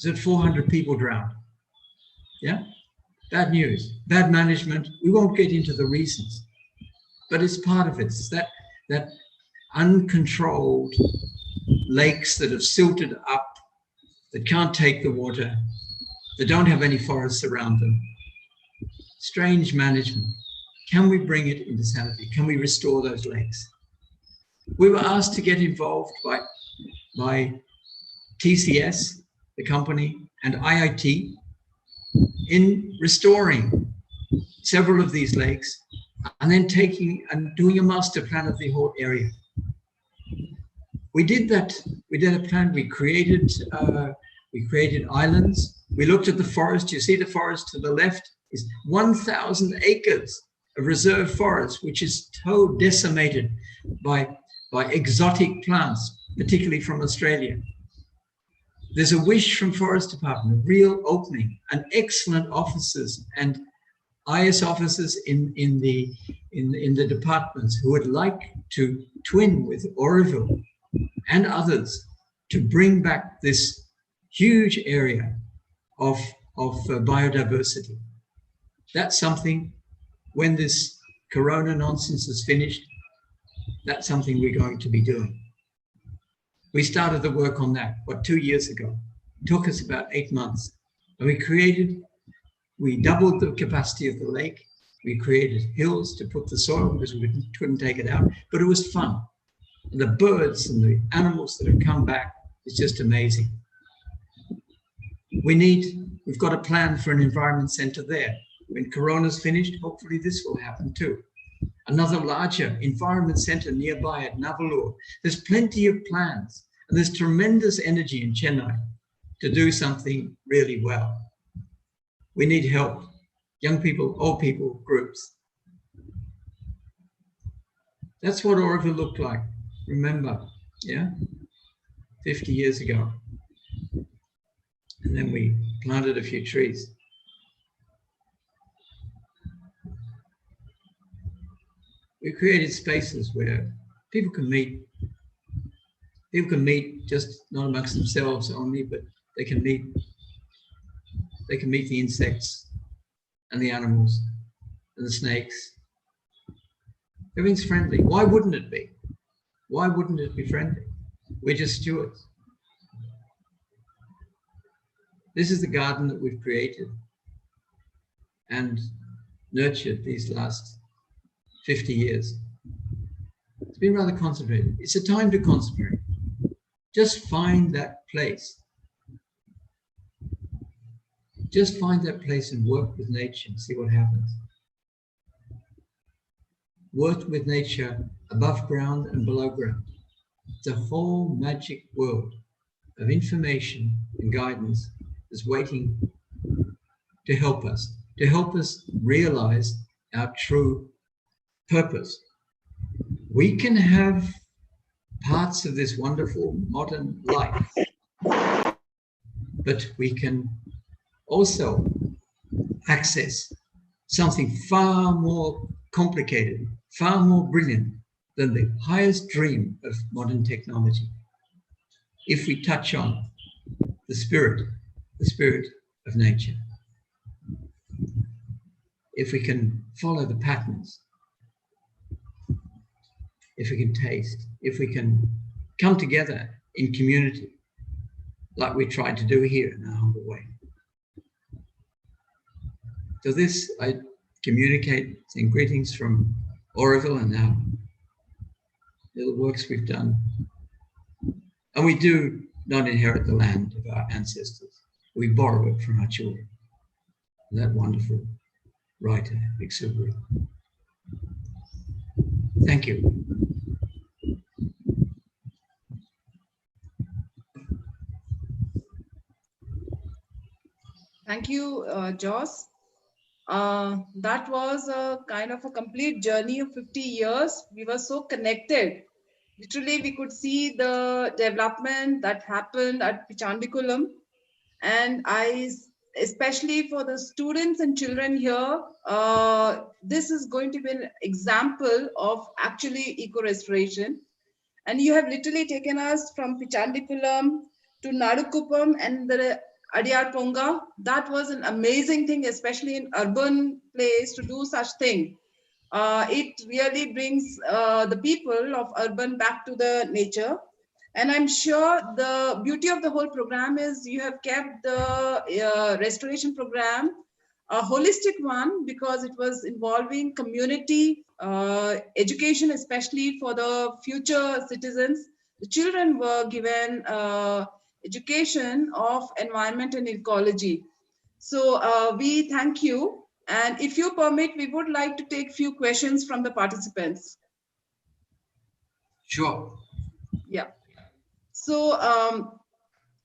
there was 400 people drowned. Yeah? Bad news, bad management. We won't get into the reasons, but it's part of it. It's that uncontrolled lakes that have silted up, that can't take the water, that don't have any forests around them. Strange management. Can we bring it into sanity? Can we restore those lakes? We were asked to get involved by TCS, the company, and IIT in restoring several of these lakes and then taking and doing a master plan of the whole area. We did that. We did a plan. We created islands. We looked at the forest. You see the forest to the left is 1,000 acres of reserve forest, which is so decimated by exotic plants, particularly from Australia. There's a wish from Forest Department, a real opening, and excellent officers and IS officers in the departments who would like to twin with Oroville and others to bring back this huge area of biodiversity. That's something, when this Corona nonsense is finished, that's something we're going to be doing. We started the work on that, 2 years ago? It took us about 8 months. And we doubled the capacity of the lake. We created hills to put the soil because we couldn't take it out, but it was fun. And the birds and the animals that have come back, it's just amazing. We've got a plan for an environment center there. When Corona's finished, hopefully this will happen too. Another larger environment center nearby at Navalur. There's plenty of plans, and there's tremendous energy in Chennai to do something really well. We need help, young people, old people, groups. That's what Oroville looked like, remember, yeah? 50 years ago. And then we planted a few trees. We created spaces where people can meet. People can meet just not amongst themselves only, but they can meet the insects and the animals and the snakes. Everything's friendly. Why wouldn't it be? Why wouldn't it be friendly? We're just stewards. This is the garden that we've created and nurtured these last 50 years. It's been rather concentrated. It's a time to concentrate. Just find that place. Just find that place and work with nature and see what happens. Work with nature above ground and below ground. It's a whole magic world of information and guidance is waiting to help us realize our true purpose. We can have parts of this wonderful modern life, but we can also access something far more complicated, far more brilliant than the highest dream of modern technology. If we touch on the spirit of nature, if we can follow the patterns, if we can taste, if we can come together in community, like we tried to do here in our humble way. So this, I communicate and greetings from Oroville and our little works we've done. And we do not inherit the land of our ancestors. We borrow it from our children. That wonderful writer, Bhiksu. Thank you. Thank you, Joss. That was a kind of a complete journey of 50 years. We were so connected. Literally, we could see the development that happened at Pichandikulam. And especially for the students and children here, this is going to be an example of actually eco-restoration. And you have literally taken us from Pichandikulam to Nadukupam and the Adiyar Ponga. That was an amazing thing, especially in urban place to do such thing. It really brings the people of urban back to the nature. And I'm sure the beauty of the whole program is you have kept the restoration program a holistic one, because it was involving community education, especially for the future citizens. The children were given education of environment and ecology. So we thank you. And if you permit, we would like to take few questions from the participants. Sure. Yeah. So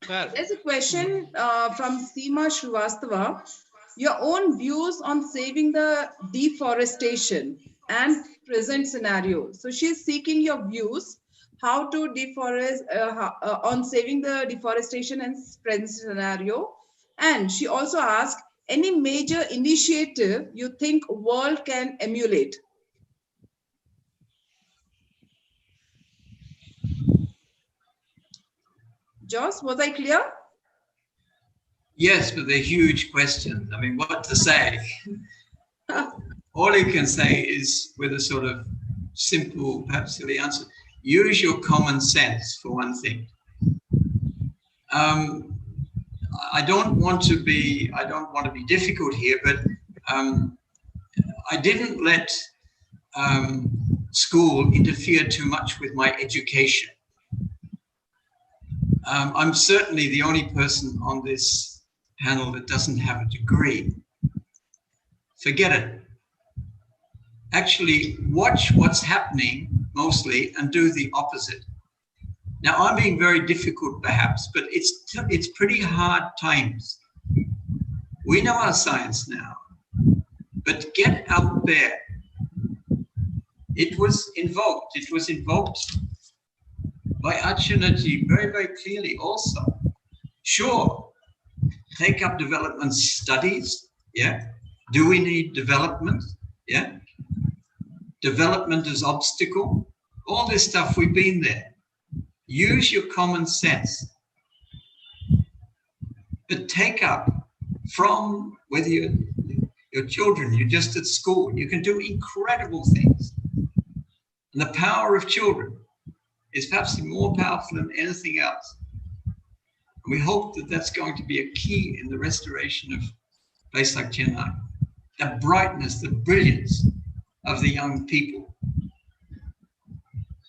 there's a question from Seema Srivastava. Your own views on saving the deforestation and present scenario. So she's seeking your views how to deforest on saving the deforestation and present scenario. And she also asked any major initiative you think world can emulate. Joss, was I clear? Yes, but they're huge questions. I mean, what to say? All you can say is, with a sort of simple, perhaps silly answer, use your common sense for one thing. I don't want to be difficult here, but I didn't let school interfere too much with my education. I'm certainly the only person on this panel that doesn't have a degree. Forget it. Actually, watch what's happening mostly and do the opposite. Now, I'm being very difficult perhaps, but it's pretty hard times. We know our science now, but get out there. It was invoked by Archanaji very, very clearly also. Sure, take up development studies, yeah? Do we need development, yeah? Development as obstacle, all this stuff, we've been there. Use your common sense. But take up from, whether your children, you're just at school, you can do incredible things. And the power of children is perhaps more powerful than anything else. And we hope that that's going to be a key in the restoration of a place like Chennai. The brightness, the brilliance of the young people.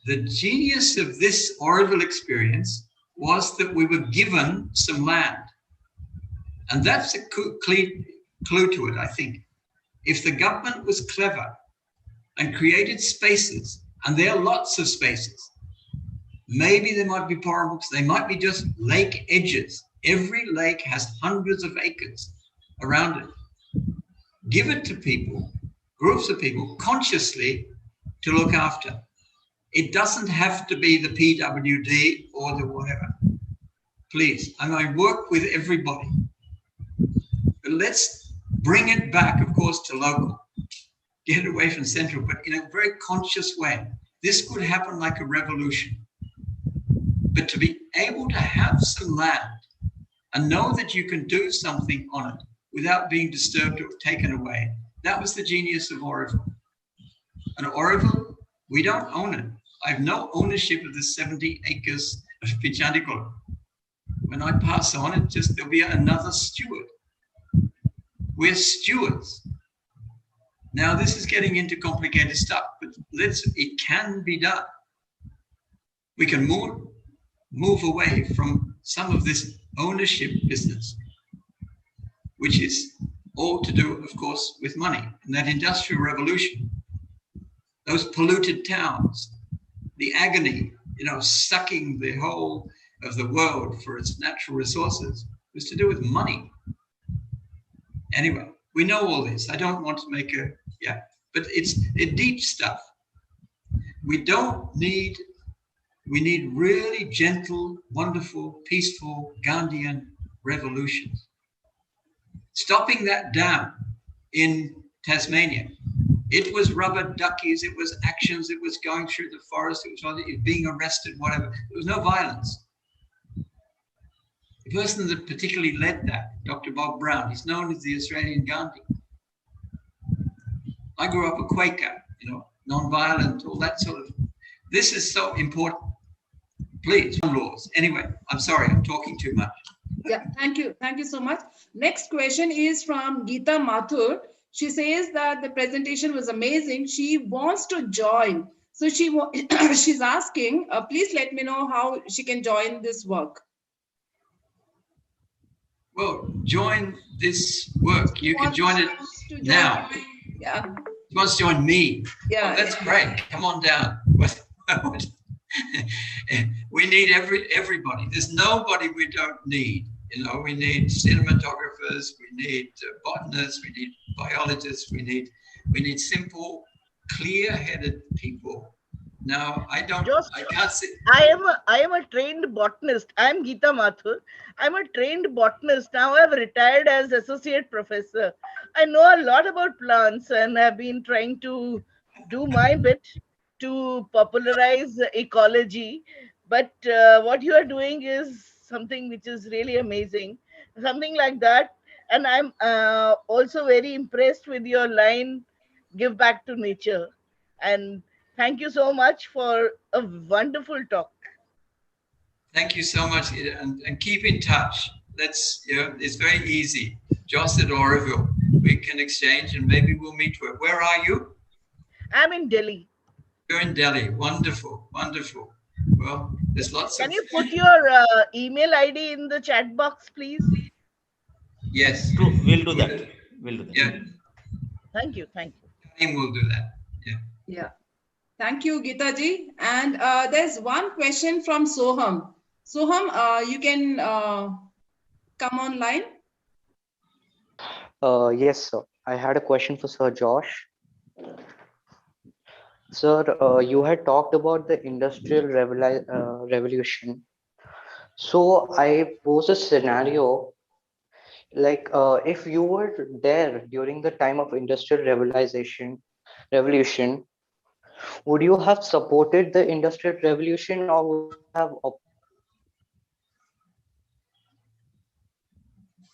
The genius of this Oroville experience was that we were given some land. And that's a clue to it, I think. If the government was clever and created spaces, and there are lots of spaces, maybe there might be portals, they might be just lake edges. Every lake has hundreds of acres around it. Give it to people, groups of people, consciously to look after. It doesn't have to be the PWD or the whatever. Please, and I work with everybody. But let's bring it back, of course, to local. Get away from central, but in a very conscious way. This could happen like a revolution. But to be able to have some land and know that you can do something on it without being disturbed or taken away, that was the genius of Oroville. And Oroville, we don't own it. I have no ownership of the 70 acres of Pichandikulam. When I pass on it, there'll be another steward. We're stewards. Now, this is getting into complicated stuff, but it can be done. We can move away from some of this ownership business, which is all to do, of course, with money. And that industrial revolution, those polluted towns, the agony, sucking the whole of the world for its natural resources, was to do with money. Anyway, we know all this. I don't want to make but it's deep stuff. We need really gentle, wonderful, peaceful Gandhian revolutions. Stopping that down in Tasmania. It was rubber duckies, it was actions, it was going through the forest, it was being arrested, whatever. There was no violence. The person that particularly led that, Dr. Bob Brown, he's known as the Australian Gandhi. I grew up a Quaker, non-violent, all that sort of. This is so important. Please, laws. Anyway, I'm sorry, I'm talking too much. Yeah, thank you. Thank you so much. Next question is from Geeta Mathur. She says that the presentation was amazing. She wants to join. So she's asking, please let me know how she can join this work. Well, join this work. You can join it now. Yeah. She wants to join me. Yeah. Oh, that's great. Come on down. We need everybody. There's nobody we don't need. We need cinematographers, we need botanists, we need biologists, we need simple, clear-headed people. Now, I can't say. I am a trained botanist. I am Geeta Mathur. I'm a trained botanist. Now I've retired as associate professor. I know a lot about plants and have been trying to do my bit to popularize ecology. But what you are doing is something which is really amazing, something like that. And I'm also very impressed with your line, give back to nature. And thank you so much for a wonderful talk. Thank you so much, and keep in touch. It's very easy. Joss at Oroville, we can exchange and maybe we'll meet. Where are you? I'm in Delhi. You're in Delhi. Wonderful, wonderful. Well, there's lots Can you put your email ID in the chat box, please? Yes. True. We'll do that. We'll do that. Yeah. Thank you. Thank you. We'll do that. Yeah. Yeah. Thank you, Geeta ji. And there's one question from Soham. Soham, you can come online. Yes, sir. I had a question for Sir Josh. Sir, you had talked about the industrial revolution. So I pose a scenario like if you were there during the time of industrial revolution, would you have supported the industrial revolution or would you have?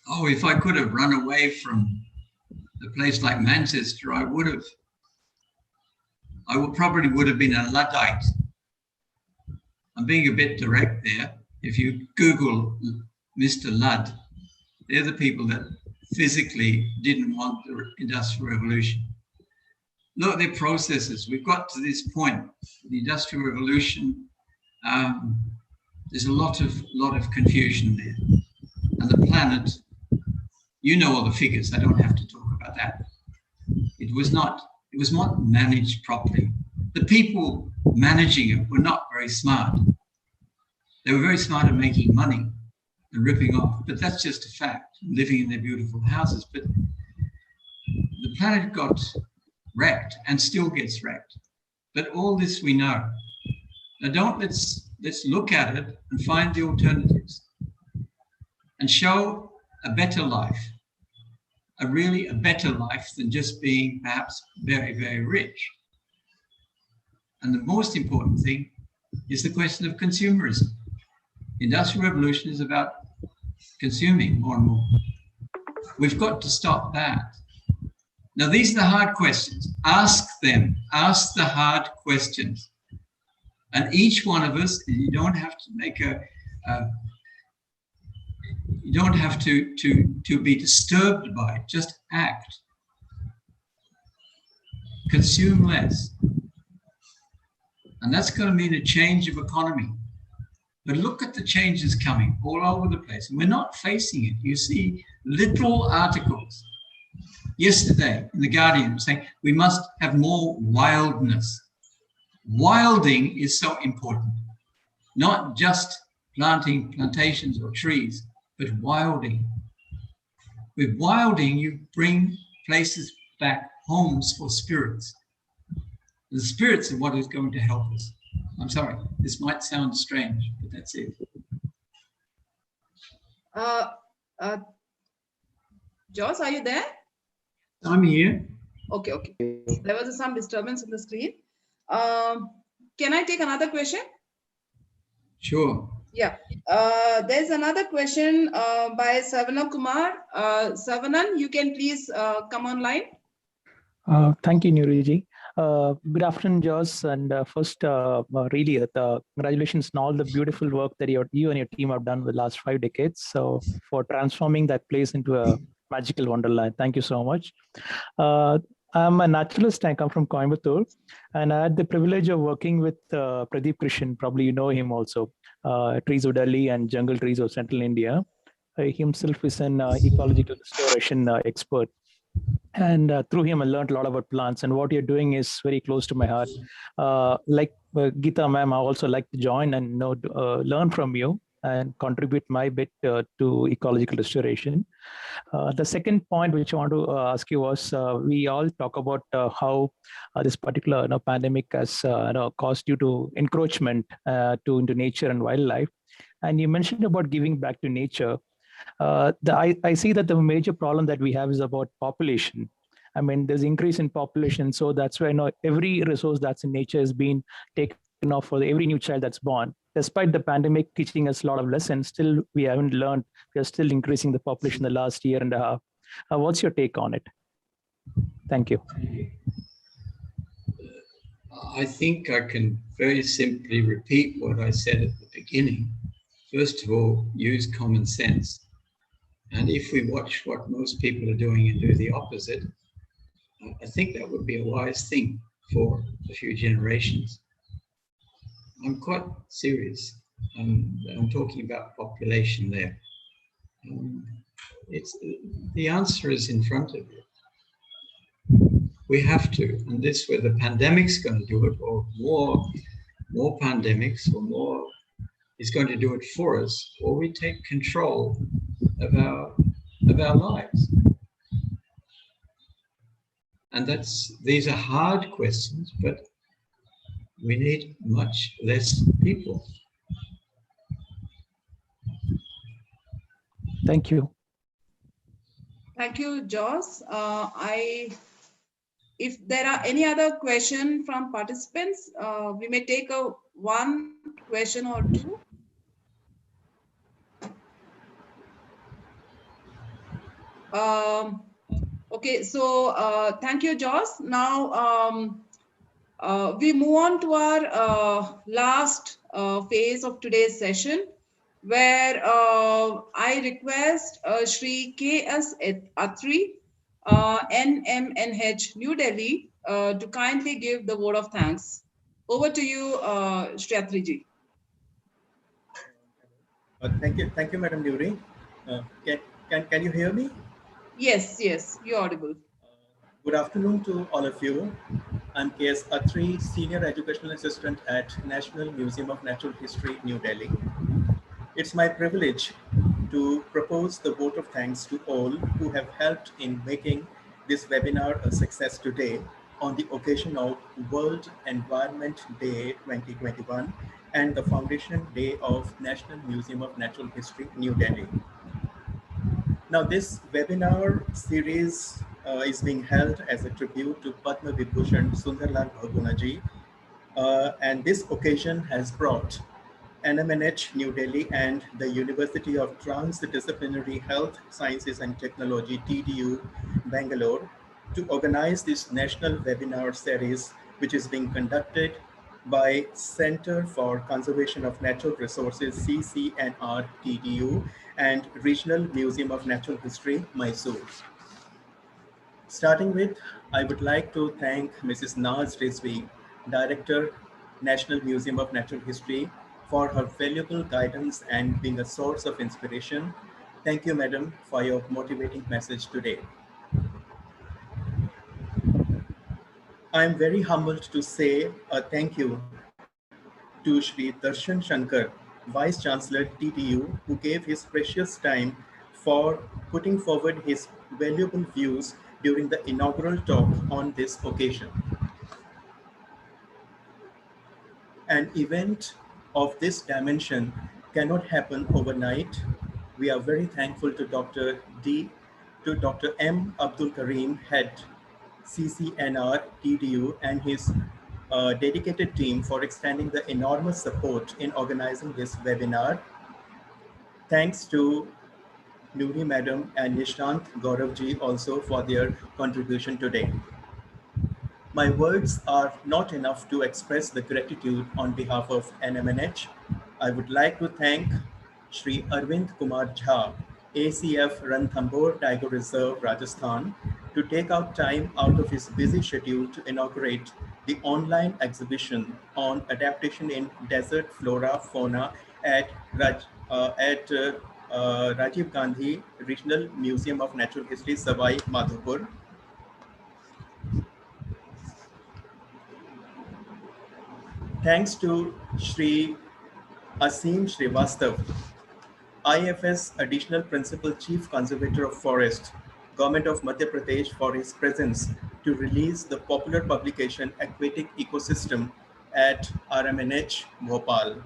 Oh, if I could have run away from a place like Manchester, I would have. Probably would have been a Luddite. I'm being a bit direct there. If you Google Mr. Ludd, they're the people that physically didn't want the Industrial Revolution. Look at their processes. We've got to this point, the Industrial Revolution. There's a lot of confusion there. And the planet, you know all the figures. I don't have to talk about that. It was not managed properly. The people managing it were not very smart. They were very smart at making money and ripping off, but that's just a fact, living in their beautiful houses. But the planet got wrecked and still gets wrecked. But all this we know. Now let's look at it and find the alternatives and show a better life. Really a better life than just being perhaps very, very rich. And the most important thing is the question of consumerism. The Industrial Revolution is about consuming more and more. We've got to stop that. Now, these are the hard questions. Ask them. Ask the hard questions. And each one of us, you don't have to make you don't have to be disturbed by it, just act. Consume less. And that's going to mean a change of economy. But look at the changes coming all over the place. And we're not facing it. You see little articles yesterday in The Guardian saying we must have more wildness. Wilding is so important. Not just planting plantations or trees, but wilding. With wilding, you bring places back, homes for spirits. The spirits are what is going to help us. I'm sorry, this might sound strange, but that's it. Joss, are you there? I'm here. Okay, okay. There was some disturbance on the screen. Can I take another question? Sure. Yeah. There's another question by Savana Kumar. Savanan, you can please come online. Thank you, Nuriji. Good afternoon, Joss. And first, really, congratulations on all the beautiful work that you and your team have done the last 5 decades. So for transforming that place into a magical wonderland. Thank you so much. I'm a naturalist. I come from Coimbatore, and I had the privilege of working with Pradeep Krishan. Probably you know him also. Trees of Delhi and Jungle Trees of Central India. He himself is an ecological restoration expert. And through him, I learned a lot about plants. And what you're doing is very close to my heart. Like Geeta ma'am, I also like to join and learn from you and contribute my bit to ecological restoration. The second point which I want to ask you was, we all talk about how this particular pandemic has caused you to encroachment into nature and wildlife. And you mentioned about giving back to nature. I see that the major problem that we have is about population. I mean, there's increase in population. So that's why every resource that's in nature is being taken off for every new child that's born. Despite the pandemic teaching us a lot of lessons, still we haven't learned. We are still increasing the population the last year and a half. What's your take on it? Thank you. I think I can very simply repeat what I said at the beginning. First of all, use common sense. And if we watch what most people are doing and do the opposite, I think that would be a wise thing for a few generations. I'm quite serious. I'm talking about population there. The answer is in front of you. We have to, and this where the pandemic's going to do it, or more pandemics, or more is going to do it for us, or we take control of our lives. And these are hard questions, but we need much less people. Thank you. Thank you, Joss. If there are any other question from participants, we may take one question or two. Okay, so thank you, Joss. Now we move on to our last phase of today's session, where I request Shri K.S. Atri, NMNH, New Delhi, to kindly give the word of thanks. Over to you, Shri Atriji. Thank you, Madam Nuri. Can you hear me? Yes, yes, you're audible. Good afternoon to all of you. I'm K.S. Atri, Senior Educational Assistant at National Museum of Natural History, New Delhi. It's my privilege to propose the vote of thanks to all who have helped in making this webinar a success today on the occasion of World Environment Day 2021 and the Foundation Day of National Museum of Natural History, New Delhi. Now, this webinar series is being held as a tribute to Padma Vibhushan Sundarlal Bahugunaji, and this occasion has brought NMNH New Delhi and the University of Transdisciplinary Health Sciences and Technology, TDU, Bangalore, to organize this national webinar series, which is being conducted by Center for Conservation of Natural Resources, CCNR, TDU, and Regional Museum of Natural History, Mysore. Starting with, I would like to thank Mrs. Naz Rizvi, Director, National Museum of Natural History, for her valuable guidance and being a source of inspiration. Thank you, Madam, for your motivating message today. I am very humbled to say a thank you to Shri Darshan Shankar, Vice Chancellor TTU, who gave his precious time for putting forward his valuable views during the inaugural talk on this occasion. An event of this dimension cannot happen overnight. We are very thankful to Dr. M. Abdul Karim, head CCNR TDU, and his dedicated team for extending the enormous support in organizing this webinar. Thanks to Noori Madam and Nishant Gauravji also for their contribution today. My words are not enough to express the gratitude on behalf of NMNH. I would like to thank Shri Arvind Kumar Jha, ACF Ranthambore Tiger Reserve, Rajasthan, to take out time out of his busy schedule to inaugurate the online exhibition on adaptation in desert flora fauna at Rajiv Gandhi Regional Museum of Natural History, Savai Madhopur. Thanks to Shri Asim Srivastav, IFS Additional Principal Chief Conservator of Forest, Government of Madhya Pradesh, for his presence to release the popular publication Aquatic Ecosystem at RMNH, Bhopal.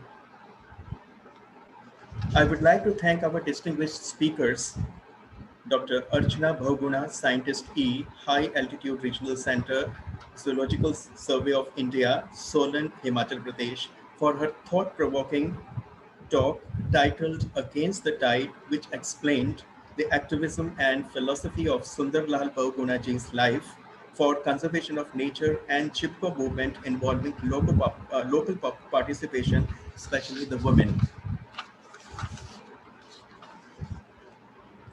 I would like to thank our distinguished speakers, Dr. Archana Bahuguna, Scientist E, High Altitude Regional Center, Zoological Survey of India, Solan, Himachal Pradesh, for her thought-provoking talk titled Against the Tide, which explained the activism and philosophy of Sundarlal Bahuguna ji's life for conservation of nature and Chipko movement involving local participation, especially the women.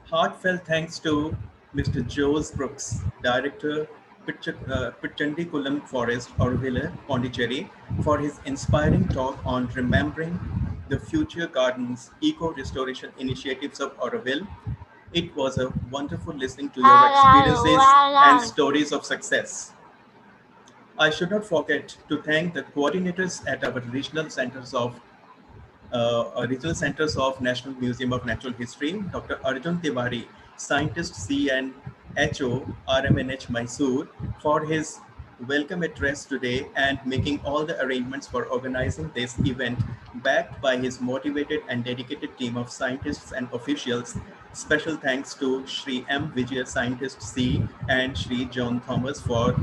Heartfelt thanks to Mr. Jose Brooks, Director, Pichandi Forest, Auroville, Pondicherry, for his inspiring talk on remembering the future gardens eco-restoration initiatives of Auroville. It was a wonderful listening to your experiences and stories of success. I should not forget to thank the coordinators at our regional centers of National Museum of Natural History, Dr. Arjun Tiwari, Scientist C and HO, RMNH Mysore, for his welcome address today and making all the arrangements for organizing this event, backed by his motivated and dedicated team of scientists and officials. Special thanks to Shri M. Vijay, Scientist C, and Shri John Thomas for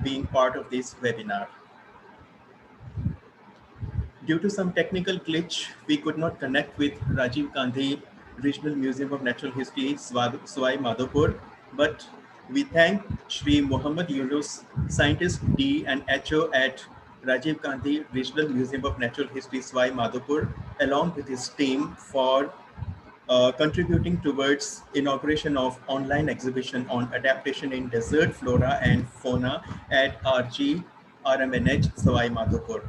being part of this webinar. Due to some technical glitch, we could not connect with Rajiv Gandhi Regional Museum of Natural History, Savai Madhopur, but we thank Shri Muhammad Yunus, Scientist D and HO at Rajiv Gandhi Regional Museum of Natural History, Savai Madhopur, along with his team for contributing towards inauguration of online exhibition on adaptation in desert flora and fauna at RG RMNH Savai Madhopur.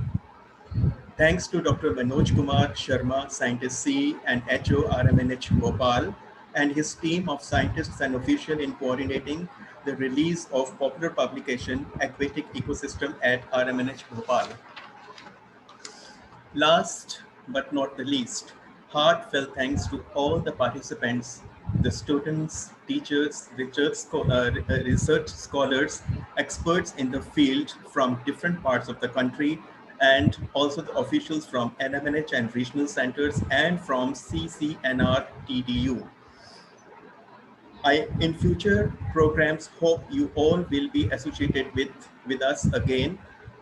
Thanks to Dr. Manoj Kumar Sharma, Scientist C and HO RMNH Bhopal, and his team of scientists and officials in coordinating the release of popular publication Aquatic Ecosystem at RMNH Bhopal. Last but not the least, heartfelt thanks to all the participants, the students, teachers, research scholars, experts in the field from different parts of the country, and also the officials from NMNH and regional centers and from CCNR TDU. In future programs, hope you all will be associated with us again.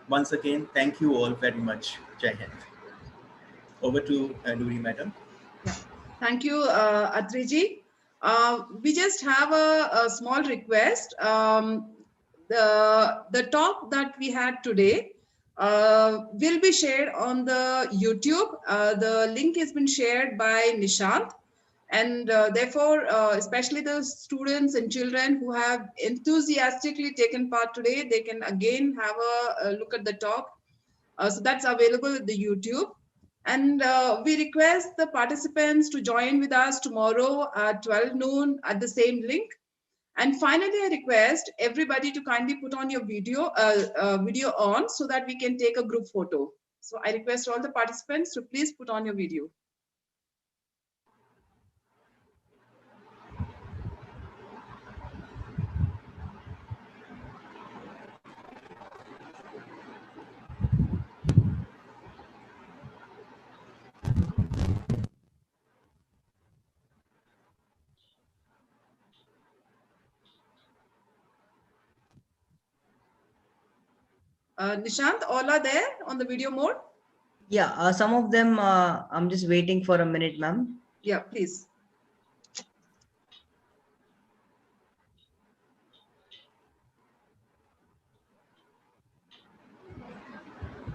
Once again, thank you all very much. Jai Hind. Over to Noori Madam. Yeah. Thank you, Atriji. We just have a small request. The talk that we had today will be shared on the YouTube. The link has been shared by Nishant. And therefore, especially the students and children who have enthusiastically taken part today, they can again have a look at the talk. So that's available at the YouTube. And we request the participants to join with us tomorrow at 12 noon at the same link. And finally, I request everybody to kindly put on your video on so that we can take a group photo. So I request all the participants to please put on your video. Nishant, all are there on the video mode? Yeah, some of them, I'm just waiting for a minute, ma'am. Yeah, please.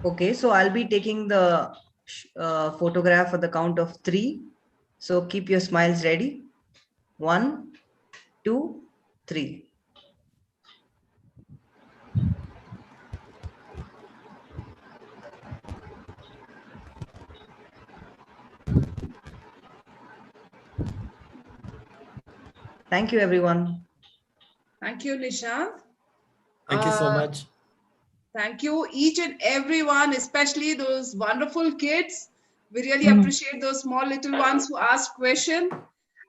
Okay, so I'll be taking the photograph at the count of 3. So keep your smiles ready. 1, 2, 3. Thank you, everyone. Thank you, Nishant. Thank you so much. Thank you, each and everyone, especially those wonderful kids. We really appreciate those small little ones who ask questions,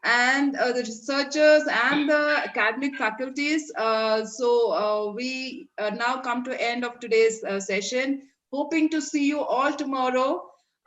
and the researchers and the academic faculties. We now come to end of today's session. Hoping to see you all tomorrow